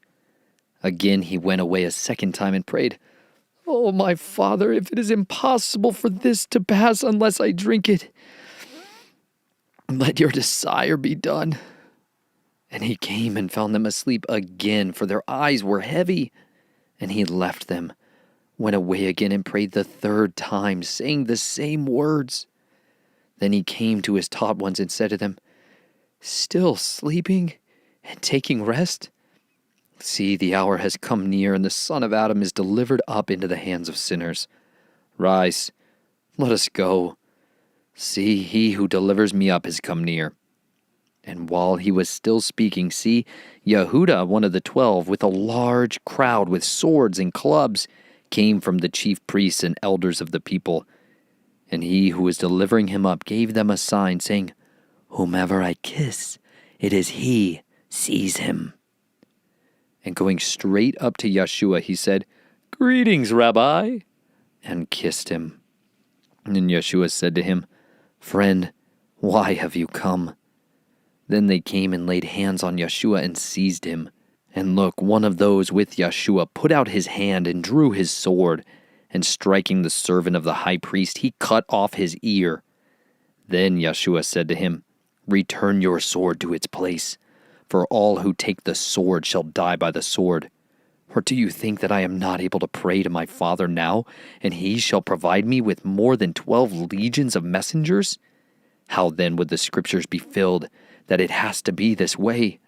Again he went away a second time and prayed, "Oh, my Father, if it is impossible for this to pass unless I drink it, let your desire be done." And he came and found them asleep again, for their eyes were heavy. And he left them, went away again, and prayed the 3rd time, saying the same words. Then he came to his taught ones and said to them, "Still sleeping and taking rest? See, the hour has come near, and the Son of Adam is delivered up into the hands of sinners. Rise, let us go. See, he who delivers me up has come near." And while he was still speaking, see, Yehuda, one of the 12, with a large crowd with swords and clubs, came from the chief priests and elders of the people. And he who was delivering him up gave them a sign, saying, "Whomever I kiss, it is he, seize him." And going straight up to Yeshua, he said, "Greetings, Rabbi," and kissed him. And Yeshua said to him, "Friend, why have you come?" Then they came and laid hands on Yeshua and seized him. And look, one of those with Yeshua put out his hand and drew his sword, and striking the servant of the high priest, he cut off his ear. Then Yeshua said to him, "Return your sword to its place, for all who take the sword shall die by the sword. Or do you think that I am not able to pray to my Father now, and he shall provide me with more than 12 legions of messengers? How then would the scriptures be filled that it has to be this way?"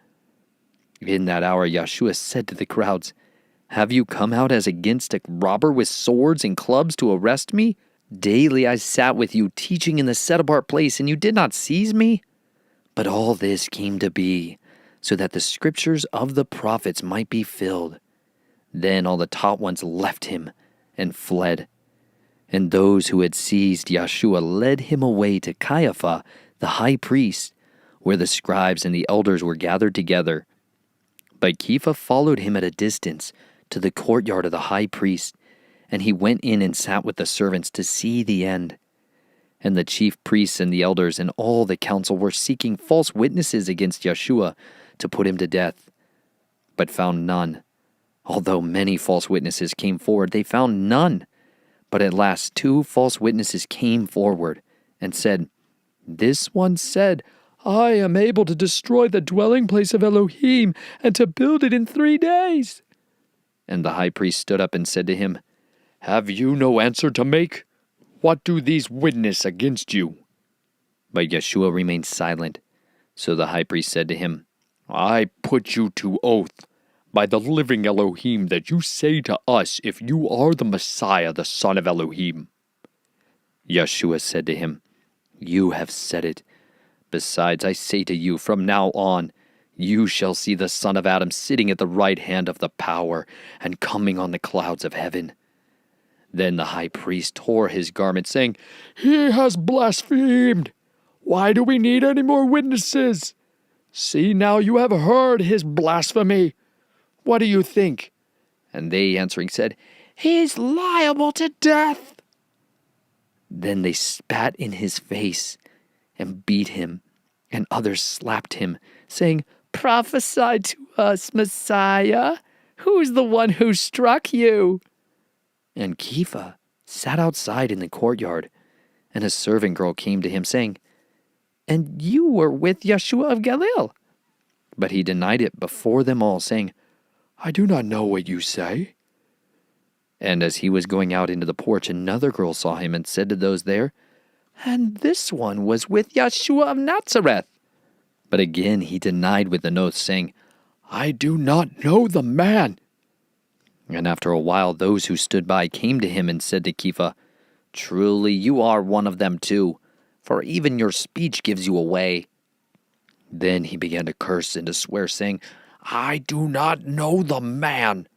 In that hour Yeshua said to the crowds, "Have you come out as against a robber with swords and clubs to arrest me? Daily I sat with you teaching in the set-apart place, and you did not seize me? But all this came to be, so that the scriptures of the prophets might be filled." Then all the taught ones left him and fled. And those who had seized Yeshua led him away to Caiaphas, the high priest, where the scribes and the elders were gathered together. But Kepha followed him at a distance to the courtyard of the high priest, and he went in and sat with the servants to see the end. And the chief priests and the elders and all the council were seeking false witnesses against Yeshua to put him to death, but found none. Although many false witnesses came forward, they found none. But at last 2 false witnesses came forward and said, "This one said, I am able to destroy the dwelling place of Elohim and to build it in 3 days. And the high priest stood up and said to him, Have you no answer to make? What do these witness against you? But Yeshua remained silent. So the high priest said to him, I put you to oath by the living Elohim that you say to us if you are the Messiah, the Son of Elohim. Yeshua said to him, You have said it. Besides, I say to you, from now on, you shall see the Son of Adam sitting at the right hand of the power and coming on the clouds of heaven. Then the high priest tore his garment, saying, He has blasphemed. Why do we need any more witnesses? See, now you have heard his blasphemy. What do you think? And they answering said, He is liable to death. Then they spat in his face and beat him, and others slapped him, saying, Prophesy to us, Messiah. Who's the one who struck you? And Kepha sat outside in the courtyard, and a servant girl came to him, saying, And you were with Yeshua of Galilee. But he denied it before them all, saying, I do not know what you say. And as he was going out into the porch, another girl saw him and said to those there, And this one was with Yeshua of Nazareth. But again he denied with an oath, saying, I do not know the man. And after a while those who stood by came to him and said to Kepha, Truly you are one of them too, for even your speech gives you away. Then he began to curse and to swear, saying, I do not know the man.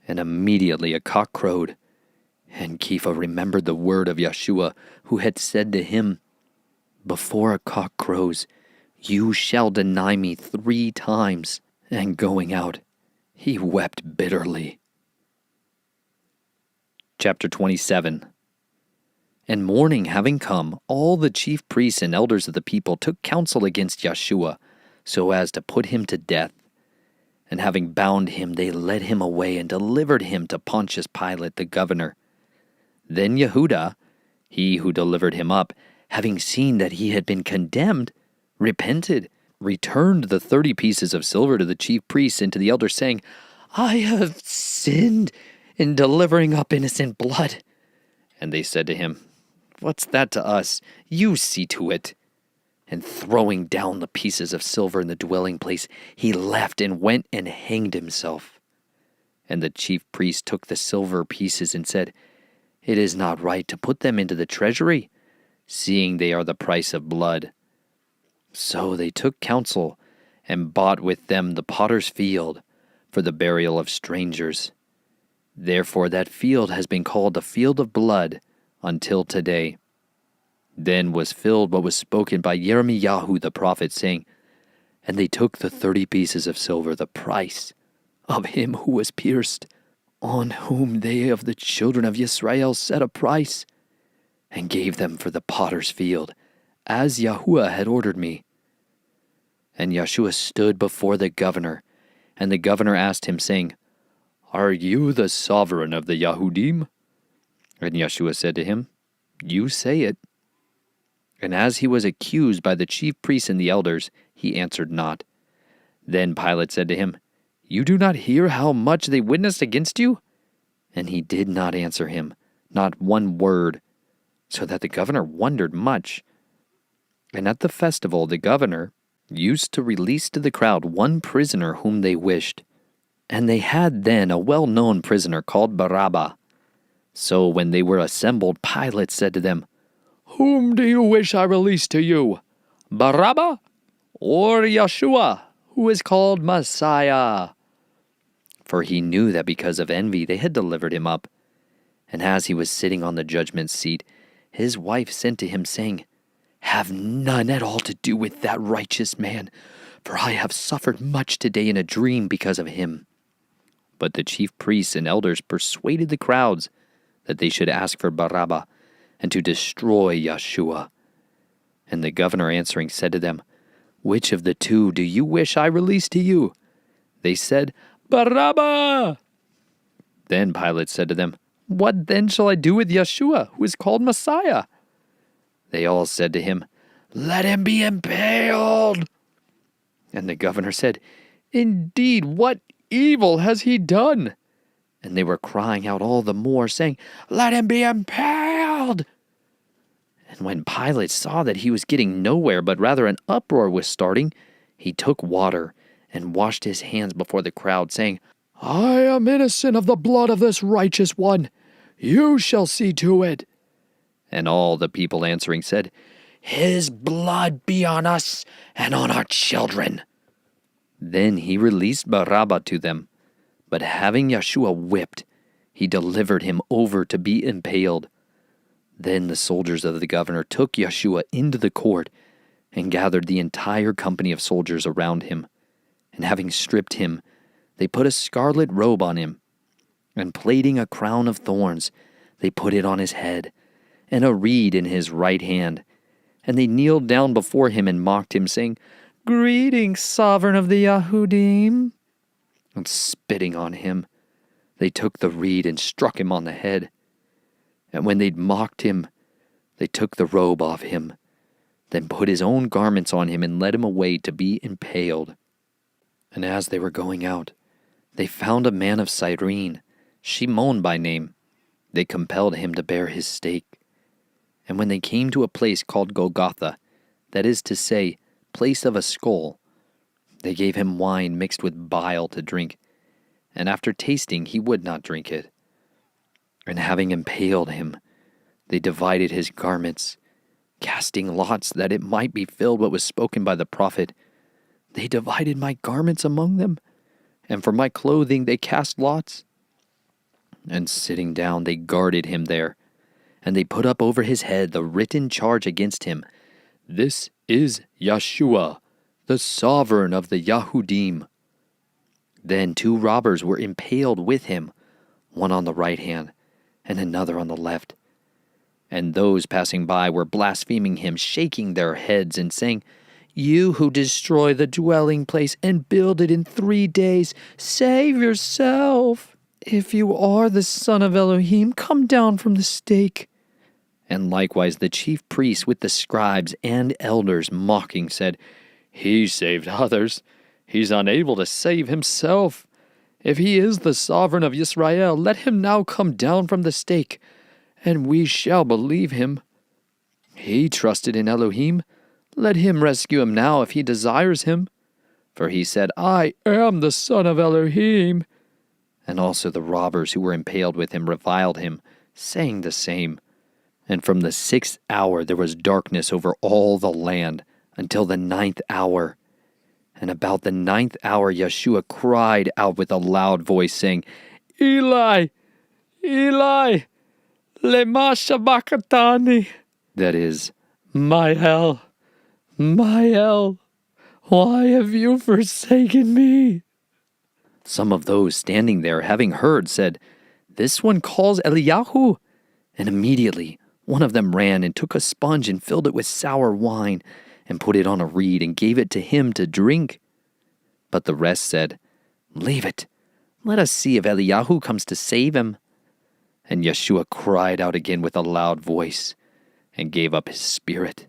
And immediately a cock crowed. And Kepha remembered the word of Yeshua, who had said to him, Before a cock crows, you shall deny me 3 times. And going out, he wept bitterly. Chapter 27. And morning having come, all the chief priests and elders of the people took counsel against Yeshua, so as to put him to death. And having bound him, they led him away and delivered him to Pontius Pilate the governor. Then Yehuda, he who delivered him up, having seen that he had been condemned, repented, returned the 30 pieces of silver to the chief priests and to the elders, saying, I have sinned in delivering up innocent blood. And they said to him, What's that to us? You see to it. And throwing down the pieces of silver in the dwelling place, he left and went and hanged himself. And the chief priest took the silver pieces and said, It is not right to put them into the treasury, seeing they are the price of blood. So they took counsel and bought with them the potter's field for the burial of strangers. Therefore that field has been called the field of blood until today. Then was filled what was spoken by Yirmiyahu the prophet, saying, And they took the 30 pieces of silver, the price of him who was pierced, on whom they of the children of Israel set a price, and gave them for the potter's field, as Yahuwah had ordered me. And Yeshua stood before the governor, and the governor asked him, saying, Are you the sovereign of the Yahudim? And Yeshua said to him, You say it. And as he was accused by the chief priests and the elders, he answered not. Then Pilate said to him, You do not hear how much they witnessed against you? And he did not answer him, not one word, so that the governor wondered much. And at the festival the governor used to release to the crowd one prisoner whom they wished. And they had then a well-known prisoner called Barabbas. So when they were assembled, Pilate said to them, Whom do you wish I release to you, Barabbas or Yeshua, who is called Messiah? For he knew that because of envy they had delivered him up. And as he was sitting on the judgment seat, his wife sent to him, saying, Have none at all to do with that righteous man, for I have suffered much today in a dream because of him. But the chief priests and elders persuaded the crowds that they should ask for Barabbas, and to destroy Yeshua. And the governor answering said to them, Which of the two do you wish I release to you? They said, Barabbas! Then Pilate said to them, What then shall I do with Yeshua, who is called Messiah? They all said to him, "Let him be impaled." And the governor said, "Indeed, what evil has he done?" And they were crying out all the more, saying, "Let him be impaled." And when Pilate saw that he was getting nowhere, but rather an uproar was starting, he took water and washed his hands before the crowd, saying, "I am innocent of the blood of this righteous one. You shall see to it." And all the people answering said, "His blood be on us and on our children." Then he released Barabbas to them, but having Yeshua whipped, he delivered him over to be impaled. Then the soldiers of the governor took Yeshua into the court and gathered the entire company of soldiers around him. And having stripped him, they put a scarlet robe on him, and plaiting a crown of thorns, they put it on his head, and a reed in his right hand. And they kneeled down before him and mocked him, saying, "Greetings, sovereign of the Yahudim." And spitting on him, they took the reed and struck him on the head. And when they'd mocked him, they took the robe off him, then put his own garments on him and led him away to be impaled. And as they were going out, they found a man of Cyrene, Shimon by name. They compelled him to bear his stake. And when they came to a place called Golgotha, that is to say, place of a skull, they gave him wine mixed with bile to drink, and after tasting he would not drink it. And having impaled him, they divided his garments, casting lots that it might be filled what was spoken by the prophet. They divided my garments among them, and for my clothing they cast lots. And sitting down they guarded him there, and they put up over his head the written charge against him, "This is Yeshua, the sovereign of the Yahudim." Then 2 robbers were impaled with him, one on the right hand and another on the left. And those passing by were blaspheming him, shaking their heads and saying, "You who destroy the dwelling place and build it in 3 days, save yourself. If you are the Son of Elohim, come down from the stake." And likewise the chief priests with the scribes and elders mocking said, "He saved others. He's unable to save himself. If he is the sovereign of Israel, let him now come down from the stake, and we shall believe him. He trusted in Elohim. Let him rescue him now if he desires him. For he said, 'I am the Son of Elohim.'" And also the robbers who were impaled with him reviled him, saying the same. And from the 6th hour there was darkness over all the land until the 9th hour. And about the 9th hour Yeshua cried out with a loud voice, saying, "Eli, Eli, lema sabachthani." That is, "My El, why have you forsaken me?" Some of those standing there, having heard, said, "This one calls Eliyahu." And immediately one of them ran and took a sponge and filled it with sour wine, and put it on a reed and gave it to him to drink. But the rest said, "Leave it. Let us see if Eliyahu comes to save him." And Yeshua cried out again with a loud voice, and gave up his spirit.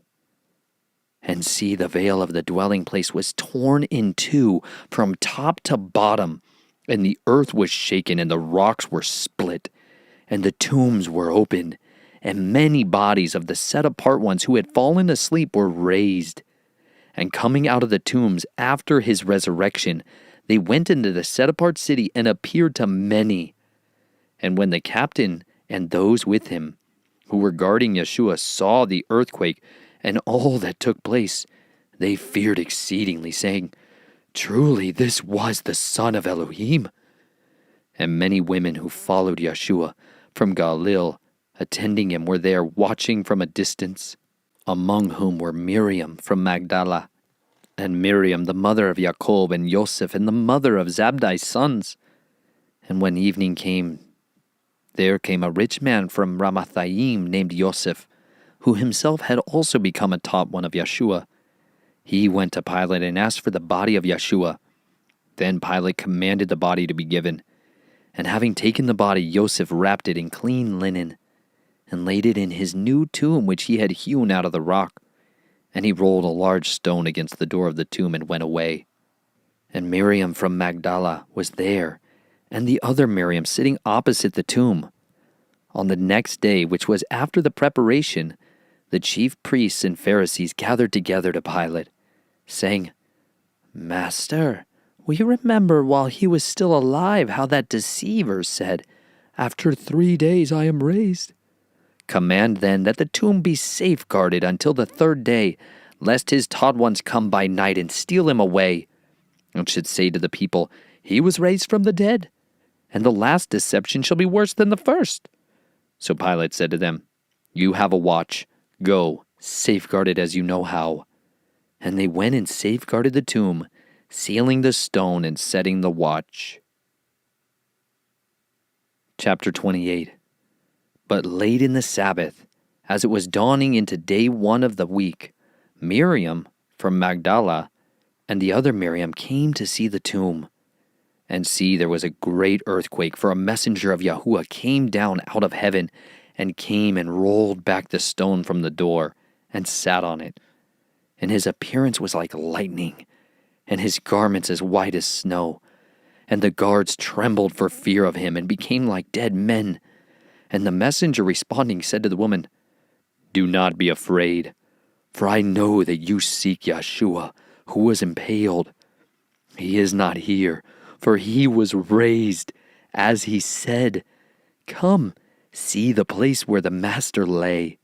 And see, the veil of the dwelling place was torn in two from top to bottom, and the earth was shaken, and the rocks were split, and the tombs were opened, and many bodies of the set-apart ones who had fallen asleep were raised. And coming out of the tombs after his resurrection, they went into the set-apart city and appeared to many. And when the captain and those with him who were guarding Yeshua saw the earthquake and all that took place, they feared exceedingly, saying, "Truly this was the Son of Elohim." And many women who followed Yeshua from Galilee, attending him, were there watching from a distance, among whom were Miriam from Magdala, and Miriam the mother of Jacob and Joseph, and the mother of Zabdi's sons. And when evening came, there came a rich man from Ramathaim named Joseph, who himself had also become a top one of Yeshua. He went to Pilate and asked for the body of Yeshua. Then Pilate commanded the body to be given. And having taken the body, Joseph wrapped it in clean linen, and laid it in his new tomb which he had hewn out of the rock. And he rolled a large stone against the door of the tomb and went away. And Miriam from Magdala was there, and the other Miriam sitting opposite the tomb. On the next day, which was after the preparation, the chief priests and Pharisees gathered together to Pilate, saying, "Master, we remember while he was still alive how that deceiver said, 'After 3 days I am raised.' Command then that the tomb be safeguarded until the 3rd day, lest his taught ones come by night and steal him away, and should say to the people, 'He was raised from the dead,' and the last deception shall be worse than the first." So Pilate said to them, "You have a watch. Go, safeguard it as you know how." And they went and safeguarded the tomb, sealing the stone and setting the watch. Chapter 28. But late in the Sabbath, as it was dawning into day 1 of the week, Miriam from Magdala and the other Miriam came to see the tomb. And see, there was a great earthquake, for a messenger of Yahuwah came down out of heaven, and came and rolled back the stone from the door, and sat on it. And his appearance was like lightning, and his garments as white as snow. And the guards trembled for fear of him, and became like dead men. And the messenger responding said to the woman, "Do not be afraid, for I know that you seek Yeshua, who was impaled. He is not here, for he was raised, as he said. Come, see the place where the Master lay.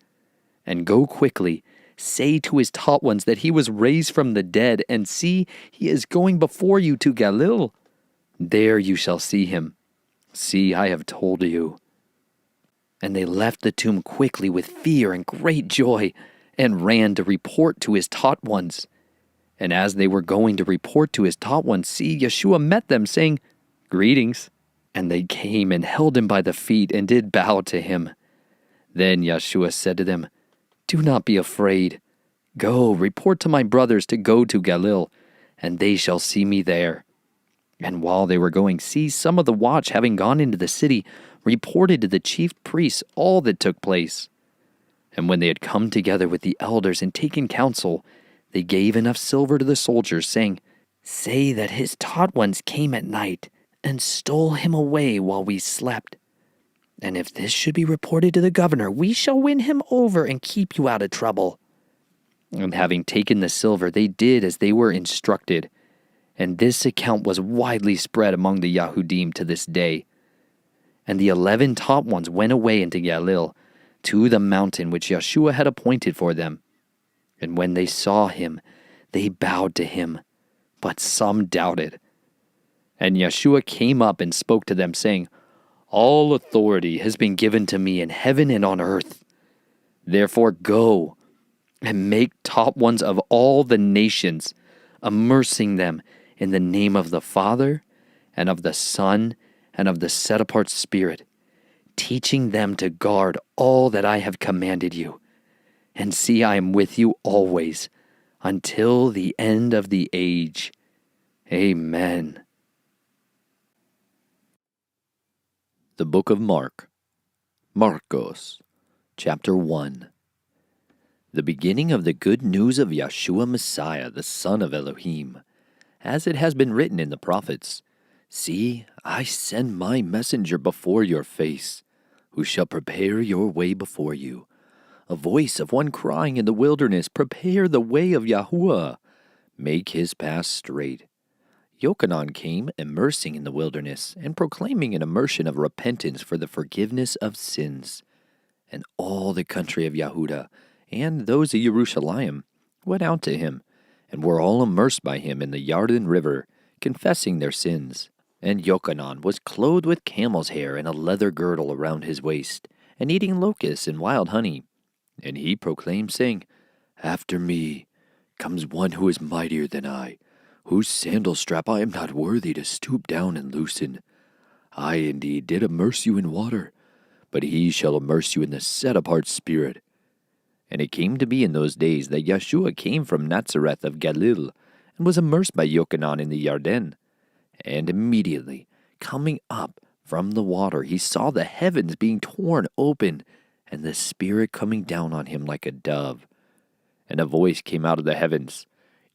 And go quickly, say to his taught ones that he was raised from the dead, and see, he is going before you to Galilee. There you shall see him. See, I have told you." And they left the tomb quickly with fear and great joy, and ran to report to his taught ones. And as they were going to report to his taught ones, see, Yeshua met them, saying, "Greetings." And they came and held him by the feet, and did bow to him. Then Yeshua said to them, "Do not be afraid. Go, report to my brothers to go to Galilee, and they shall see me there." And while they were going, see, some of the watch, having gone into the city, reported to the chief priests all that took place. And when they had come together with the elders and taken counsel, they gave enough silver to the soldiers, saying, "Say that his taught ones came at night, and stole him away while we slept. And if this should be reported to the governor, we shall win him over and keep you out of trouble." And having taken the silver, they did as they were instructed. And this account was widely spread among the Yahudim to this day. And the 11 taught ones went away into Galilee, to the mountain which Yeshua had appointed for them. And when they saw him, they bowed to him, but some doubted. And Yeshua came up and spoke to them, saying, "All authority has been given to me in heaven and on earth. Therefore go and make taught ones of all the nations, immersing them in the name of the Father, and of the Son, and of the set-apart Spirit, teaching them to guard all that I have commanded you. And see, I am with you always, until the end of the age. Amen." The Book of Mark, Marcos, Chapter 1. The beginning of the good news of Yeshua Messiah, the Son of Elohim, as it has been written in the prophets, "See, I send my messenger before your face, who shall prepare your way before you. A voice of one crying in the wilderness, prepare the way of Yahuwah, make his path straight." Yochanan came immersing in the wilderness, and proclaiming an immersion of repentance for the forgiveness of sins. And all the country of Yehuda, and those of Jerusalem, went out to him, and were all immersed by him in the Yarden River, confessing their sins. And Yochanan was clothed with camel's hair and a leather girdle around his waist, and eating locusts and wild honey. And he proclaimed, saying, "After me comes one who is mightier than I, whose sandal strap I am not worthy to stoop down and loosen. I indeed did immerse you in water, but he shall immerse you in the set-apart Spirit." And it came to be in those days that Yeshua came from Nazareth of Galilee, and was immersed by Yochanan in the Yarden. And immediately, coming up from the water, he saw the heavens being torn open, and the Spirit coming down on him like a dove. And a voice came out of the heavens.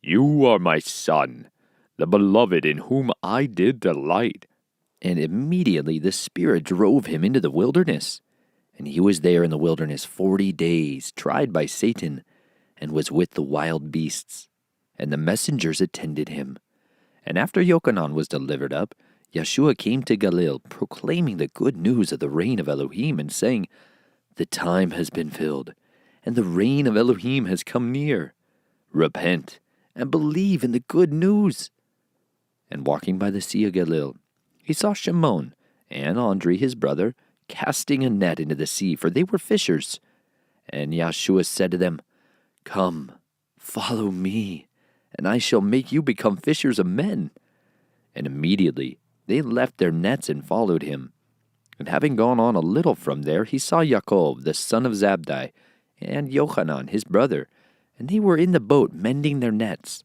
"You are my son, the beloved in whom I did delight." And immediately the Spirit drove him into the wilderness. And he was there in the wilderness 40 days, tried by Satan, and was with the wild beasts. And the messengers attended him. And after Yochanan was delivered up, Yeshua came to Galil, proclaiming the good news of the reign of Elohim, and saying, "The time has been filled, and the reign of Elohim has come near. Repent, and believe in the good news." And walking by the Sea of Galil, he saw Shimon and Andri his brother casting a net into the sea, for they were fishers. And Yeshua said to them, "Come, follow me, and I shall make you become fishers of men." And immediately they left their nets and followed him. And having gone on a little from there, he saw Yaakov, the son of Zabdi, and Yochanan, his brother, and they were in the boat mending their nets.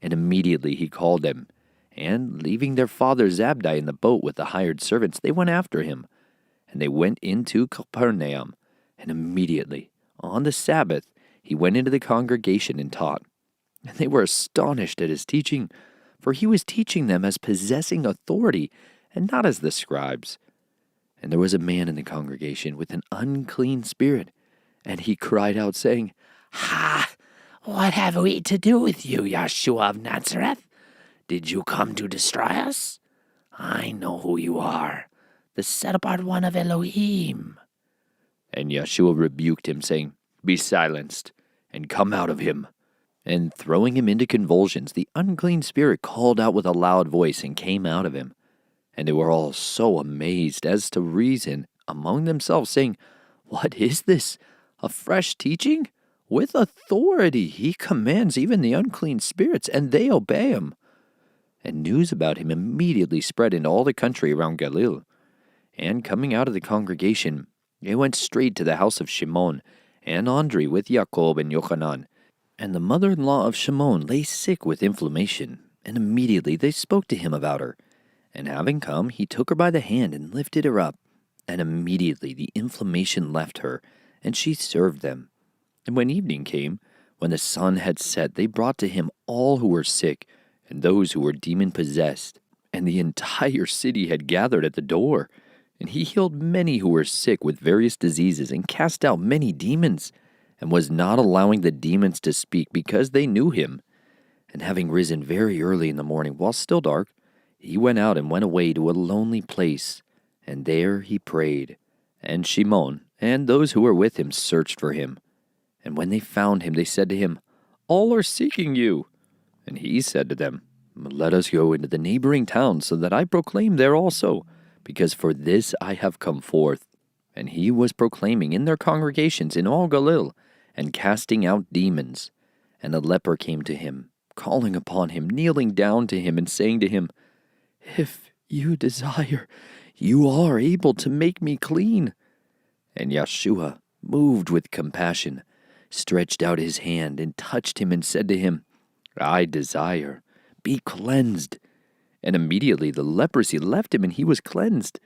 And immediately he called them, and leaving their father Zabdi in the boat with the hired servants, they went after him. And they went into Capernaum, and immediately, on the Sabbath, he went into the congregation and taught. And they were astonished at his teaching, for he was teaching them as possessing authority, and not as the scribes. And there was a man in the congregation with an unclean spirit, and he cried out, saying, "Ha! What have we to do with you, Yeshua of Nazareth? Did you come to destroy us? I know who you are, the set-apart one of Elohim." And Yeshua rebuked him, saying, "Be silenced, and come out of him." And throwing him into convulsions, the unclean spirit called out with a loud voice and came out of him. And they were all so amazed as to reason among themselves, saying, "What is this? A fresh teaching? With authority he commands even the unclean spirits, and they obey him." And news about him immediately spread into all the country around Galil. And coming out of the congregation, they went straight to the house of Shimon and Andri with Yaakov and Yochanan. And the mother-in-law of Shimon lay sick with inflammation, and immediately they spoke to him about her. And having come, he took her by the hand and lifted her up. And immediately the inflammation left her, and she served them. And when evening came, when the sun had set, they brought to him all who were sick, and those who were demon-possessed. And the entire city had gathered at the door. And he healed many who were sick with various diseases, and cast out many demons, and was not allowing the demons to speak, because they knew him. And having risen very early in the morning, while still dark, he went out and went away to a lonely place, and there he prayed. And Shimon and those who were with him searched for him. And when they found him, they said to him, "All are seeking you." And he said to them, "Let us go into the neighboring towns, so that I proclaim there also, because for this I have come forth." And he was proclaiming in their congregations in all Galil, and casting out demons. And a leper came to him, calling upon him, kneeling down to him, and saying to him, "If you desire, you are able to make me clean." And Yeshua, moved with compassion, stretched out his hand and touched him and said to him, "I desire, be cleansed." And immediately the leprosy left him, and he was cleansed.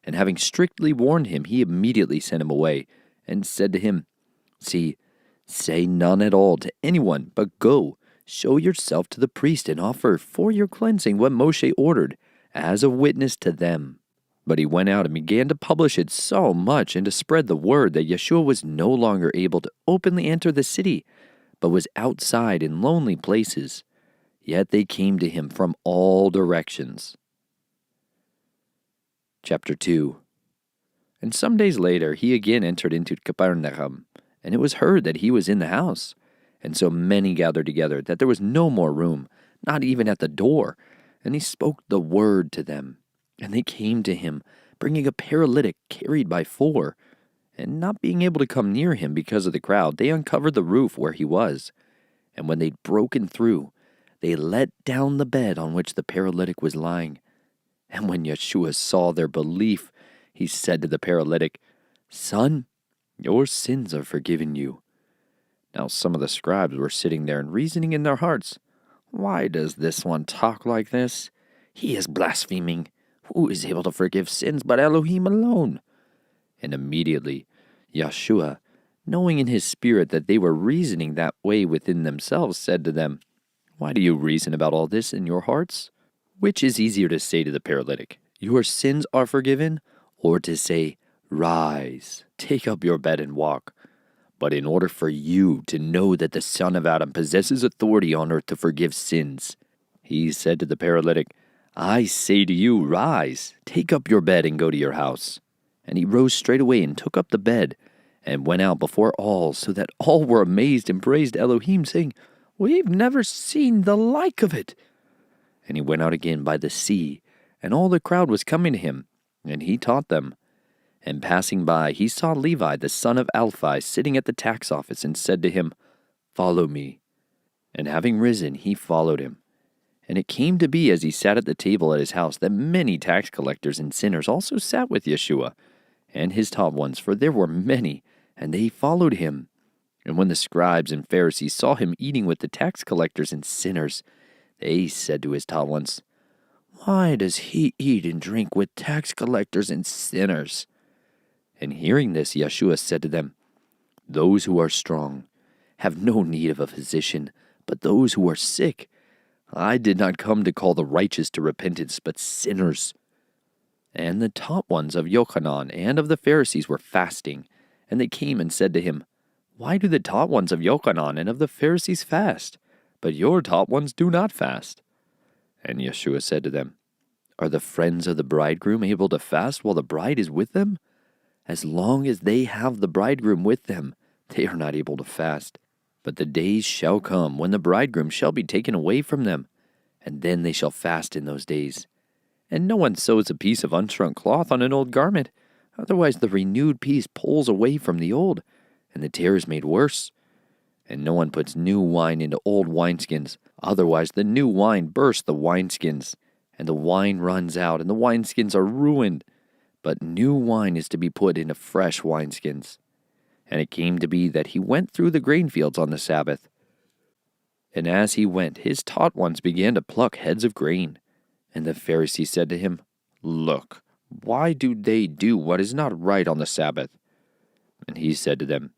And having strictly warned him, he immediately sent him away, and said to him, "See, say none at all to anyone, but go, show yourself to the priest, and offer for your cleansing what Moshe ordered, as a witness to them." But he went out and began to publish it so much, and to spread the word, that Yeshua was no longer able to openly enter the city, but was outside in lonely places. Yet they came to him from all directions. Chapter 2. And some days later he again entered into Capernaum, and it was heard that he was in the house. And so many gathered together that there was no more room, not even at the door. And he spoke the word to them. And they came to him, bringing a paralytic carried by 4. And not being able to come near him because of the crowd, they uncovered the roof where he was. And when they'd broken through, they let down the bed on which the paralytic was lying. And when Yeshua saw their belief, he said to the paralytic, "Son, your sins are forgiven you." Now some of the scribes were sitting there and reasoning in their hearts, "Why does this one talk like this? He is blaspheming. Who is able to forgive sins but Elohim alone?" And immediately Yeshua, knowing in his spirit that they were reasoning that way within themselves, said to them, "Why do you reason about all this in your hearts? Which is easier to say to the paralytic, 'Your sins are forgiven,' or to say, 'Rise, take up your bed and walk'? But in order for you to know that the Son of Adam possesses authority on earth to forgive sins," he said to the paralytic, "I say to you, rise, take up your bed and go to your house." And he rose straightway and took up the bed and went out before all, so that all were amazed and praised Elohim, saying, "We've never seen the like of it." And he went out again by the sea, and all the crowd was coming to him, and he taught them. And passing by, he saw Levi the son of Alphi sitting at the tax office, and said to him, "Follow me." And having risen, he followed him. And it came to be, as he sat at the table at his house, that many tax collectors and sinners also sat with Yeshua and his taught ones, for there were many, and they followed him. And when the scribes and Pharisees saw him eating with the tax collectors and sinners, they said to his taught ones, "Why does he eat and drink with tax collectors and sinners?" And hearing this, Yeshua said to them, "Those who are strong have no need of a physician, but those who are sick. I did not come to call the righteous to repentance, but sinners." And the taught ones of Yochanan and of the Pharisees were fasting, and they came and said to him, "Why do the taught ones of Yochanan and of the Pharisees fast, but your taught ones do not fast?" And Yeshua said to them, "Are the friends of the bridegroom able to fast while the bride is with them? As long as they have the bridegroom with them, they are not able to fast. But the days shall come when the bridegroom shall be taken away from them, and then they shall fast in those days. And no one sews a piece of unshrunk cloth on an old garment, otherwise the renewed piece pulls away from the old, and the tear is made worse. And no one puts new wine into old wineskins, otherwise the new wine bursts the wineskins, and the wine runs out, and the wineskins are ruined. But new wine is to be put into fresh wineskins." And it came to be that he went through the grain fields on the Sabbath. And as he went, his taught ones began to pluck heads of grain. And the Pharisees said to him, "Look, why do they do what is not right on the Sabbath?" And he said to them,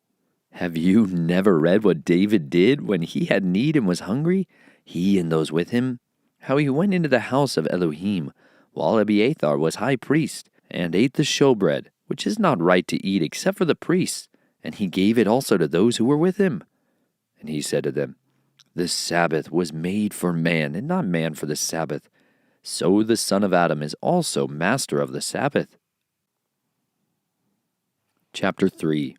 "Have you never read what David did when he had need and was hungry, he and those with him? How he went into the house of Elohim, while Abiathar was high priest, and ate the showbread, which is not right to eat except for the priests, and he gave it also to those who were with him." And he said to them, "The Sabbath was made for man, and not man for the Sabbath. So the Son of Adam is also master of the Sabbath." Chapter 3.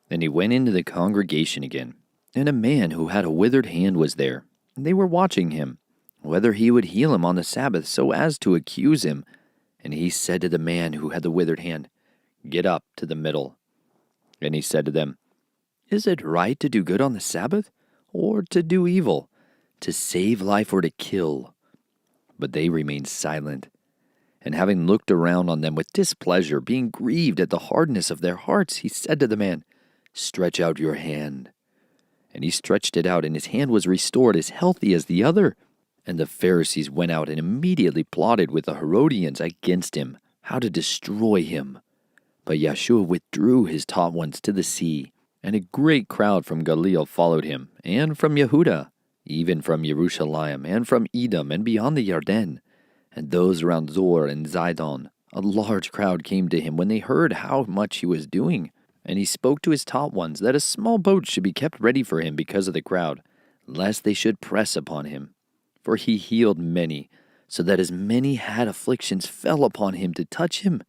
And he went into the congregation again, and a man who had a withered hand was there, and they were watching him, whether he would heal him on the Sabbath, so as to accuse him. And he said to the man who had the withered hand, "Get up to the middle." And he said to them, "Is it right to do good on the Sabbath, or to do evil, to save life or to kill?" But they remained silent. And having looked around on them with displeasure, being grieved at the hardness of their hearts, he said to the man, "Stretch out your hand." And he stretched it out, and his hand was restored as healthy as the other. And the Pharisees went out and immediately plotted with the Herodians against him, how to destroy him. But Yeshua withdrew his taught ones to the sea, and a great crowd from Galilee followed him, and from Yehuda, even from Jerusalem, and from Edom, and beyond the Jordan, and those around Zor and Zidon. A large crowd came to him when they heard how much he was doing. And he spoke to his taught ones that a small boat should be kept ready for him because of the crowd, lest they should press upon him. For he healed many, so that as many had afflictions fell upon him to touch him.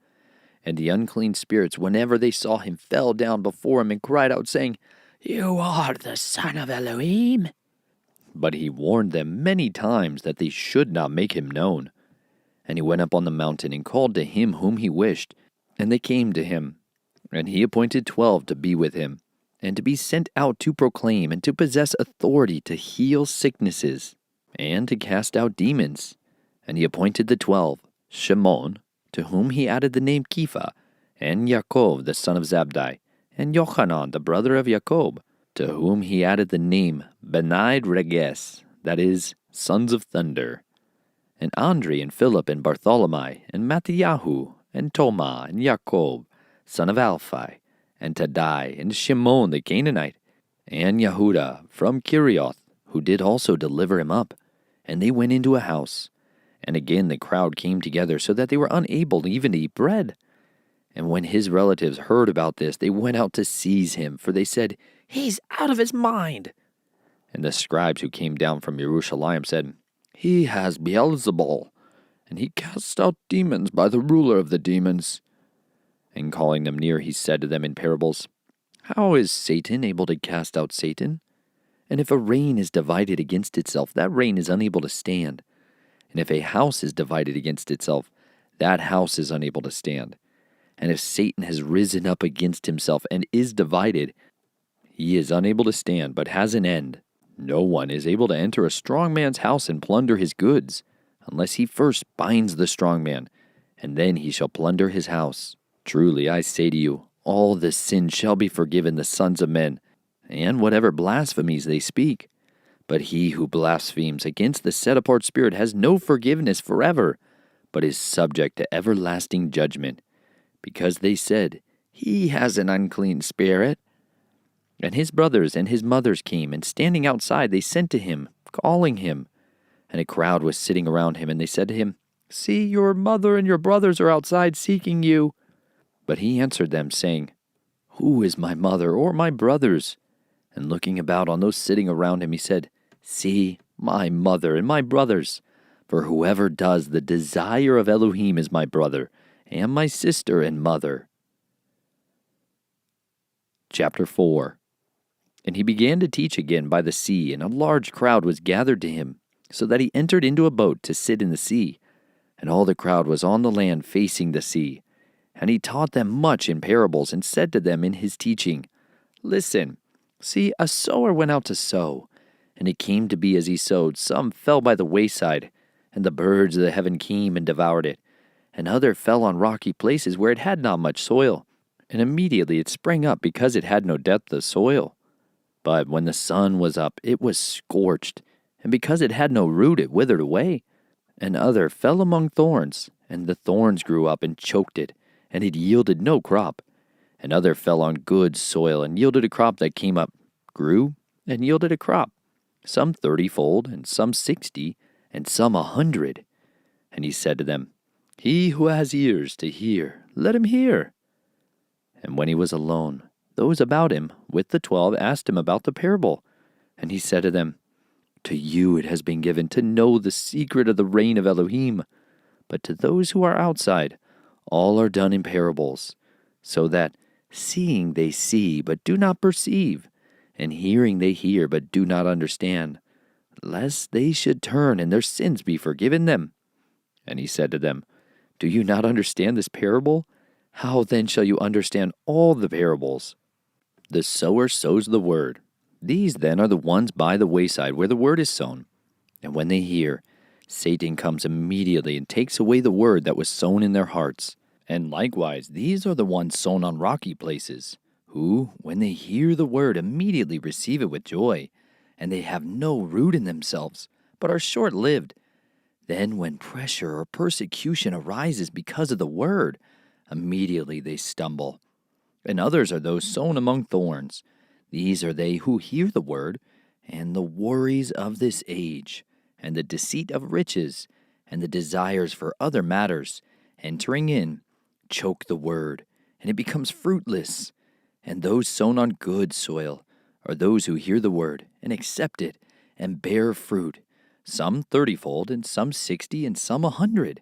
And the unclean spirits, whenever they saw him, fell down before him and cried out, saying, "You are the Son of Elohim." But he warned them many times that they should not make him known. And he went up on the mountain and called to him whom he wished, and they came to him. And he appointed 12 to be with him, and to be sent out to proclaim and to possess authority to heal sicknesses, and to cast out demons. And he appointed the 12, Shimon, to whom he added the name Kepha, and Yaakov the son of Zabdi, and Yochanan the brother of Jacob, to whom he added the name B'nai Reges, that is, sons of thunder, and Andre and Philip and Bartholomew, and Matthiyahu, and Toma, and Jacob, son of Alphi, and Tadai, and Shimon the Canaanite, and Yehuda from Kirioth, who did also deliver him up. And they went into a house. And again the crowd came together, so that they were unable even to eat bread. And when his relatives heard about this, they went out to seize him, for they said, "He's out of his mind." And the scribes who came down from Jerusalem said, "He has Beelzebul, and he casts out demons by the ruler of the demons." And calling them near, he said to them in parables, "How is Satan able to cast out Satan? And if a reign is divided against itself, that reign is unable to stand. And if a house is divided against itself, that house is unable to stand. And if Satan has risen up against himself and is divided, he is unable to stand, but has an end. No one is able to enter a strong man's house and plunder his goods, unless he first binds the strong man, and then he shall plunder his house. Truly I say to you, all this sin shall be forgiven the sons of men, and whatever blasphemies they speak. But he who blasphemes against the set-apart Spirit has no forgiveness forever, but is subject to everlasting judgment, because they said, 'He has an unclean spirit.' And his brothers and his mothers came, and standing outside they sent to him, calling him. And a crowd was sitting around him, and they said to him, 'See, your mother and your brothers are outside seeking you.' But he answered them, saying, 'Who is my mother or my brothers?' And looking about on those sitting around him, he said, 'See, my mother and my brothers. For whoever does the desire of Elohim is my brother, and my sister and mother.'" Chapter 4. And he began to teach again by the sea, and a large crowd was gathered to him, so that he entered into a boat to sit in the sea. And all the crowd was on the land facing the sea. And he taught them much in parables, and said to them in his teaching, "Listen, see, a sower went out to sow. And it came to be as he sowed, some fell by the wayside, and the birds of the heaven came and devoured it. And other fell on rocky places where it had not much soil. And immediately it sprang up, because it had no depth of soil. But when the sun was up, it was scorched, and because it had no root, it withered away. And other fell among thorns, and the thorns grew up and choked it, and it yielded no crop. And other fell on good soil, and yielded a crop that came up, grew, and yielded a crop, some 30-fold, and some 60, and some 100. And he said to them, "He who has ears to hear, let him hear." And when he was alone, those about him with the 12 asked him about the parable. And he said to them, "To you it has been given to know the secret of the reign of Elohim. But to those who are outside, all are done in parables, so that seeing they see, but do not perceive, and hearing they hear, but do not understand, lest they should turn and their sins be forgiven them." And he said to them, "Do you not understand this parable? How then shall you understand all the parables? The sower sows the word. These then are the ones by the wayside where the word is sown. And when they hear, Satan comes immediately and takes away the word that was sown in their hearts. And likewise, these are the ones sown on rocky places, who, when they hear the word, immediately receive it with joy. And they have no root in themselves, but are short-lived. Then when pressure or persecution arises because of the word, immediately they stumble. And others are those sown among thorns. These are they who hear the word, and the worries of this age, and the deceit of riches, and the desires for other matters, entering in, choke the word, and it becomes fruitless. And those sown on good soil are those who hear the word, and accept it, and bear fruit, some 30-fold, and some 60, and some 100.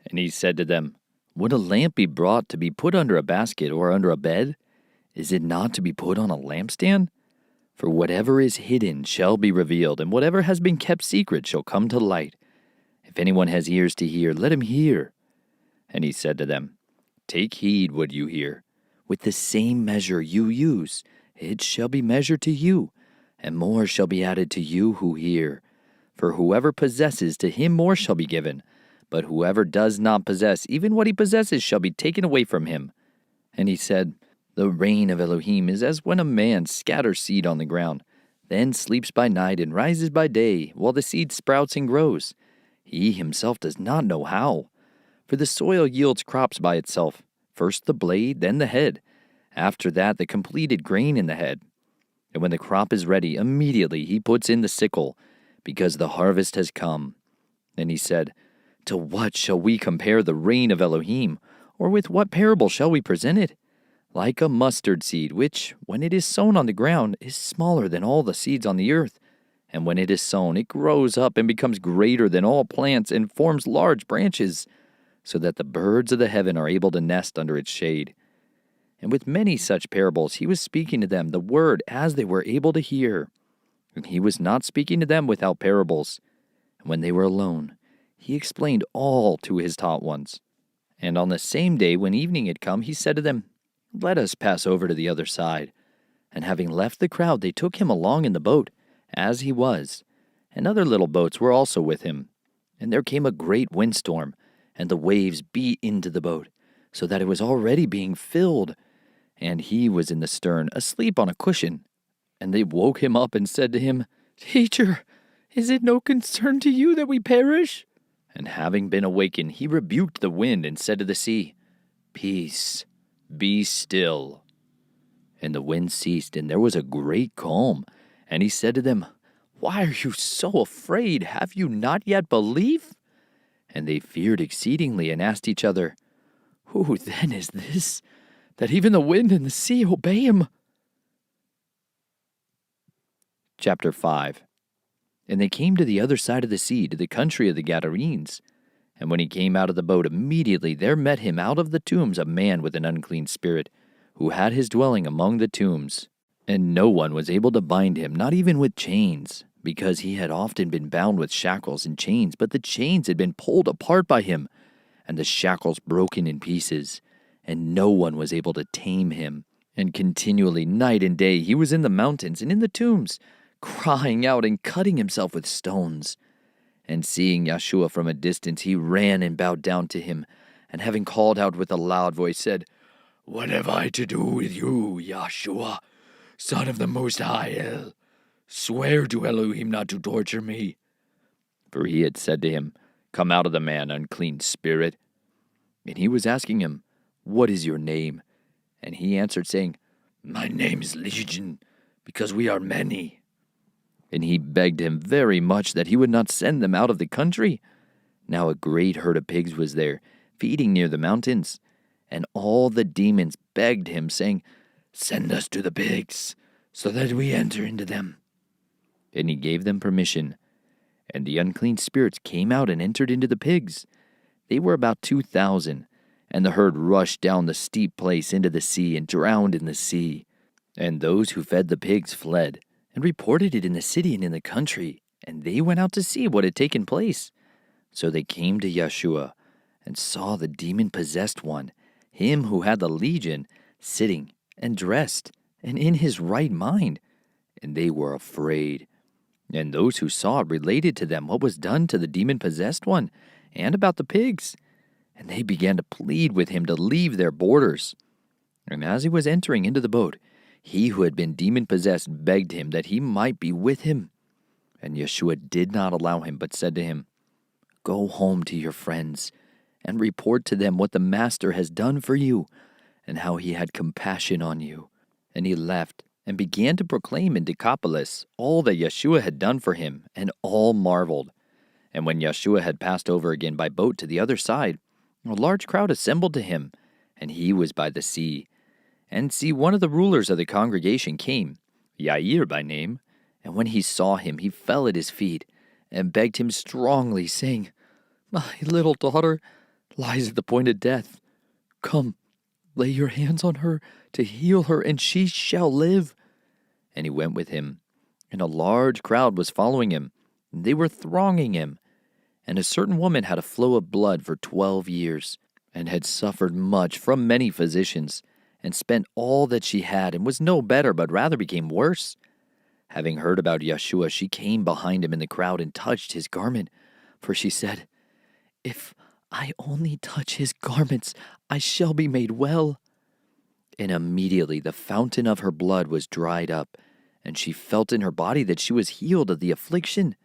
And he said to them, "Would a lamp be brought to be put under a basket or under a bed? Is it not to be put on a lampstand? For whatever is hidden shall be revealed, and whatever has been kept secret shall come to light. If anyone has ears to hear, let him hear." And he said to them, "Take heed what you hear. With the same measure you use, it shall be measured to you, and more shall be added to you who hear. For whoever possesses, to him more shall be given. But whoever does not possess, even what he possesses shall be taken away from him." And he said, "The reign of Elohim is as when a man scatters seed on the ground, then sleeps by night and rises by day, while the seed sprouts and grows. He himself does not know how. For the soil yields crops by itself, first the blade, then the head, After that, the completed grain in the head. And when the crop is ready, immediately he puts in the sickle, because the harvest has come. And he said, To what shall we compare the reign of Elohim? Or with what parable shall we present it? Like a mustard seed, which, when it is sown on the ground, is smaller than all the seeds on the earth. And when it is sown, it grows up and becomes greater than all plants and forms large branches, so that the birds of the heaven are able to nest under its shade. And with many such parables he was speaking to them the word as they were able to hear. And he was not speaking to them without parables. And when they were alone, he explained all to his taught ones. And on the same day when evening had come, he said to them, Let us pass over to the other side. And having left the crowd, they took him along in the boat, as he was. And other little boats were also with him. And there came a great windstorm, and the waves beat into the boat, so that it was already being filled. And he was in the stern, asleep on a cushion. And they woke him up and said to him, Teacher, is it no concern to you that we perish? And having been awakened, he rebuked the wind and said to the sea, Peace, be still. And the wind ceased, and there was a great calm. And he said to them, Why are you so afraid? Have you not yet believed? And they feared exceedingly and asked each other, Who then is this, that even the wind and the sea obey him? Chapter 5. And they came to the other side of the sea, to the country of the Gadarenes. And when he came out of the boat, immediately there met him out of the tombs a man with an unclean spirit, who had his dwelling among the tombs. And no one was able to bind him, not even with chains, because he had often been bound with shackles and chains, but the chains had been pulled apart by him, and the shackles broken in pieces, and no one was able to tame him. And continually, night and day, he was in the mountains and in the tombs, crying out and cutting himself with stones. And seeing Yeshua from a distance, he ran and bowed down to him, and having called out with a loud voice, said, What have I to do with you, Yeshua, Son of the Most High El? Swear to Elohim not to torture me. For he had said to him, Come out of the man, unclean spirit. And he was asking him, What is your name? And he answered, saying, My name is Legion, because we are many. And he begged him very much that he would not send them out of the country. Now a great herd of pigs was there, feeding near the mountains. And all the demons begged him, saying, Send us to the pigs, so that we enter into them. And he gave them permission. And the unclean spirits came out and entered into the pigs. They were about 2,000. And the herd rushed down the steep place into the sea and drowned in the sea. And those who fed the pigs fled, and reported it in the city and in the country. And they went out to see what had taken place. So they came to Yeshua, and saw the demon-possessed one, him who had the legion, sitting and dressed, and in his right mind. And they were afraid. And those who saw it related to them what was done to the demon-possessed one, and about the pigs. And they began to plead with him to leave their borders. And as he was entering into the boat, he who had been demon-possessed begged him that he might be with him. And Yeshua did not allow him, but said to him, Go home to your friends, and report to them what the Master has done for you, and how he had compassion on you. And he left, and began to proclaim in Decapolis all that Yeshua had done for him, and all marveled. And when Yeshua had passed over again by boat to the other side, a large crowd assembled to him, and he was by the sea. And see, one of the rulers of the congregation came, Yair by name, and when he saw him, he fell at his feet, and begged him strongly, saying, My little daughter lies at the point of death. Come, lay your hands on her to heal her, and she shall live. And he went with him, and a large crowd was following him, and they were thronging him. And a certain woman had a flow of blood for 12 years, and had suffered much from many physicians, and spent all that she had, and was no better, but rather became worse. Having heard about Yeshua, she came behind him in the crowd and touched his garment. For she said, If I only touch his garments, I shall be made well. And immediately the fountain of her blood was dried up, and she felt in her body that she was healed of the affliction.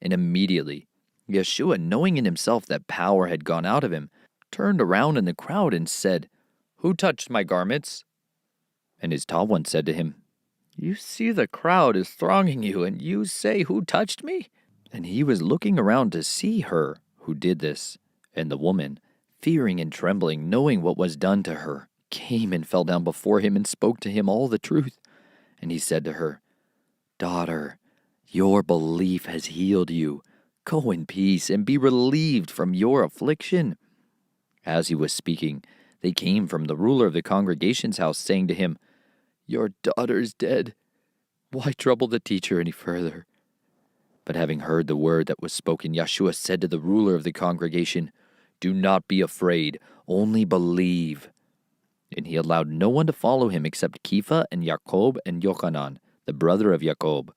And immediately Yeshua, knowing in himself that power had gone out of him, turned around in the crowd and said, Who touched my garments? And his tall one said to him, "You see the crowd is thronging you, and you say, 'Who touched me?'" And he was looking around to see her who did this. And the woman, fearing and trembling, knowing what was done to her, came and fell down before him and spoke to him all the truth. And he said to her, "Daughter, your belief has healed you. Go in peace and be relieved from your affliction." As he was speaking, they came from the ruler of the congregation's house, saying to him, "Your daughter's dead. Why trouble the teacher any further?" But having heard the word that was spoken, Yeshua said to the ruler of the congregation, "Do not be afraid, only believe." And he allowed no one to follow him except Kepha and Jacob and Yochanan, the brother of Jacob.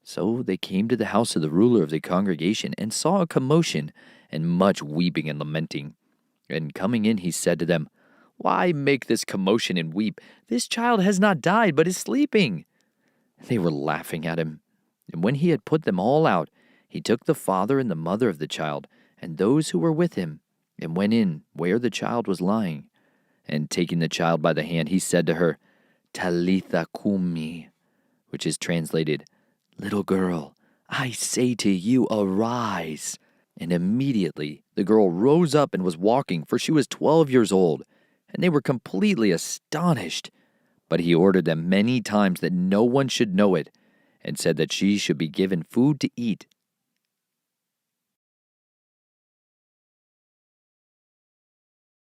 So they came to the house of the ruler of the congregation and saw a commotion and much weeping and lamenting. And coming in, he said to them, "Why make this commotion and weep? This child has not died, but is sleeping." They were laughing at him. And when he had put them all out, he took the father and the mother of the child and those who were with him, and went in where the child was lying. And taking the child by the hand, he said to her, "Talitha kumi," which is translated, "Little girl, I say to you, arise." And immediately the girl rose up and was walking, for she was 12 years old, and they were completely astonished. But he ordered them many times that no one should know it, and said that she should be given food to eat.